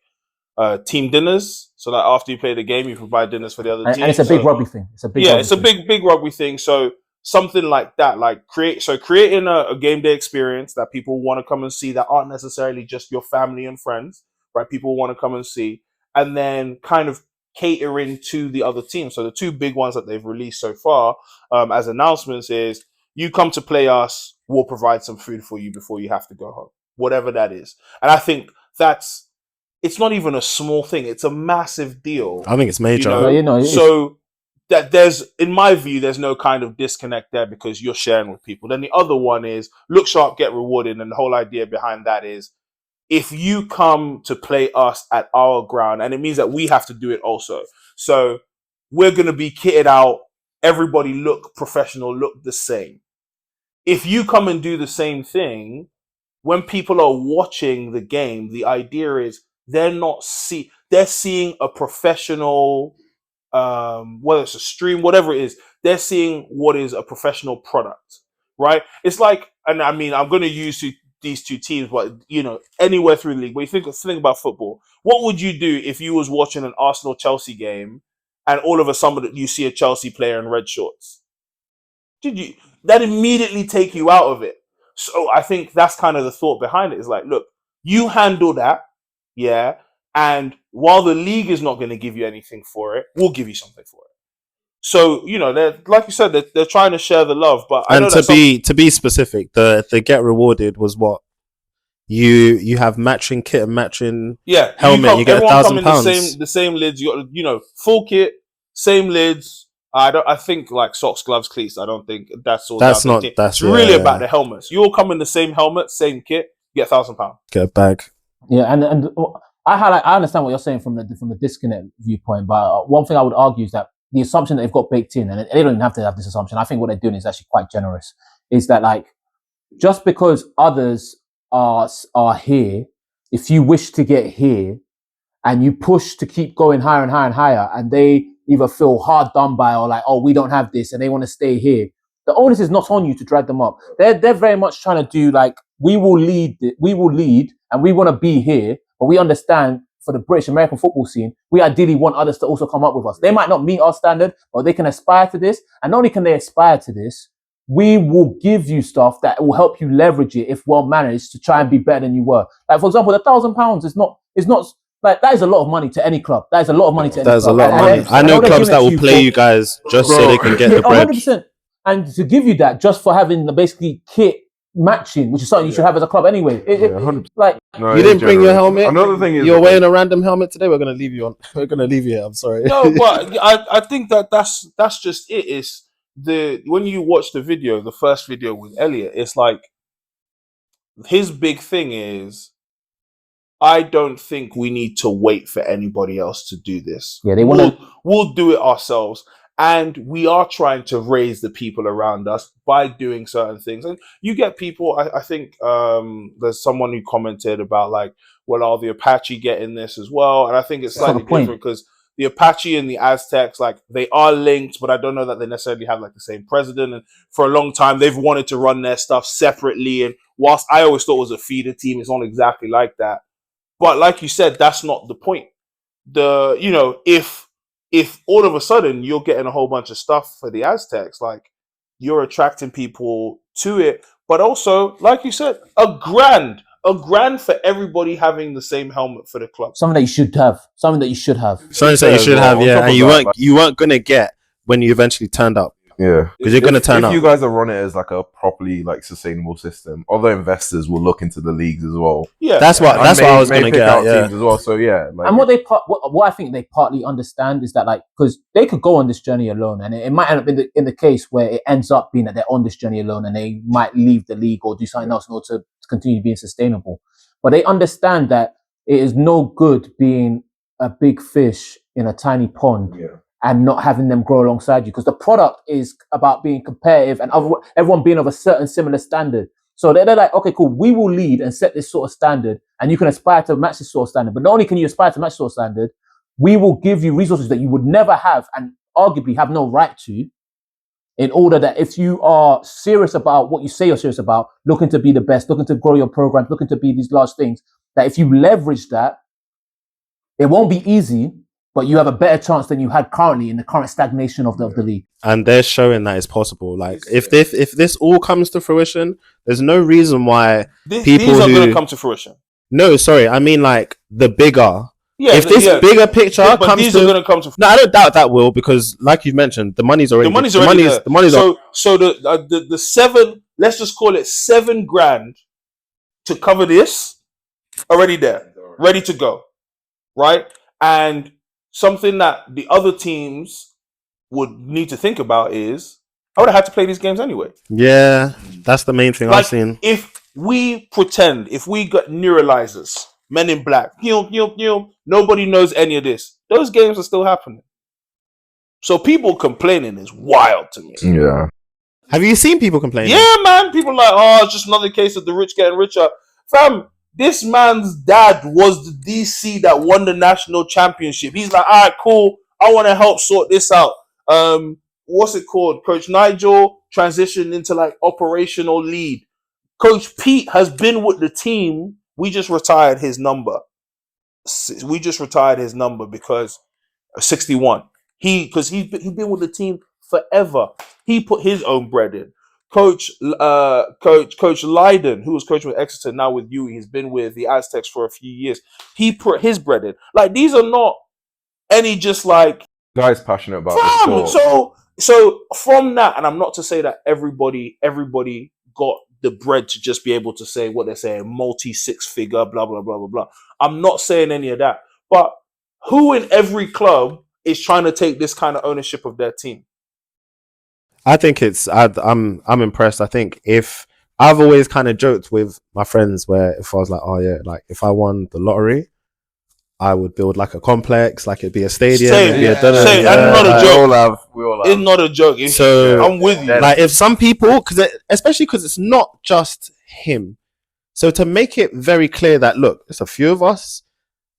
team dinners. So like after you play the game, you provide dinners for the other team. And it's a big rugby thing. It's a big it's a big rugby thing. So something like that, like creating a game day experience that people want to come and see, that aren't necessarily just your family and friends, right? People want to come and see, and then kind of catering to the other team. So the two big ones that they've released so far as announcements is, you come to play us, we'll provide some food for you before you have to go home, whatever that is. And I think it's not even a small thing. It's a massive deal. I think it's major. You know? So that in my view, there's no kind of disconnect there because you're sharing with people. Then the other one is look sharp, get rewarded. And the whole idea behind that is, if you come to play us at our ground, and it means that we have to do it also. So we're going to be kitted out. Everybody look professional, look the same. If you come and do the same thing, when people are watching the game, the idea is they're seeing a professional, whether it's a stream, whatever it is, they're seeing what is a professional product, right? It's like, and I mean, I'm going to use these two teams, but you know, anywhere through the league. But you think about football. What would you do if you was watching an Arsenal-Chelsea game and all of a sudden you see a Chelsea player in red shorts? That immediately take you out of it. So I think that's kind of the thought behind it. Is like, look, you handle that, yeah, and while the league is not going to give you anything for it, we'll give you something for it. So, you know, they're, like you said, they're trying to share the love. But I know to be specific, the get rewarded was what you have matching kit and matching helmet. You get £1,000. The same lids. You got, you know, full kit, same lids. I think like socks, gloves, cleats. I don't think that's all. That's not. It's really about the helmets. You all come in the same helmet, same kit. Get £1,000. Get a bag. Yeah, and I understand what you're saying from the disconnect viewpoint, but one thing I would argue is that the assumption that they've got baked in, and they don't even have to have this assumption. I think what they're doing is actually quite generous. Is that like, just because others are here, if you wish to get here and you push to keep going higher and higher and higher, and they either feel hard done by or like, oh, we don't have this, and they want to stay here, the onus is not on you to drag them up. They're very much trying to do like, we will lead, and we want to be here, but we understand for the British American football scene, we ideally want others to also come up with us. They might not meet our standard, but they can aspire to this. And not only can they aspire to this, we will give you stuff that will help you leverage it if well managed to try and be better than you were. Like, for example, the £1,000 is not like, that is a lot of money to any club. That is a lot of money to any club. That is a lot of money. I know clubs that will play you guys just so they can get the bread. 100%. And to give you that just for having the basically kit matching, which is something you should have as a club anyway. Like, no, you didn't bring your helmet. Another thing is, you're wearing a random helmet today. We're gonna leave you here. I'm sorry. No, but I think that's just it. Is when you watch the first video with Elliot, it's like his big thing is I don't think we need to wait for anybody else to do this. Yeah, they want to. We'll do it ourselves. And we are trying to raise the people around us by doing certain things. And you get people, I think there's someone who commented about like, well, are the Apache getting this as well? And I think it's slightly different because the Apache and the Aztecs, like they are linked, but I don't know that they necessarily have like the same president. And for a long time, they've wanted to run their stuff separately. And whilst I always thought it was a feeder team, it's not exactly like that. But like you said, that's not the point. If all of a sudden you're getting a whole bunch of stuff for the Aztecs, like you're attracting people to it, but also, like you said, a grand for everybody having the same helmet for the club. Something that you should have. Something that you should have, yeah. And you weren't gonna get when you eventually turned up. Yeah, because you're going to turn up. If you guys are running it as like a properly like sustainable system, other investors will look into the leagues as well. Yeah, that's what I was going to get at. Teams as well. So yeah, and what I think they partly understand is that like because they could go on this journey alone, and it might end up in the case where it ends up being that they're on this journey alone, and they might leave the league or do something else in order to continue being sustainable. But they understand that it is no good being a big fish in a tiny pond. Yeah. And not having them grow alongside you, because the product is about being competitive and everyone being of a certain similar standard. So they're like, okay, cool, we will lead and set this sort of standard, and you can aspire to match this sort of standard. But not only can you aspire to match sort of standard, we will give you resources that you would never have and arguably have no right to, in order that if you are serious about what you say you're serious about, looking to be the best, looking to grow your programs, looking to be these large things, that if you leverage that, it won't be easy, but you have a better chance than you had currently in the current stagnation of the league. And they're showing that it's possible. Like if this all comes to fruition, there's no reason why these are going to come to fruition. No, sorry, I mean like the bigger. Yeah, if this bigger picture comes these are going to come to fruition. No, I don't doubt that will, because like you've mentioned, the money's already there. The money's so the seven, let's just call it $7,000 to cover this, already there, ready to go, right? And something that the other teams would need to think about is, I would have had to play these games anyway. Yeah, that's the main thing I've seen. If we got neuralizers, men in black, nobody knows any of this, those games are still happening. So people complaining is wild to me. Yeah. Have you seen people complaining? Yeah, man. People like, oh, it's just another case of the rich getting richer. Fam, this man's dad was the DC that won the national championship. He's like, all right, cool. I want to help sort this out. What's it called? Coach Nigel transitioned into like operational lead. Coach Pete has been with the team. We just retired his number. Because 61. Because he's been with the team forever. He put his own bread in. Coach Lydon, who was coaching with Exeter, now with UE, he's been with the Aztecs for a few years. He put his bread in. Like, these are not any just like guys passionate about the sport. So from that, and I'm not to say that everybody got the bread to just be able to say what they're saying, multi-six-figure, blah blah blah blah blah. I'm not saying any of that. But who in every club is trying to take this kind of ownership of their team? I think I'm impressed. I think if I've always kind of joked with my friends where if I was like, oh yeah, like if I won the lottery, I would build like a complex, like it'd be a stadium. That's not a joke. We all have. It's not a joke. So I'm with you. Like if some people, especially because it's not just him. So to make it very clear that look, it's a few of us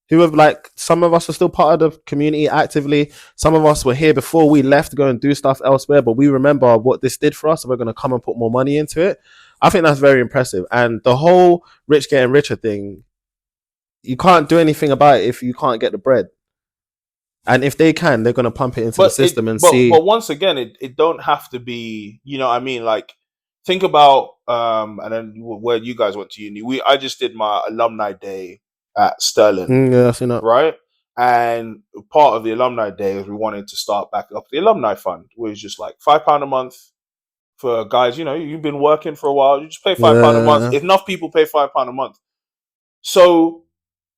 who have like, some of us are still part of the community actively. Some of us were here before we left to go and do stuff elsewhere, but we remember what this did for us, and we're going to come and put more money into it. I think that's very impressive. And the whole rich getting richer thing, you can't do anything about it if you can't get the bread. And if they can, they're going to pump it into the system see. But once again, it don't have to be, you know what I mean? Like, think about, and then where you guys went to uni. I just did my alumni day at Sterling. Yeah, I've seen that. Right? And part of the alumni day is we wanted to start back up the alumni fund, which is just like £5 a month for guys, you know, you've been working for a while, you just pay £5 a month. If enough people pay £5 a month. So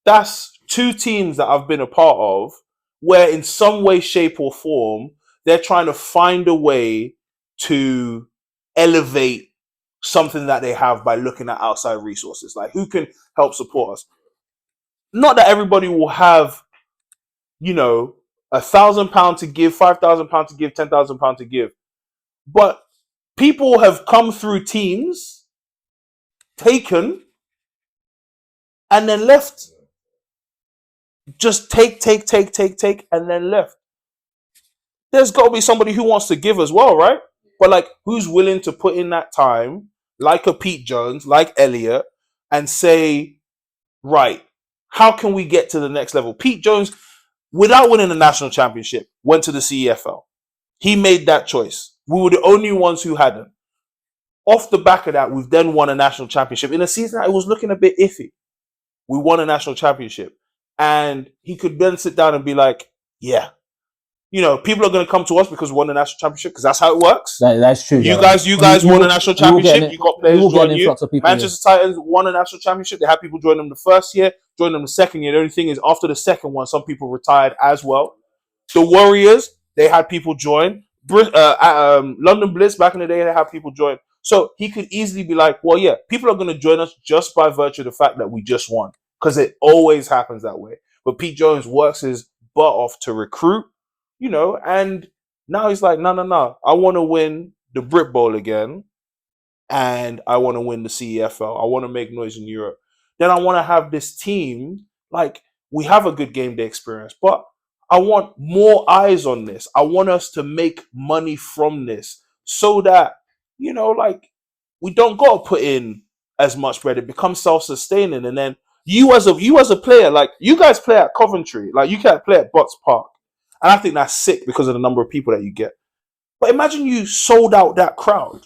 that's two teams that I've been a part of where in some way, shape or form, they're trying to find a way to elevate something that they have by looking at outside resources. Like, who can help support us? not that everybody will have, you know, £1,000 to give, £5,000 to give, £10,000 to give, but people have come through teams, taken, and then left. Just take, and then left. There's got to be somebody who wants to give as well, right? But like, who's willing to put in that time, like a Pete Jones, like Elliot, and say, right, how can we get to the next level? Pete Jones, without winning the national championship, went to the CEFL. He made that choice. We were the only ones who hadn't. Off the back of that, we've then won a national championship. In a season that it was looking a bit iffy, we won a national championship. And he could then sit down and be like, yeah, you know, people are going to come to us because we won the national championship, because that's how it works. That's true. You guys won a national championship. You got players join you. Manchester Titans won a national championship. They had people join them the first year, join them the second year. The only thing is, after the second one, some people retired as well. The Warriors, they had people join. London Blitz, back in the day, they had people join. So he could easily be like, well, yeah, people are going to join us just by virtue of the fact that we just won. Because it always happens that way. But Pete Jones works his butt off to recruit, you know, and now he's like, no. I want to win the Britball again, and I want to win the CEFL. I want to make noise in Europe. Then I want to have this team, like, we have a good game day experience, but I want more eyes on this. I want us to make money from this so that, you know, like, we don't got to put in as much bread. It becomes self-sustaining, and then you as a player, like, you guys play at Coventry, like, you can't play at Butts Park, and I think that's sick because of the number of people that you get. But imagine you sold out that crowd.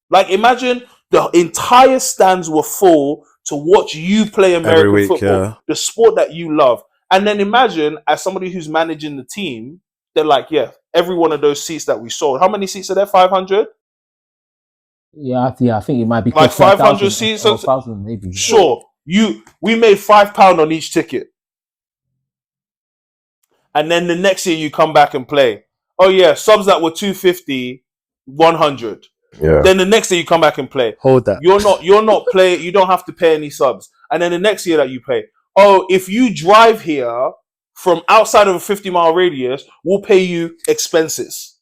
Like, imagine the entire stands were full to watch you play American football, the sport that you love. And then imagine, as somebody who's managing the team, they're like, yeah, every one of those seats that we sold. How many seats are there? 500? Yeah, I think it might be like 500 seats. 1,000 maybe. Sure. We made £5 on each ticket. And then the next year you come back and play. Oh yeah, subs that were 250, 100. Yeah. Then the next year you come back and play. Hold that. You're not playing, you don't have to pay any subs. And then the next year that you pay, oh, if you drive here from outside of a 50-mile radius, we'll pay you expenses.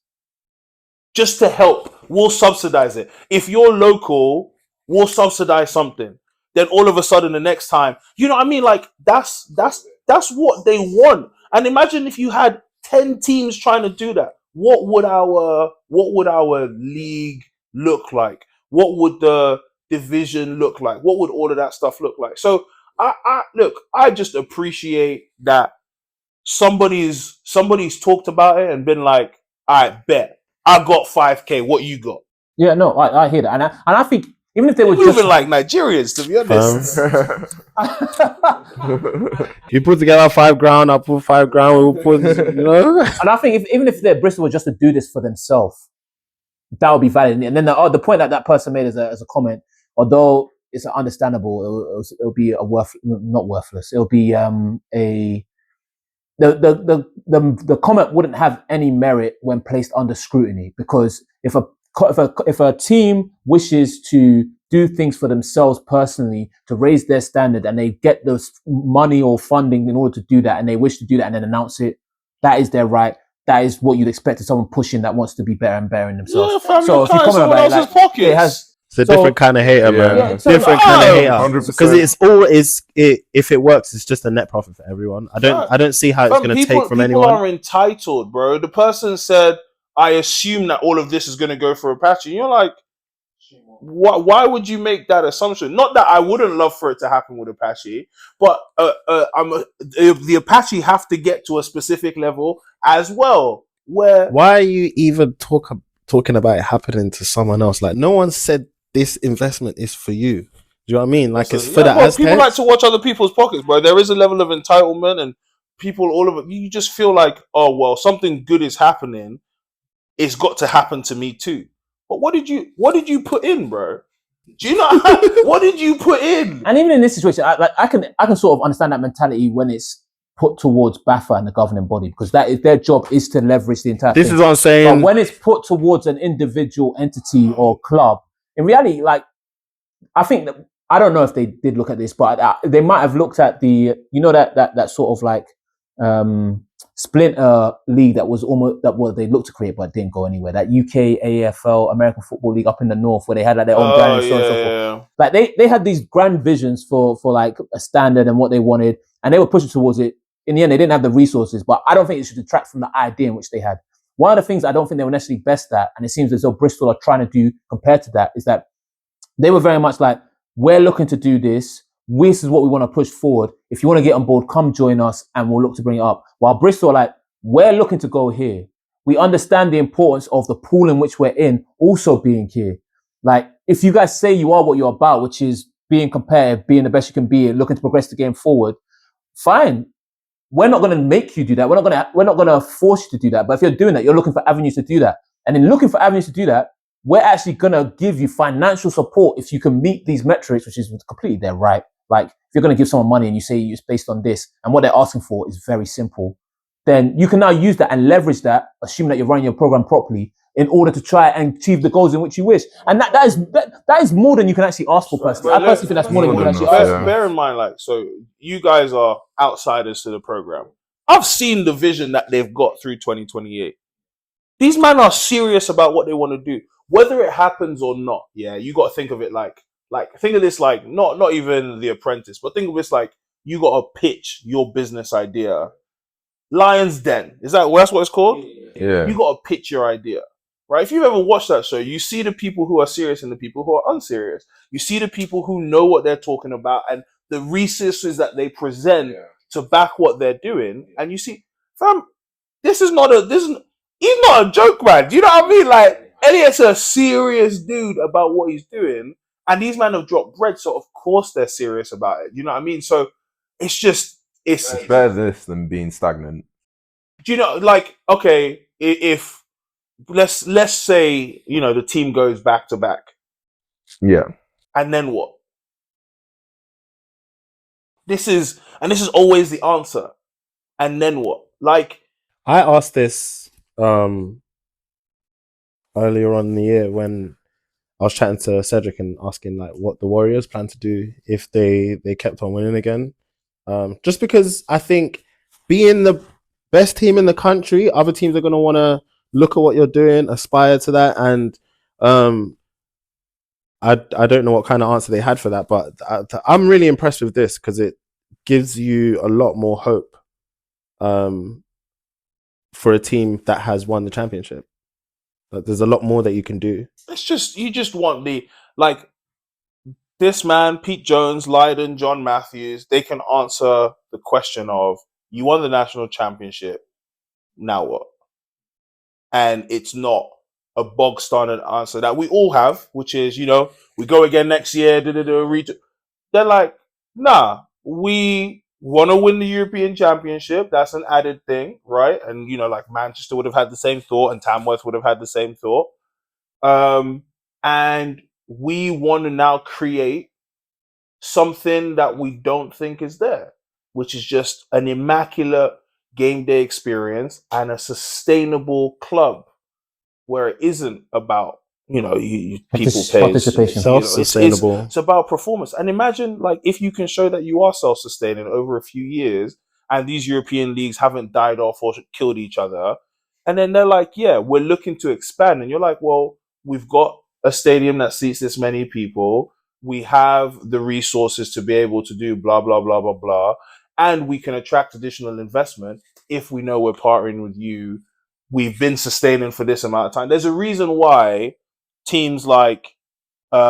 Just to help. We'll subsidize it. If you're local, we'll subsidize something. Then all of a sudden the next time, you know what I mean? Like, that's what they want. And imagine if you had 10 teams trying to do that. What would our league look like? What would the division look like? What would all of that stuff look like? So I just appreciate that somebody's talked about it and been like, I bet I got 5K. What you got? Yeah, no, I hear that, and I think even if they were just like Nigerians, to be honest. You put together £5,000, I put £5,000. We'll put, you know. And I think even if Bristol were just to do this for themselves, that would be valid. And then the point that person made as a comment, although it's understandable, it'll be not worthless. It'll be the comment wouldn't have any merit when placed under scrutiny, because if a team wishes to do things for themselves personally to raise their standard, and they get those money or funding in order to do that, and they wish to do that and then announce it, that is their right. That is what you'd expect of someone pushing that wants to be better and better in themselves. Yeah, so if you comment about it, like, it's a different kind of hater, man. Yeah, different kind of hater. 100%. Because if it works, it's just a net profit for everyone. I don't see how it's going to take from anyone. People are entitled, bro. The person said, I assume that all of this is going to go for Apache. And you're like, why would you make that assumption? Not that I wouldn't love for it to happen with Apache, but the Apache have to get to a specific level as well. Why are you even talking about it happening to someone else? Like, no one said this investment is for you. Do you know what I mean? Like, it's for the Aztecs. People like to watch other people's pockets, bro. There is a level of entitlement, and people, all of it, you just feel like, oh, well, something good is happening. It's got to happen to me too. But what did you put in, bro? Do you know what did you put in? And even in this situation, I can sort of understand that mentality when it's put towards BAFA and the governing body, because that is their job, is to leverage the entire This thing. is what I'm saying. But when it's put towards an individual entity or club, in reality, like, I think that I don't know if they did look at this, but they might have looked at the, that sort of like splinter league that was almost they looked to create but didn't go anywhere. That UK AFL American Football League up in the north where they had like their own brand and so on and so forth. Like they had these grand visions for like a standard and what they wanted, and they were pushing towards it. In the end, they didn't have the resources, but I don't think it should detract from the idea in which they had. One of the things I don't think they were necessarily best at, and it seems as though Bristol are trying to do compared to that, is that they were very much like, we're looking to do this. This is what we want to push forward. If you want to get on board, come join us and we'll look to bring it up. While Bristol are like, we're looking to go here. We understand the importance of the pool in which we're in also being here. Like, if you guys say you are what you're about, which is being competitive, being the best you can be, looking to progress the game forward, fine. We're not going to make you do that. We're not going to force you to do that. But if you're doing that, you're looking for avenues to do that. And in looking for avenues to do that, we're actually going to give you financial support if you can meet these metrics, which is completely their right. Like, if you're going to give someone money and you say it's based on this, and what they're asking for is very simple, then you can now use that and leverage that, assuming that you're running your program properly, in order to try and achieve the goals in which you wish. And that is more than you can actually ask for, personally. I personally think that's more than you can actually ask for. Bear in mind, like, so you guys are outsiders to the program. I've seen the vision that they've got through 2028. These men are serious about what they want to do. Whether it happens or not, yeah, you got to think of it like think of this like not even The Apprentice, but think of this like you got to pitch your business idea. Lion's Den, that's what it's called? Yeah. You got to pitch your idea, right? If you've ever watched that show, you see the people who are serious and the people who are unserious. You see the people who know what they're talking about and the resources that they present to back what they're doing. And you see, fam, he's not a joke, man. Do you know what I mean? Like, Elliot's a serious dude about what he's doing, and these men have dropped bread, so of course they're serious about it. You know what I mean? So it's better this than being stagnant. Do you know, like, okay, if let's say, the team goes back to back. Yeah. And then what? This is always the answer. And then what? Like, I asked this earlier on in the year when I was chatting to Cedric and asking like what the Warriors plan to do if they kept on winning again. Just because I think being the best team in the country, other teams are going to want to look at what you're doing, aspire to that. And I don't know what kind of answer they had for that, but I'm really impressed with this because it gives you a lot more hope for a team that has won the championship. Like, there's a lot more that you can do. You just want this man, Pete Jones, Lydon, John Matthews, they can answer the question of, you won the national championship, now what? And it's not a bog standard answer that we all have, which is, we go again next year, they're like, nah, we want to win the European Championship. That's an added thing, right? And, like Manchester would have had the same thought and Tamworth would have had the same thought. And we want to now create something that we don't think is there, which is just an immaculate game day experience and a sustainable club where it isn't about, people pay. Participation. Self-sustainable. It's about performance. And imagine, like, if you can show that you are self-sustaining over a few years and these European leagues haven't died off or killed each other, and then they're like, yeah, we're looking to expand. And you're like, well, we've got a stadium that seats this many people. We have the resources to be able to do blah, blah, blah, blah, blah. And we can attract additional investment if we know we're partnering with you. We've been sustaining for this amount of time. There's a reason why teams like in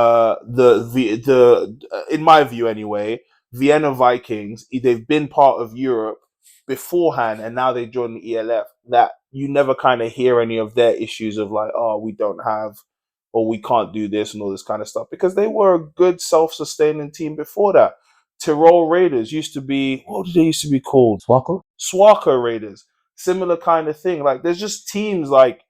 my view anyway, Vienna Vikings, they've been part of Europe beforehand and now they join the ELF, that you never kind of hear any of their issues of like, oh, we don't have, or we can't do this and all this kind of stuff, because they were a good self-sustaining team before that. Tyrol Raiders used to be, what did they used to be called? Swarco Raiders. Similar kind of thing. Like, there's just teams like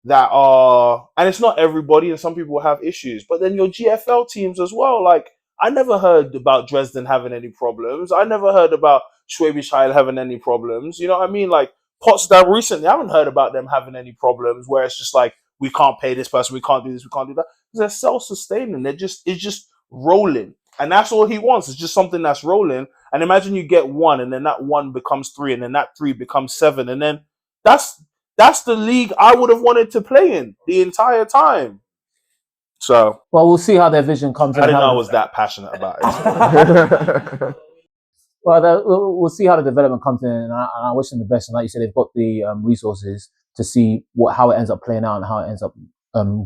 that are, and it's not everybody, and some people have issues, but then your GFL teams as well. Like, I never heard about Dresden having any problems. I never heard about Schwäbisch Hall having any problems. You know what I mean? Like, Potsdam recently, I haven't heard about them having any problems where it's just like, we can't pay this person, we can't do this, we can't do that. They're self-sustaining. It's just rolling. And that's all he wants. It's just something that's rolling. And imagine you get one, and then that one becomes 3, and then that 3 becomes 7. And then that's the league I would have wanted to play in the entire time. So, well, we'll see how their vision comes in. I didn't know I was that passionate about it. Well, we'll see how the development comes in, and I wish them the best. And like you said, they've got the resources to see how it ends up playing out and how it ends up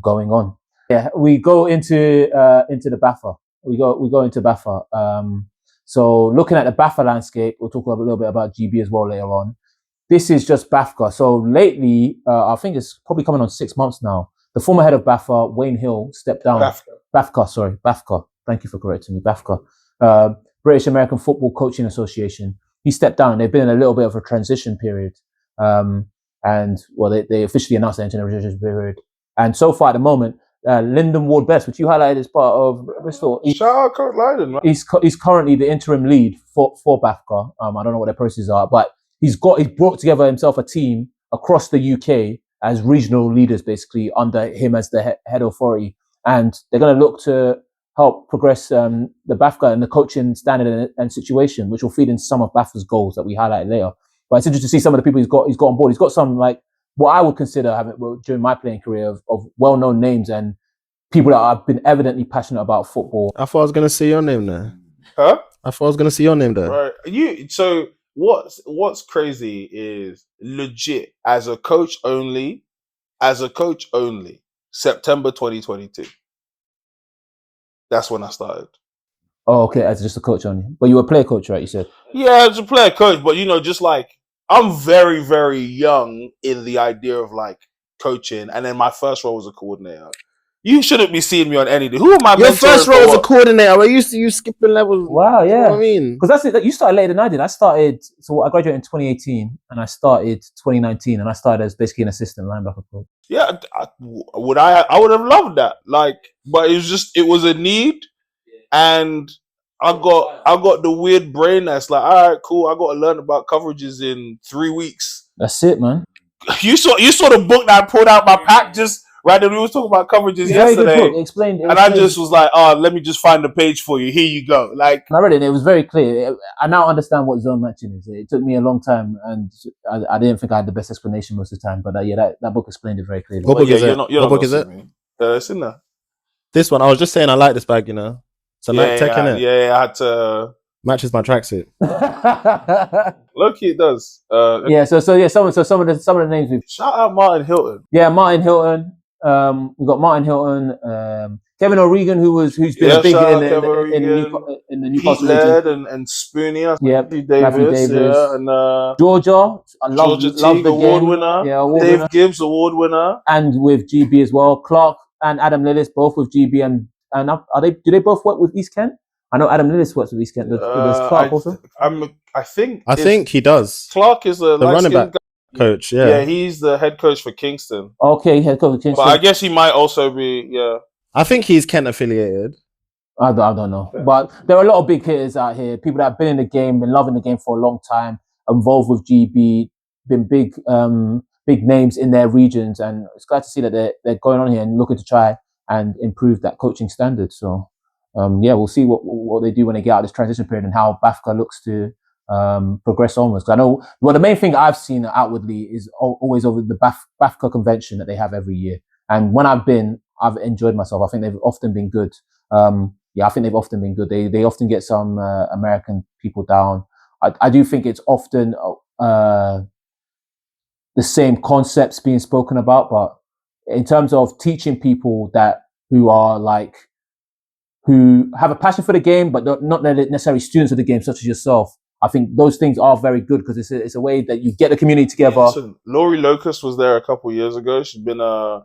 going on. Yeah, we go into the BAFA. We go into BAFA. So looking at the BAFA landscape, we'll talk a little bit about GB as well later on. This is just BAFCA. So lately, I think it's probably coming on 6 months now. The former head of BAFA, Wayne Hill, stepped down. BAFCA. Thank you for correcting me. BAFCA. British American Football Coaching Association. He stepped down, and they've been in a little bit of a transition period. And well, they officially announced their transition period. And so far at the moment, Lyndon Ward-Best, which you highlighted as part of Bristol. Shout out Coach Lyndon, man. He's currently the interim lead for BAFCA. I don't know what their processes are, but he's brought together himself a team across the UK as regional leaders, basically under him as the head authority, and they're going to look to help progress the BAFCA and the coaching standard and situation, which will feed into some of BAFCA's goals that we highlighted later. But it's interesting to see some of the people he's got on board. He's got some, like, what I would consider during my playing career of well-known names and people that have been evidently passionate about football. I thought I was going to see your name there. Huh? I thought I was going to see your name there. Right. So what's crazy is legit as a coach only, September 2022. That's when I started. Oh, okay, as just a coach only. But you were a player coach, right? You said. Yeah, as a player coach, but just like I'm very, very young in the idea of like coaching, and then my first role was a coordinator. You shouldn't be seeing me on anything. Who am I? Your first role as a coordinator. We're used to you skipping levels. Wow, yeah. You know what I mean? Because that's it. You started later than I did. So I graduated in 2018, and I started 2019, and I started as basically an assistant linebacker coach. Yeah, I would have loved that. Like, but it was a need, and I got the weird brain that's like, all right, cool. I got to learn about coverages in 3 weeks. That's it, man. You saw the book that I pulled out my pack just right when we was talking about coverages yesterday. Explained, and I just was like, oh, let me just find the page for you. Here you go. Like, and I read it. It was very clear. I now understand what zone matching is. It took me a long time, and I didn't think I had the best explanation most of the time. But that book explained it very clearly. What book is it? What book is it? It's in there. This one. I was just saying I like this bag. It's a light tech, innit? Yeah, I had to. Matches my tracksuit. Look, it does. Some of the names we've shout out Martin Hilton. Yeah, Martin Hilton. We've got Martin Hilton, Kevin O'Regan, who's been big in the Newcastle region, and Spoonie. Matthew Davis. Yeah, and Georgia. Georgia Teague award winner. Yeah, Dave Gibbs award winner, and with GB as well. Clark and Adam Lillis both with GB, and do they both work with East Kent? I know Adam Lillis works with East Kent. Does Clark also? I think he does. Clark is the running back coach. Yeah, he's the head coach for Kingston. Okay, head coach for Kingston. But I guess he might also be. Yeah, I think he's Kent affiliated. I don't know, but there are a lot of big hitters out here. People that have been in the game, been loving the game for a long time, involved with GB, been big names in their regions, and it's glad to see that they're going on here and looking to try and improve that coaching standard. So. We'll see what they do when they get out of this transition period and how BAFCA looks to progress onwards. Because I know, the main thing I've seen outwardly is always over the BAFCA convention that they have every year. And when I've enjoyed myself. I think they've often been good. I think they've often been good. They often get some American people down. I do think it's often the same concepts being spoken about, but in terms of teaching people who have a passion for the game, but not necessarily students of the game, such as yourself. I think those things are very good because it's a way that you get the community together. Listen, Laurie Locust was there a couple of years ago. She's been a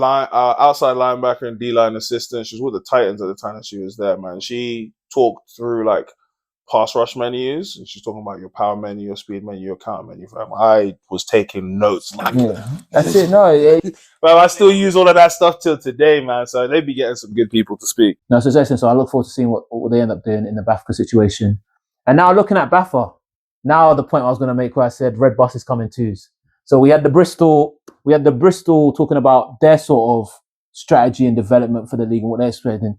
outside linebacker and D-line assistant. She was with the Titans at the time that she was there, man. She talked through like pass rush menus. And she's talking about your power menu, your speed menu, your counter menu. I was taking notes. That's it. No, well, I still use all of that stuff till today, man. So they'd be getting some good people to speak. No, so it's excellent. So I look forward to seeing what they end up doing in the BAFCA situation. And now looking at BAFA, now the point I was going to make where I said red bus is coming twos. So we had the Bristol talking about their sort of strategy and development for the league and what they're expecting.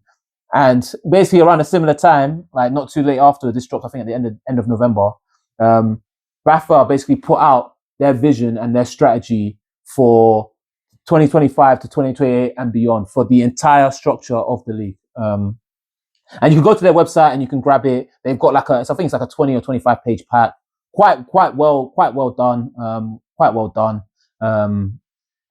And basically around a similar time, like not too late after this dropped, I think at the end of November, BAFA basically put out their vision and their strategy for 2025 to 2028 and beyond for the entire structure of the league. And you can go to their website and you can grab it. They've got I think it's like a 20 or 25 page pack. Quite well done.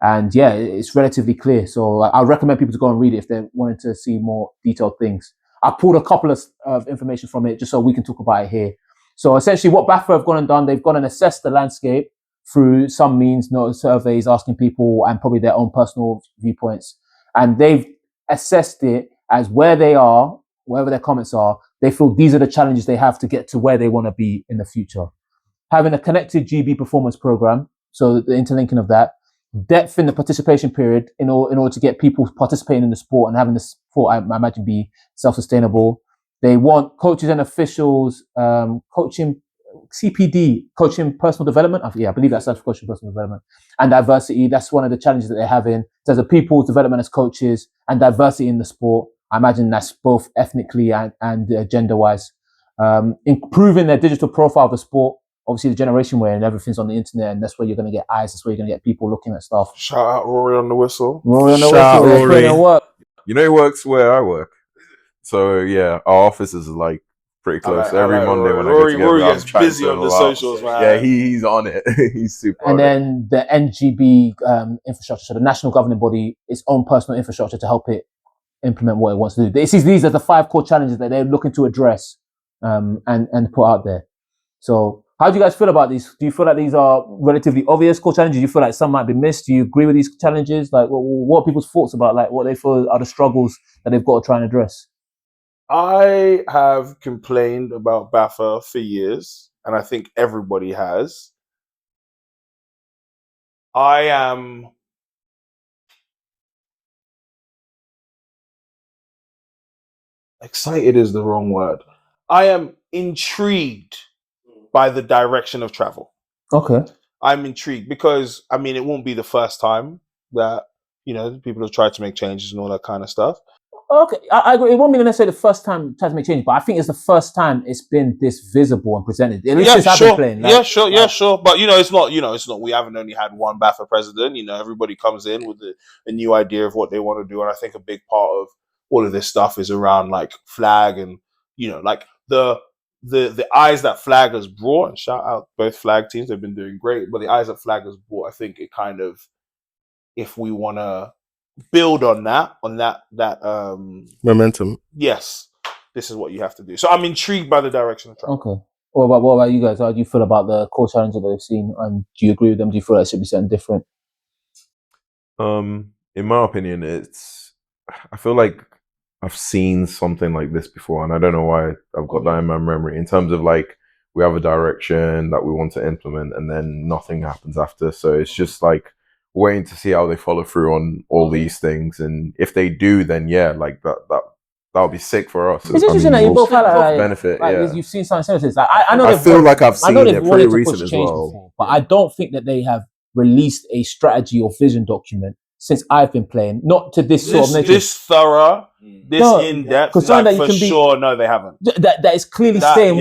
And yeah, it's relatively clear. So I recommend people to go and read it if they're wanting to see more detailed things. I pulled a couple of information from it just so we can talk about it here. So essentially what BAFA have gone and done, they've gone and assessed the landscape through some means, surveys, asking people and probably their own personal viewpoints. And they've assessed it as where they are, wherever their comments are, they feel these are the challenges they have to get to where they want to be in the future. Having a connected GB performance program, so the interlinking of that, depth in the participation period in order to get people participating in the sport and having the sport, I imagine, be self-sustainable. They want coaches and officials, coaching, CPD, coaching personal development. I believe that's coaching personal development. And diversity, that's one of the challenges that they're having. In terms of people's development as coaches and diversity in the sport. I imagine that's both ethnically and gender-wise. Improving their digital profile of the sport. Obviously, the generation where everything's on the internet, and that's where you're going to get eyes. That's where you're going to get people looking at stuff. Shout out Rory on the whistle. Rory. You know, he works where I work. So yeah, our offices are like pretty close. Every Monday when I get together, Rory gets busy on the socials, man. Yeah, he's on it. He's super. And then the NGB infrastructure, so the national governing body, its own personal infrastructure to help it implement what it wants to do. These are the 5 core challenges that they're looking to address and put out there. So how do you guys feel about these? Do you feel like these are relatively obvious core challenges? Do you feel like some might be missed? Do you agree with these challenges? Like, what are people's thoughts about like what they feel are the struggles that they've got to try and address? I have complained about BAFA for years, and I think everybody has. I am excited is the wrong word. I am intrigued by the direction of travel. Okay. I'm intrigued because, I mean, it won't be the first time that, people have tried to make changes and all that kind of stuff. Okay, I agree. It won't be necessarily the first time trying to make change, but I think it's the first time it's been this visible and presented. At least since I've been playing. Sure. But it's not. We haven't only had one BAFA president. Everybody comes in with a new idea of what they want to do, and I think a big part of all of this stuff is around like flag and like the eyes that flag has brought. And shout out both flag teams; they've been doing great. But the eyes that flag has brought, I think it kind of, if we want to build on that momentum. Yes, this is what you have to do. So I'm intrigued by the direction of travel. Okay. What about you guys? How do you feel about the core challenges that they've seen, and do you agree with them? Do you feel like it should be something different? In my opinion, I feel like I've seen something like this before, and I don't know why I've got that in my memory. In terms of like, we have a direction that we want to implement, and then nothing happens after. So it's just like waiting to see how they follow through on all these things, and if they do, then yeah, like that'll be sick for us. It's interesting that you both had like benefit. Like, you've seen something similar to this. Like, I feel like I've seen it pretty recent as well. Before, but I don't think that they have released a strategy or vision document since I've been playing. Not to this sort of nature. This thorough, in-depth. Because like, for sure, no, they haven't. That is clearly saying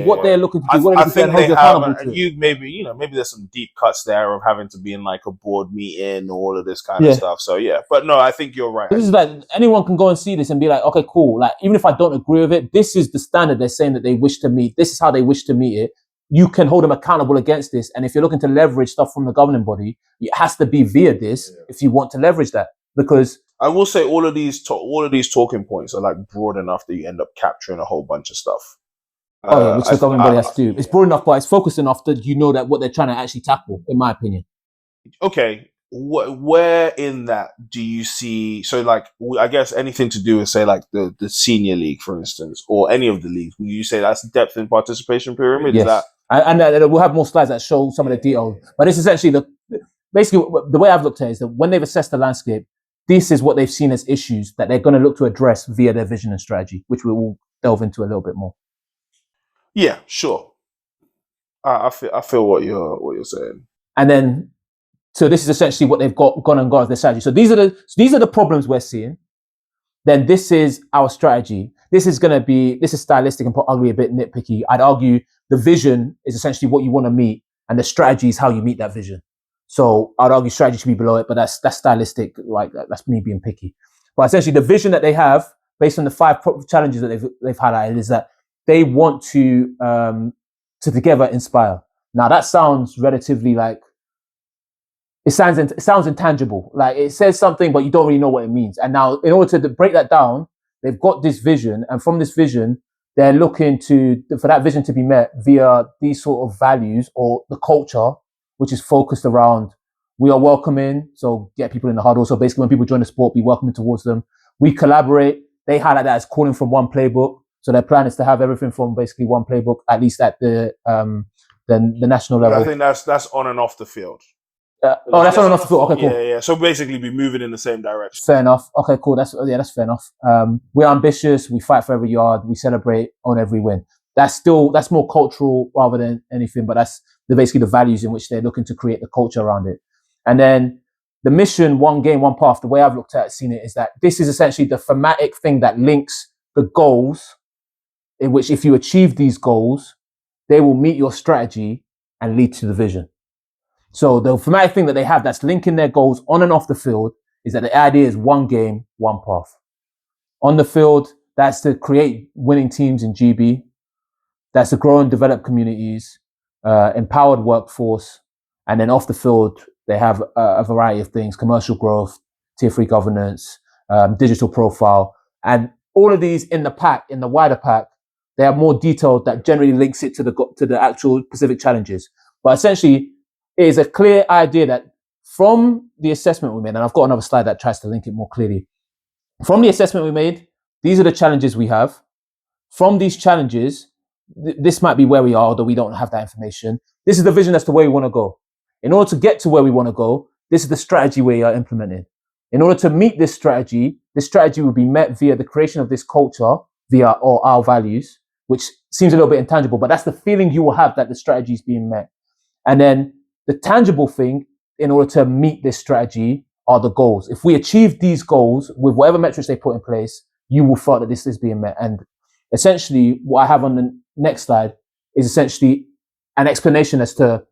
what they're looking to do. I think they haven't. And you maybe there's some deep cuts there of having to be in like a board meeting or all of this kind of stuff. So yeah, but no, I think you're right. This is like anyone can go and see this and be like, okay, cool. Like even if I don't agree with it, this is the standard they're saying that they wish to meet. This is how they wish to meet it. You can hold them accountable against this. And if you're looking to leverage stuff from the governing body, it has to be via this if you want to leverage that. Because I will say all of these talking points are like broad enough that you end up capturing a whole bunch of stuff. Which the governing body has to do. It's broad enough, but it's focused enough that you know that what they're trying to actually tackle, in my opinion. Okay. Where in that do you see, so like, I guess anything to do with, say, like the senior league, for instance, or any of the leagues, will you say that's depth in participation pyramid? Yes. Is that? And we'll have more slides that show some of the details. But it's essentially basically the way I've looked at it is that when they've assessed the landscape, this is what they've seen as issues that they're going to look to address via their vision and strategy, which we will delve into a little bit more. Yeah, sure. I feel what you're saying. And then, so this is essentially what they've gone as their strategy. So these are the problems we're seeing. then this is our strategy. This is stylistic and probably a bit nitpicky. I'd argue the vision is essentially what you want to meet, and the strategy is how you meet that vision. So I'd argue strategy should be below it, but that's stylistic. Like that's me being picky. But essentially, the vision that they have, based on the 5 challenges that they've highlighted, is that they want to together inspire. Now that sounds relatively like it sounds intangible. Like it says something, but you don't really know what it means. And now, in order to break that down, they've got this vision, and from this vision, they're looking for that vision to be met via these sort of values or the culture, which is focused around we are welcoming, so get people in the huddle. So basically, when people join the sport, be welcoming towards them. We collaborate. They highlight that as calling from one playbook. So their plan is to have everything from basically one playbook, at least at the national level. I think that's on and off the field. That's on and off the field. Okay, cool. Yeah. So basically, be moving in the same direction. Fair enough. Okay, cool. That's fair enough. We're ambitious. We fight for every yard. We celebrate on every win. That's more cultural rather than anything, but that's basically the values in which they're looking to create the culture around it. And then the mission, one game, one path, the way I've looked at it, seen it, is that this is essentially the thematic thing that links the goals, in which if you achieve these goals, they will meet your strategy and lead to the vision. So the thematic thing that they have that's linking their goals on and off the field is that the idea is one game, one path. On the field, that's to create winning teams in GB. That's to grow and develop communities, empowered workforce. And then off the field, they have a variety of things: commercial growth, tier 3 governance, digital profile. And all of these in the wider pack, they are more detailed that generally links it to the actual specific challenges. But essentially, it is a clear idea that from the assessment we made, and I've got another slide that tries to link it more clearly. From the assessment we made, these are the challenges we have. From these challenges, this might be where we are, although we don't have that information. This is the vision as to where we want to go. In order to get to where we want to go, this is the strategy we are implementing. In order to meet this strategy will be met via the creation of this culture, via our values, which seems a little bit intangible, but that's the feeling you will have that the strategy is being met. And then the tangible thing, in order to meet this strategy, are the goals. If we achieve these goals with whatever metrics they put in place, you will feel that this is being met. And essentially, what I have on the next slide is essentially an explanation as to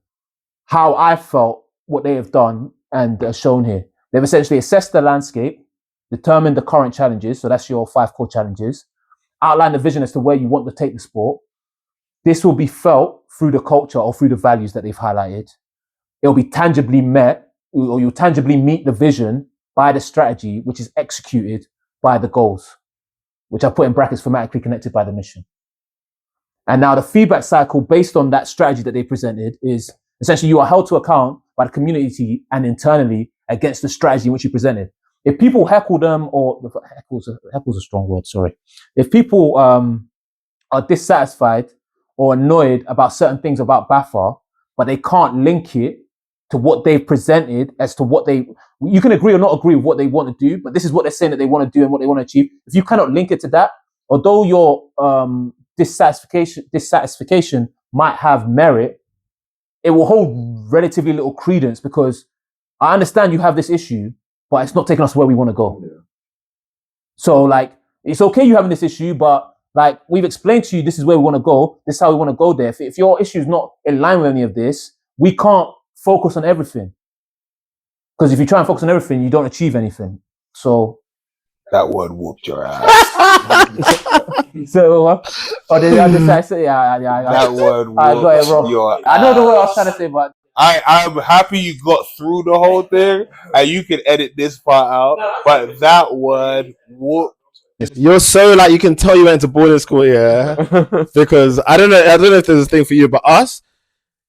how I felt what they have done and shown here. They've essentially assessed the landscape, determined the current challenges, so that's your 5 core challenges, outline the vision as to where you want to take the sport. This will be felt through the culture or through the values that they've highlighted. It'll be tangibly met, or you'll tangibly meet the vision by the strategy, which is executed by the goals, which I put in brackets, thematically connected by the mission. And now the feedback cycle based on that strategy that they presented is essentially you are held to account by the community and internally against the strategy in which you presented. If people heckle them, or heckle's a strong word, sorry. If people are dissatisfied or annoyed about certain things about BAFA, but they can't link it to what they've presented as to you can agree or not agree with what they want to do, but this is what they're saying that they want to do and what they want to achieve. If you cannot link it to that, although your dissatisfaction might have merit, it will hold relatively little credence, because I understand you have this issue, but it's not taking us where we want to go. Yeah. So like, it's okay you having this issue, but like we've explained to you, this is where we want to go. This is how we want to go there. If your issue is not in line with any of this, we can't focus on everything. Because if you try and focus on everything, you don't achieve anything. So that word whooped your ass. So, that word whooped I got it wrong. Your ass. I know the word I was trying to say, but I'm happy you got through the whole thing, and you can edit this part out. But that word whooped. You're so like, you can tell you went to boarding school, yeah. Because I don't know if there's a thing for you, but us,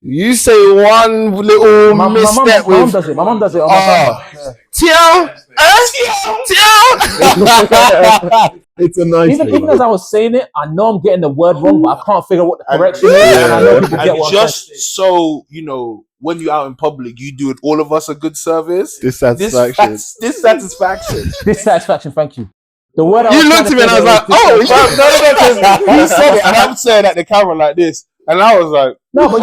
you say one little misstep my mom does it. My mom does it. It's a nice even, thing. even as I was saying it, I know I'm getting the word wrong, but I can't figure out what the correction is. And I know people get what just so you know, when you're out in public, you do it all of us a good service. Dissatisfaction. Dissatisfaction. Thank you. The word you looked at me and I was like, oh, no, he said it, and I'm staring at the camera like this, and I was like, No, but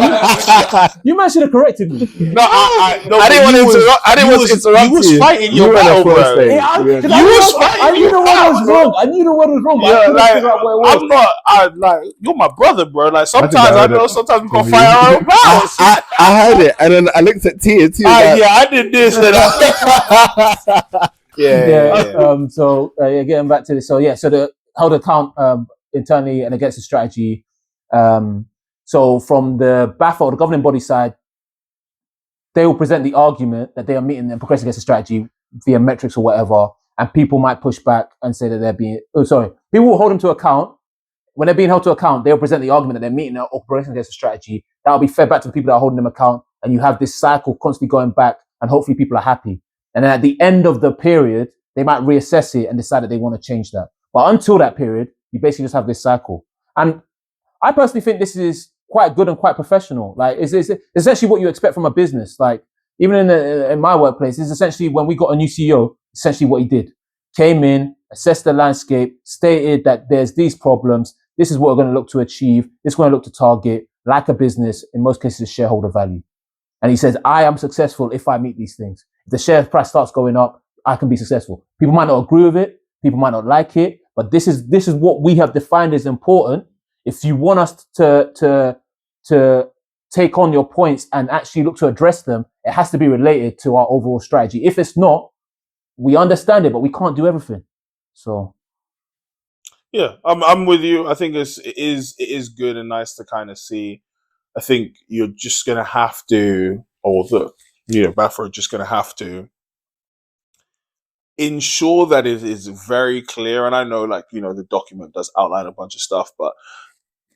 you man should have corrected me. No, I didn't want to interrupt. I didn't want to interrupt you. was you. fighting You your were the battle, first bro. thing. Yeah, You was fighting. I knew the word was wrong. I knew the word was wrong. But I couldn't figure out what it was. I'm not. Like you're my brother, bro. Like sometimes I I know. Sometimes we can fight our own battles. I heard it, and then I looked at T and T. Yeah, I did this and that. Yeah. So getting back to this. So yeah. So the hold account internally and against the strategy. So from the BAFA or the governing body side, they will present the argument that they are meeting and progressing against the strategy via metrics or whatever, and people might push back and say that they're being. People will hold them to account. When they're being held to account, they'll present the argument that they're meeting or progressing against the strategy. That will be fed back to the people that are holding them account, and you have this cycle constantly going back, and hopefully people are happy. And then at the end of the period, they might reassess it and decide that they want to change that. But until that period, you basically just have this cycle. And I personally think this is quite good and quite professional. Like, it's essentially what you expect from a business. Like, even in my workplace, it's essentially when we got a new CEO, essentially what he did. Came in, assessed the landscape, stated that there's these problems. This is what we're going to look to achieve. This is what we're going to look to target. Like a business, in most cases, shareholder value. And he says, I am successful if I meet these things. If the share price starts going up, I can be successful. People might not agree with it. People might not like it. But this is what we have defined as important. If you want us to take on your points and actually look to address them, it has to be related to our overall strategy. If it's not, we understand it, but we can't do everything. So, yeah, I'm with you. I think it is good and nice to kind of see. I think you're just gonna have to, or BAFA are just gonna have to ensure that it is very clear. And I know, like, the document does outline a bunch of stuff, but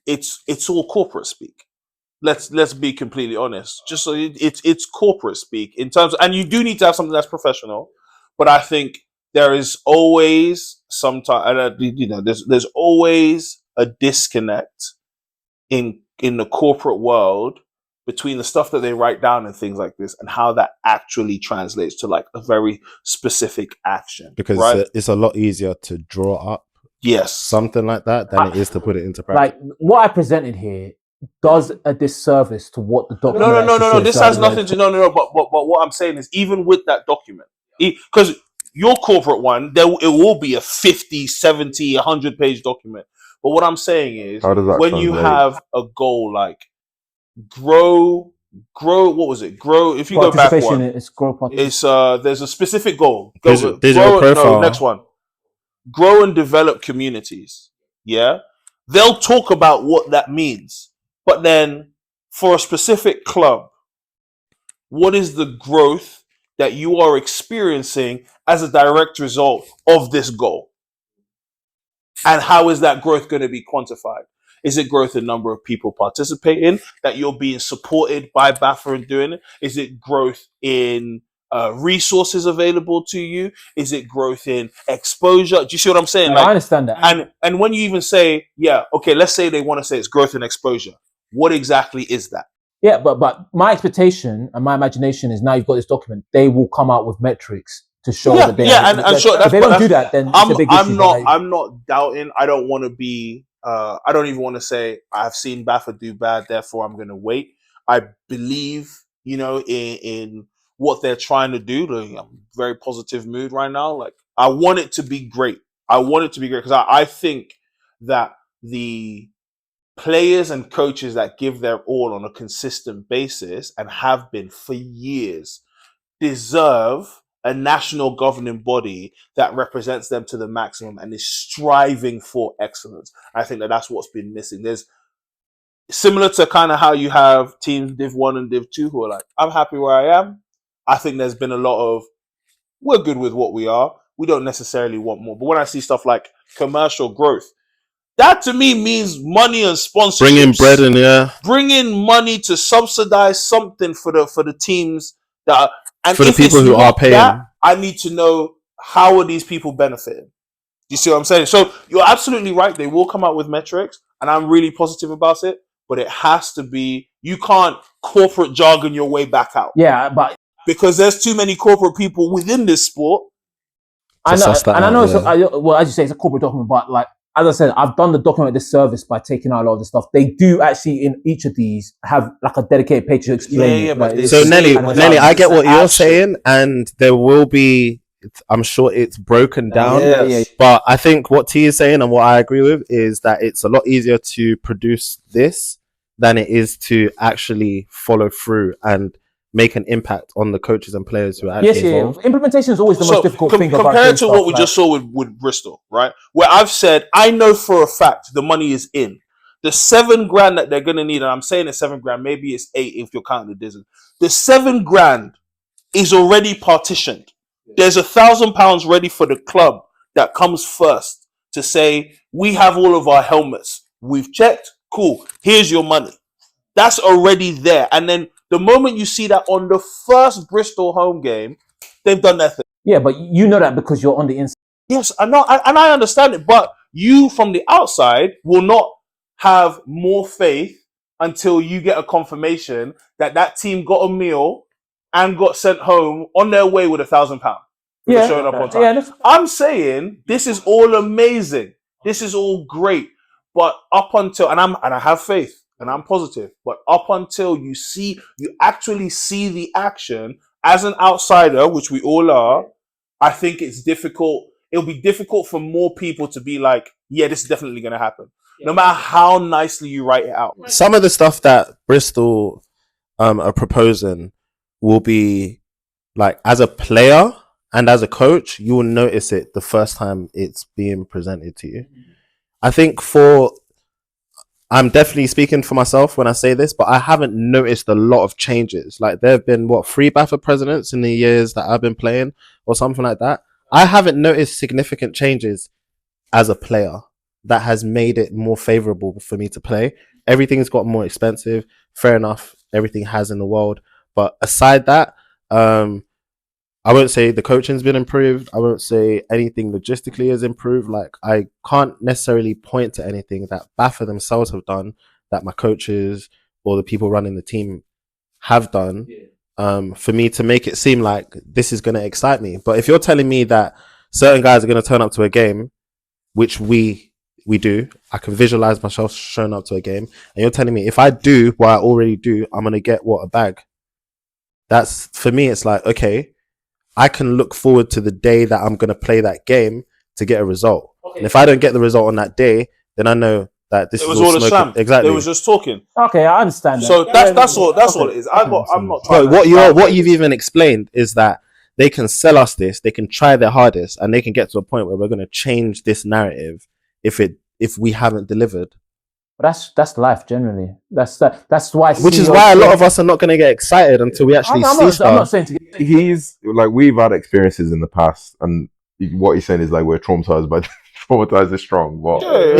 it's all corporate speak. Let's be completely honest. Just so it's corporate speak in terms of, and you do need to have something that's professional. But I think there is always there's always a disconnect in the corporate world between the stuff that they write down and things like this and how that actually translates to like a very specific action. Because right? it's a lot easier to draw up something like that than it is to put it into practice. Like what I presented here does a disservice to what the document. No. This has nothing to But what I'm saying is, even with that document, because your corporate one, it will be a 50, 70, 100 page document. But what I'm saying is, when you have a goal like grow, what was it? Grow. If you go back one, it's grow. It's there's a specific goal. Digital profile. No, next one. Grow and develop communities. Yeah, they'll talk about what that means. But then, for a specific club, what is the growth that you are experiencing as a direct result of this goal? And how is that growth going to be quantified? Is it growth in number of people participating, that you're being supported by BAFA in doing it? Is it growth in resources available to you? Is it growth in exposure? Do you see what I'm saying? I understand that. And when you even say, let's say they want to say it's growth in exposure. What exactly is that? Yeah, but my expectation and my imagination is, now you've got this document, they will come out with metrics to show that they if they don't do that, then it's a big issue. I'm not doubting. I don't want to be. I don't even want to say I've seen BAFA do bad, therefore I'm going to wait. I believe, in what they're trying to do. I'm in very positive mood right now. Like, I want it to be great. Because I think that the players and coaches that give their all on a consistent basis and have been for years deserve a national governing body that represents them to the maximum and is striving for excellence. I think that's what's been missing. There's similar to kind of how you have teams Div 1 and Div 2 who are like, I'm happy where I am. I think there's been a lot of, we're good with what we are. We don't necessarily want more. But when I see stuff like commercial growth, that to me means money and sponsorships. Bringing bread in, bringing money to subsidize something for the teams that are, and for the people who are paying. That, I need to know, how are these people benefiting? You see what I'm saying? So you're absolutely right. They will come out with metrics, and I'm really positive about it. But it has to be, you can't corporate jargon your way back out. Yeah, but because there's too many corporate people within this sport. I know, and I know. Well, as you say, it's a corporate document, but like, as I said, I've done the document disservice by taking out a lot of the stuff. They do actually in each of these have like a dedicated page to explain it. but So Nelly, I get what you're action. saying, and there will be. I'm sure it's broken down. Yes. But I think what T is saying and what I agree with is that it's a lot easier to produce this than it is to actually follow through and make an impact on the coaches and players who are actually involved. Implementation is always the most difficult thing. Compared to what we just saw with Bristol, right? Where I've said, I know for a fact the money is in. The $7,000 that they're going to need, and I'm saying it's $7,000, maybe it's 8 if you're counting the Disney. The $7,000 is already partitioned. There's £1,000 ready for the club that comes first to say, we have all of our helmets. We've checked. Cool. Here's your money. That's already there. And then the moment you see that on the first Bristol home game, they've done their thing. Yeah, but you know that because you're on the inside. Yes, I know, and I understand it. But you from the outside will not have more faith until you get a confirmation that that team got a meal and got sent home on their way with £1,000. Yeah, showing up on time. I'm saying this is all amazing. This is all great. But up until, and I have faith and I'm positive, but up until you actually see the action as an outsider, which we all are, I think it's difficult. It'll be difficult for more people to be like, yeah, this is definitely going to happen. No matter how nicely you write it out. Some of the stuff that Bristol are proposing will be like, as a player and as a coach, you will notice it the first time it's being presented to you. I think I'm definitely speaking for myself when I say this, but I haven't noticed a lot of changes. Like, there have been 3 BAFA presidents in the years that I've been playing or something like that. I haven't noticed significant changes as a player that has made it more favorable for me to play. Everything's got more expensive. Fair enough. Everything has in the world. But aside that, I won't say the coaching's been improved. I won't say anything logistically has improved. Like, I can't necessarily point to anything that BAFA themselves have done that my coaches or the people running the team have done for me to make it seem like this is going to excite me. But if you're telling me that certain guys are going to turn up to a game, which we do, I can visualize myself showing up to a game, and you're telling me if I do what I already do, I'm going to get a bag. That's, for me, it's like, okay, I can look forward to the day that I'm going to play that game to get a result. Okay. And if I don't get the result on that day, then I know that this was all a sham. Exactly. They was just talking. Okay, I understand that. So that's all it is. I'm not trying. But what you've even explained is that they can sell us this, they can try their hardest, and they can get to a point where we're going to change this narrative if we haven't delivered. But that's life generally. That's why. Which is why a lot of us are not going to get excited until we actually see stuff. I'm not saying to get. He's like, we've had experiences in the past, and what he's saying is like we're traumatized by traumatized is strong. But I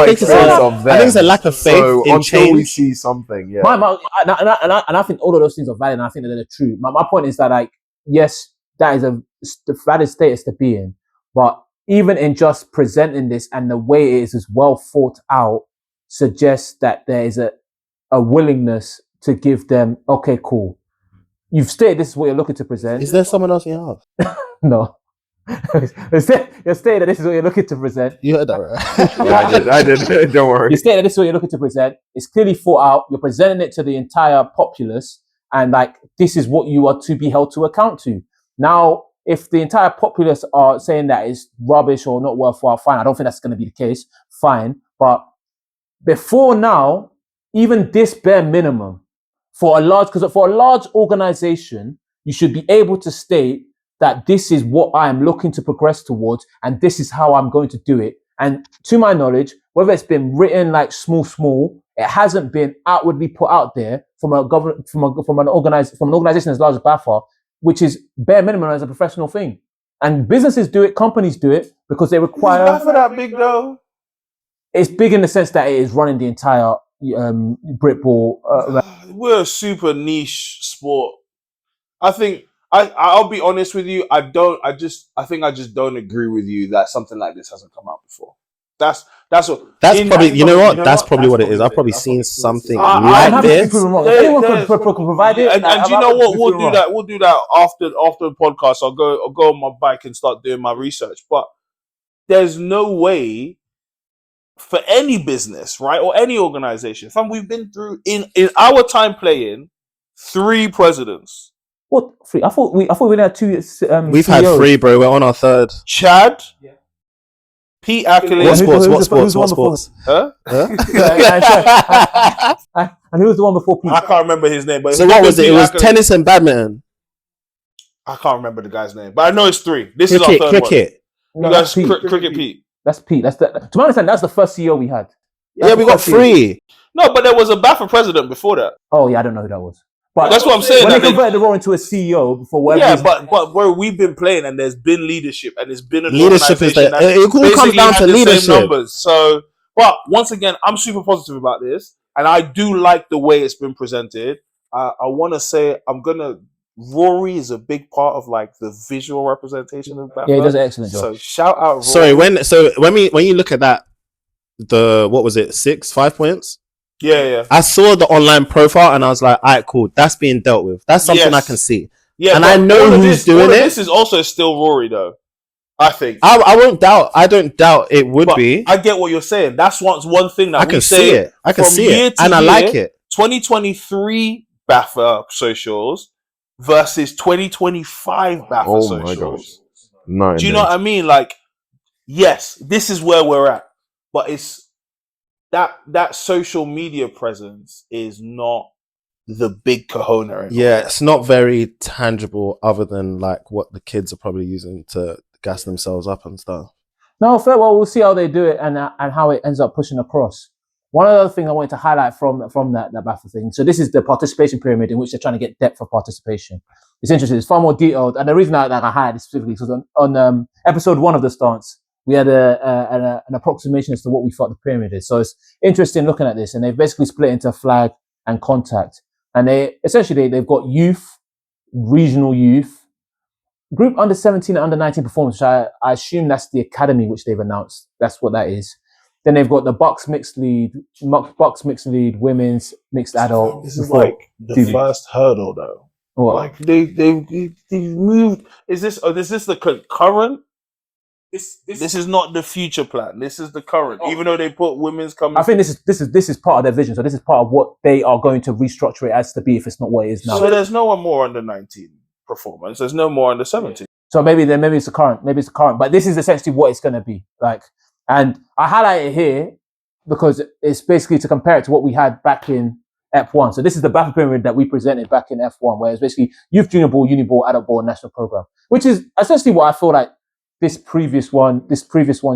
think it's a lack of faith in change. We see something, yeah. And I think all of those things are valid, and I think that they're true. My point is that, like, yes, that is the valid status to be in, but even in just presenting this and the way it is well thought out, suggests that there is a willingness to give them, okay, cool. You've stated this is what you're looking to present. Is there someone else in your house? No. You're stating that this is what you're looking to present. You heard that, right? Yeah, I did. Don't worry. You stated that this is what you're looking to present. It's clearly thought out. You're presenting it to the entire populace, and like, this is what you are to be held to account to. Now, if the entire populace are saying that it's rubbish or not worthwhile, fine. I don't think that's going to be the case. Fine. But before now, even this bare minimum for a large organization, you should be able to state that this is what I am looking to progress towards, and this is how I'm going to do it. And to my knowledge, whether it's been written like small, it hasn't been outwardly put out there from an organization as large as BAFA, which is bare minimum as a professional thing. And businesses do it, companies do it because they require. Is BAFA that big though? It's big in the sense that it is running the entire Britball. We're a super niche sport. I think I'll be honest with you. I think I just don't agree with you that something like this hasn't come out before. That's probably, you know what? That's probably what it is. I've probably seen something like this. Anyone can provide it. And you know what? We'll do that after the podcast. I'll go on my bike and start doing my research. But there's no way for any business, right, or any organization, fam, we've been through in our time playing 3 presidents. What? 3? I thought we had 2. We've CEOs. had 3, bro. We're on our 3rd. Chad, Pete Ackley. What sports? Huh? And who was the one before Pete? I can't remember his name. But So what was it? It was tennis and badminton. I can't remember the guy's name, but I know it's 3. This is our 3rd cricket. No, one. that's Pete. Cricket Pete. That's Pete. To my understanding, that's the first CEO we had. Yeah, we got 3. No, but there was a BAFA president before that. Oh yeah, I don't know who that was. But that's what I'm saying. When they converted the role into a CEO for whatever yeah, reason, but where we've been playing and there's been leadership and it's been a leadership is that it all comes basically down had to the same leadership. numbers. So, but once again, I'm super positive about this, and I do like the way it's been presented. I want to say Rory is a big part of like the visual representation of BAFA. Yeah, he does an excellent job. So shout out Rory. Sorry, when you look at that, what was it, 5 points? Yeah. I saw the online profile and I was like, all right, cool. That's being dealt with. That's something I can see. Yeah, and I know who's doing it. This is also still Rory, though. I think. I won't doubt. I don't doubt it would be. I get what you're saying. That's one thing that I can see it. I can see it, and I like it. 2023 BAFA socials versus 2025 BAFA socials. My gosh. No. Do you know what I mean? Like, yes, this is where we're at, but it's that social media presence is not the big cojoner anymore. Yeah, it's not very tangible other than like what the kids are probably using to gas themselves up and stuff. No, fair. Well, we'll see how they do it and how it ends up pushing across. One other thing I wanted to highlight from that BAFA thing. So this is the participation pyramid in which they're trying to get depth of participation. It's interesting. It's far more detailed. And the reason I highlighted it specifically is because on episode 1 of the Stance, we had an approximation as to what we thought the pyramid is. So it's interesting looking at this. And they've basically split into flag and contact. And they've got youth, regional youth, group under 17 and under 19 performance, which I assume that's the academy which they've announced. That's what that is. Then they've got the Bucks mixed lead, women's mixed adult. This is like the first hurdle, though. What? Like they moved. Is this the current? This is not the future plan. This is the current. Even though they put women's coming. I think this is part of their vision. So this is part of what they are going to restructure it as to be if it's not what it is now. So there's no one more under 19 performance. There's no more under 17. So maybe it's the current. But this is essentially what it's going to be like. And I highlight it here because it's basically to compare it to what we had back in F1. So this is the BAFA pyramid that we presented back in F1, where it's basically youth, junior ball, uniball, adult ball, national program, which is essentially what I feel like this previous one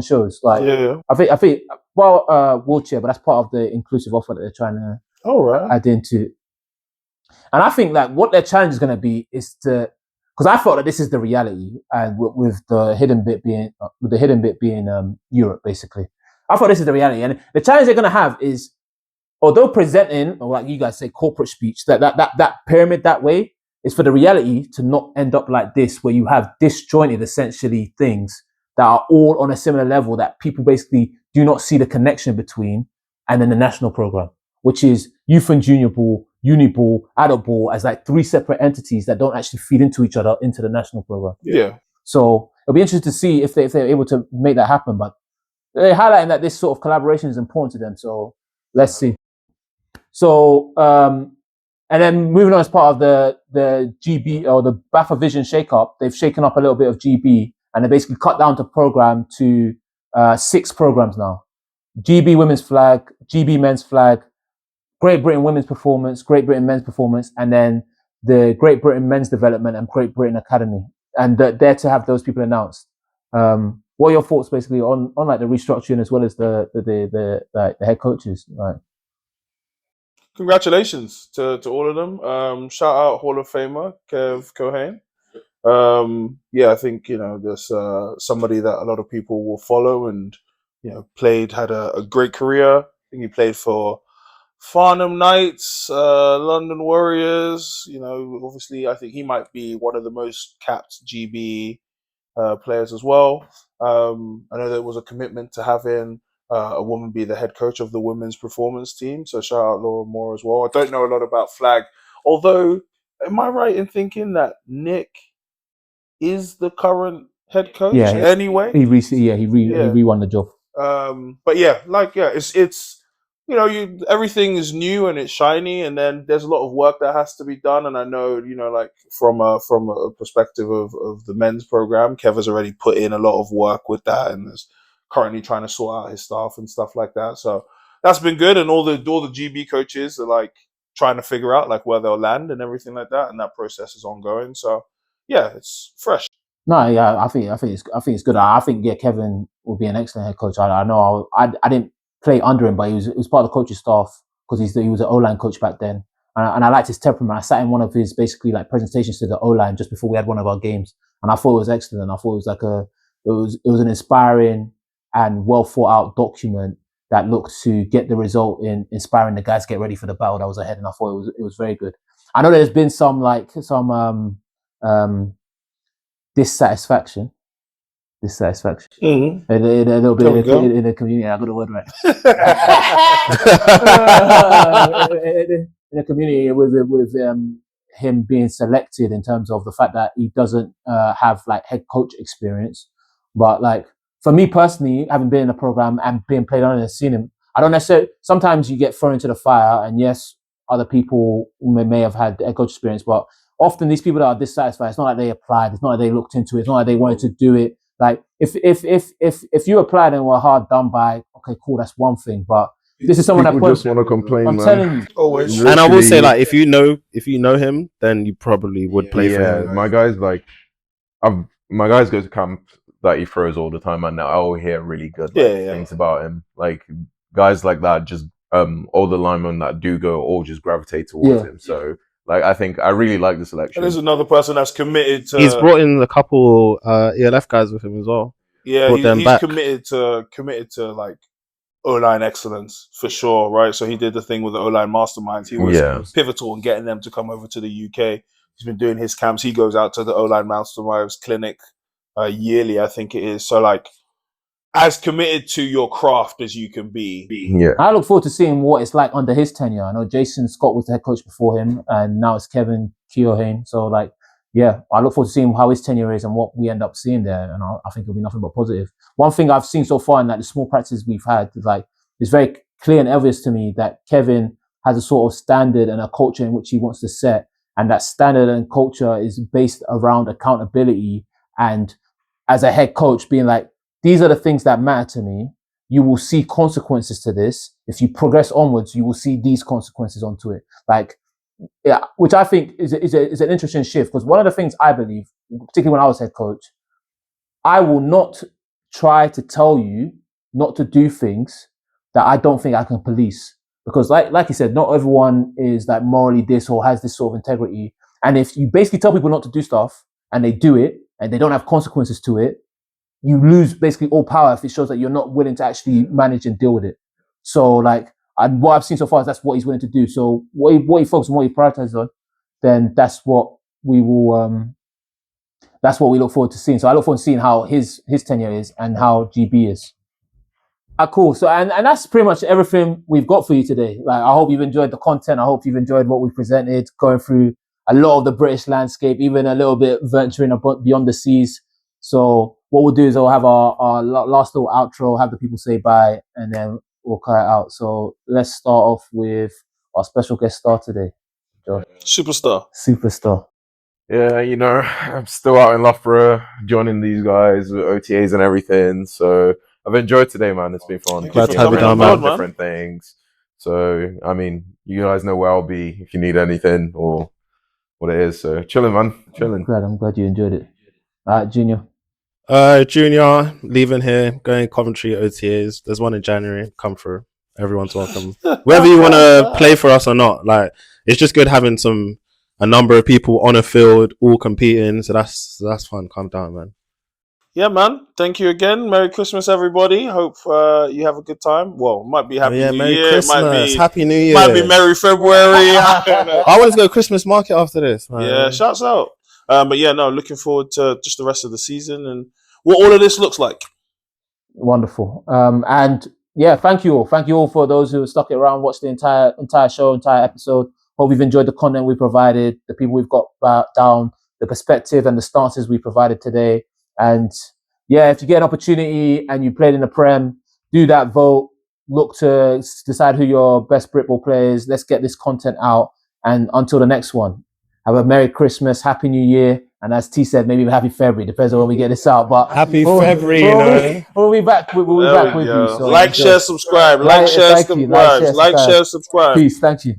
shows. Like, I think wheelchair, but that's part of the inclusive offer that they're trying to add into. And I think that what their challenge is going to be is because I felt that this is the reality, and with the hidden bit being Europe, basically. I thought this is the reality, and the challenge they're going to have is, although presenting, or like you guys say, corporate speech, that pyramid that way, is for the reality to not end up like this, where you have disjointed essentially things that are all on a similar level that people basically do not see the connection between, and then the national program, which is youth and junior ball, uniball, adult ball, as like 3 separate entities that don't actually feed into each other into the national program. Yeah. So it'll be interesting to see if they're able to make that happen. But they're highlighting that this sort of collaboration is important to them. So let's see. So and then moving on as part of the GB or the BAFA Vision shake-up, they've shaken up a little bit of GB and they basically cut down the program to 6 programs now. GB women's flag, GB men's flag, Great Britain women's performance, Great Britain men's performance, and then the Great Britain men's development and Great Britain Academy. And they're to have those people announced. What are your thoughts basically on like the restructuring as well as the head coaches? Right. Congratulations to all of them. Shout out Hall of Famer Kev Cohane. I think there's somebody that a lot of people will follow, and had a great career. I think he played for Farnham Knights, London Warriors. Obviously, I think he might be one of the most capped GB players as well. I know there was a commitment to having a woman be the head coach of the women's performance team. So shout out Laura Moore as well. I don't know a lot about flag, although am I right in thinking that Nick is the current head coach anyway? He re-won the job. But yeah, it's everything is new and it's shiny, and then there's a lot of work that has to be done. And I know, like from a perspective of the men's program, Kev has already put in a lot of work with that, and is currently trying to sort out his staff and stuff like that. So that's been good, and all the GB coaches are like trying to figure out like where they'll land and everything like that, and that process is ongoing. So yeah, it's fresh. No, yeah, I think it's good. I think Kevin will be an excellent head coach. I know I didn't play under him, but he was part of the coaching staff because he was an O-line coach back then, and I liked his temperament. I sat in one of his basically like presentations to the O-line just before we had one of our games, and I thought it was excellent. I thought it was like it was an inspiring and well thought out document that looked to get the result in inspiring the guys to get ready for the battle that was ahead, and I thought it was very good. I know there's been some dissatisfaction. Mm-hmm. A little bit in the community. I got the word right. in the community with him being selected in terms of the fact that he doesn't have like head coach experience, but like for me personally, having been in the program and being played on and seen him, I don't necessarily. Sometimes you get thrown into the fire, and yes, other people may have had head coach experience, but often these people that are dissatisfied, it's not like they applied, it's not like they looked into it, it's not like they wanted to do it. Like if you applied and were hard done by, okay, cool, that's one thing. But this is someone People that just want to complain. I'm man. telling you, always. And I will say, like, if you know him, then you probably would play for him. My guys my guys go to camp that he throws all the time, and I will hear really good things about him. Like guys like that, just all the linemen that do go all just gravitate towards him. So. Like I really like the selection. And there's another person that's committed to. He's brought in a couple ELF guys with him as well. Yeah, he's committed to like O-line excellence for sure, right? So he did the thing with the O-line masterminds. He was pivotal in getting them to come over to the UK. He's been doing his camps. He goes out to the O-line masterminds clinic yearly, I think it is. So like, as committed to your craft as you can be. Yeah. I look forward to seeing what it's like under his tenure. I know Jason Scott was the head coach before him, and now it's Kevin Keohane. So, like, yeah, I look forward to seeing how his tenure is and what we end up seeing there. And I think it'll be nothing but positive. One thing I've seen so far in like the small practices we've had, like, it's very clear and obvious to me that Kevin has a sort of standard and a culture in which he wants to set, and that standard and culture is based around accountability. And as a head coach, being like, these are the things that matter to me. You will see consequences to this. If you progress onwards, you will see these consequences onto it. Like, yeah, which I think is an interesting shift, because one of the things I believe, particularly when I was head coach, I will not try to tell you not to do things that I don't think I can police. Because like you said, not everyone is like morally this or has this sort of integrity. And if you basically tell people not to do stuff and they do it and they don't have consequences to it, you lose basically all power if it shows that you're not willing to actually manage and deal with it. So like, and what I've seen so far is that's what he's willing to do. So what he focuses on, what he prioritizes on, then that's what we will, that's what we look forward to seeing. So I look forward to seeing how his tenure is and how GB is. Cool. So, and that's pretty much everything we've got for you today. Like, I hope you've enjoyed the content. I hope you've enjoyed what we presented, going through a lot of the British landscape, even a little bit venturing beyond the seas. So what we'll do is we'll have our last little outro, have the people say bye, and then we'll cut it out. So let's start off with our special guest star today, Josh. Superstar. Yeah, I'm still out in Loughborough, joining these guys with OTAs and everything. So I've enjoyed today, man. It's been fun. Glad to have you down, man. Different things. So, I mean, you guys know where I'll be if you need anything or what it is. So chilling, man. Chilling. I'm glad you enjoyed it. All right, Junior. Junior, leaving here, going Coventry OTAs. There's one in January. Come through. Everyone's welcome. Whether you want to play for us or not, like, it's just good having a number of people on a field all competing. So that's fun. Calm down, man. Yeah, man. Thank you again. Merry Christmas, everybody. Hope you have a good time. Well, might be Happy New Merry Year. Christmas. Happy New Year. Might be Merry February. I want to go Christmas market after this, man. Yeah, shouts out. But yeah, no, looking forward to just the rest of the season and what all of this looks like. Wonderful. And yeah, thank you all for those who stuck it around, watched the entire show, entire episode. Hope you've enjoyed the content we provided, the people we've got down, the perspective and the stances we provided today. And yeah, if you get an opportunity and you played in the Prem, do that vote. Look to decide who your best Britball player is. Let's get this content out. And until the next one, have a Merry Christmas, Happy New Year. And as T said, maybe even Happy February. Depends on when we get this out. But Happy February, we'll be back. We'll be back with you. So like, share, subscribe. Like, share, subscribe. Like, share, subscribe. Peace. Thank you.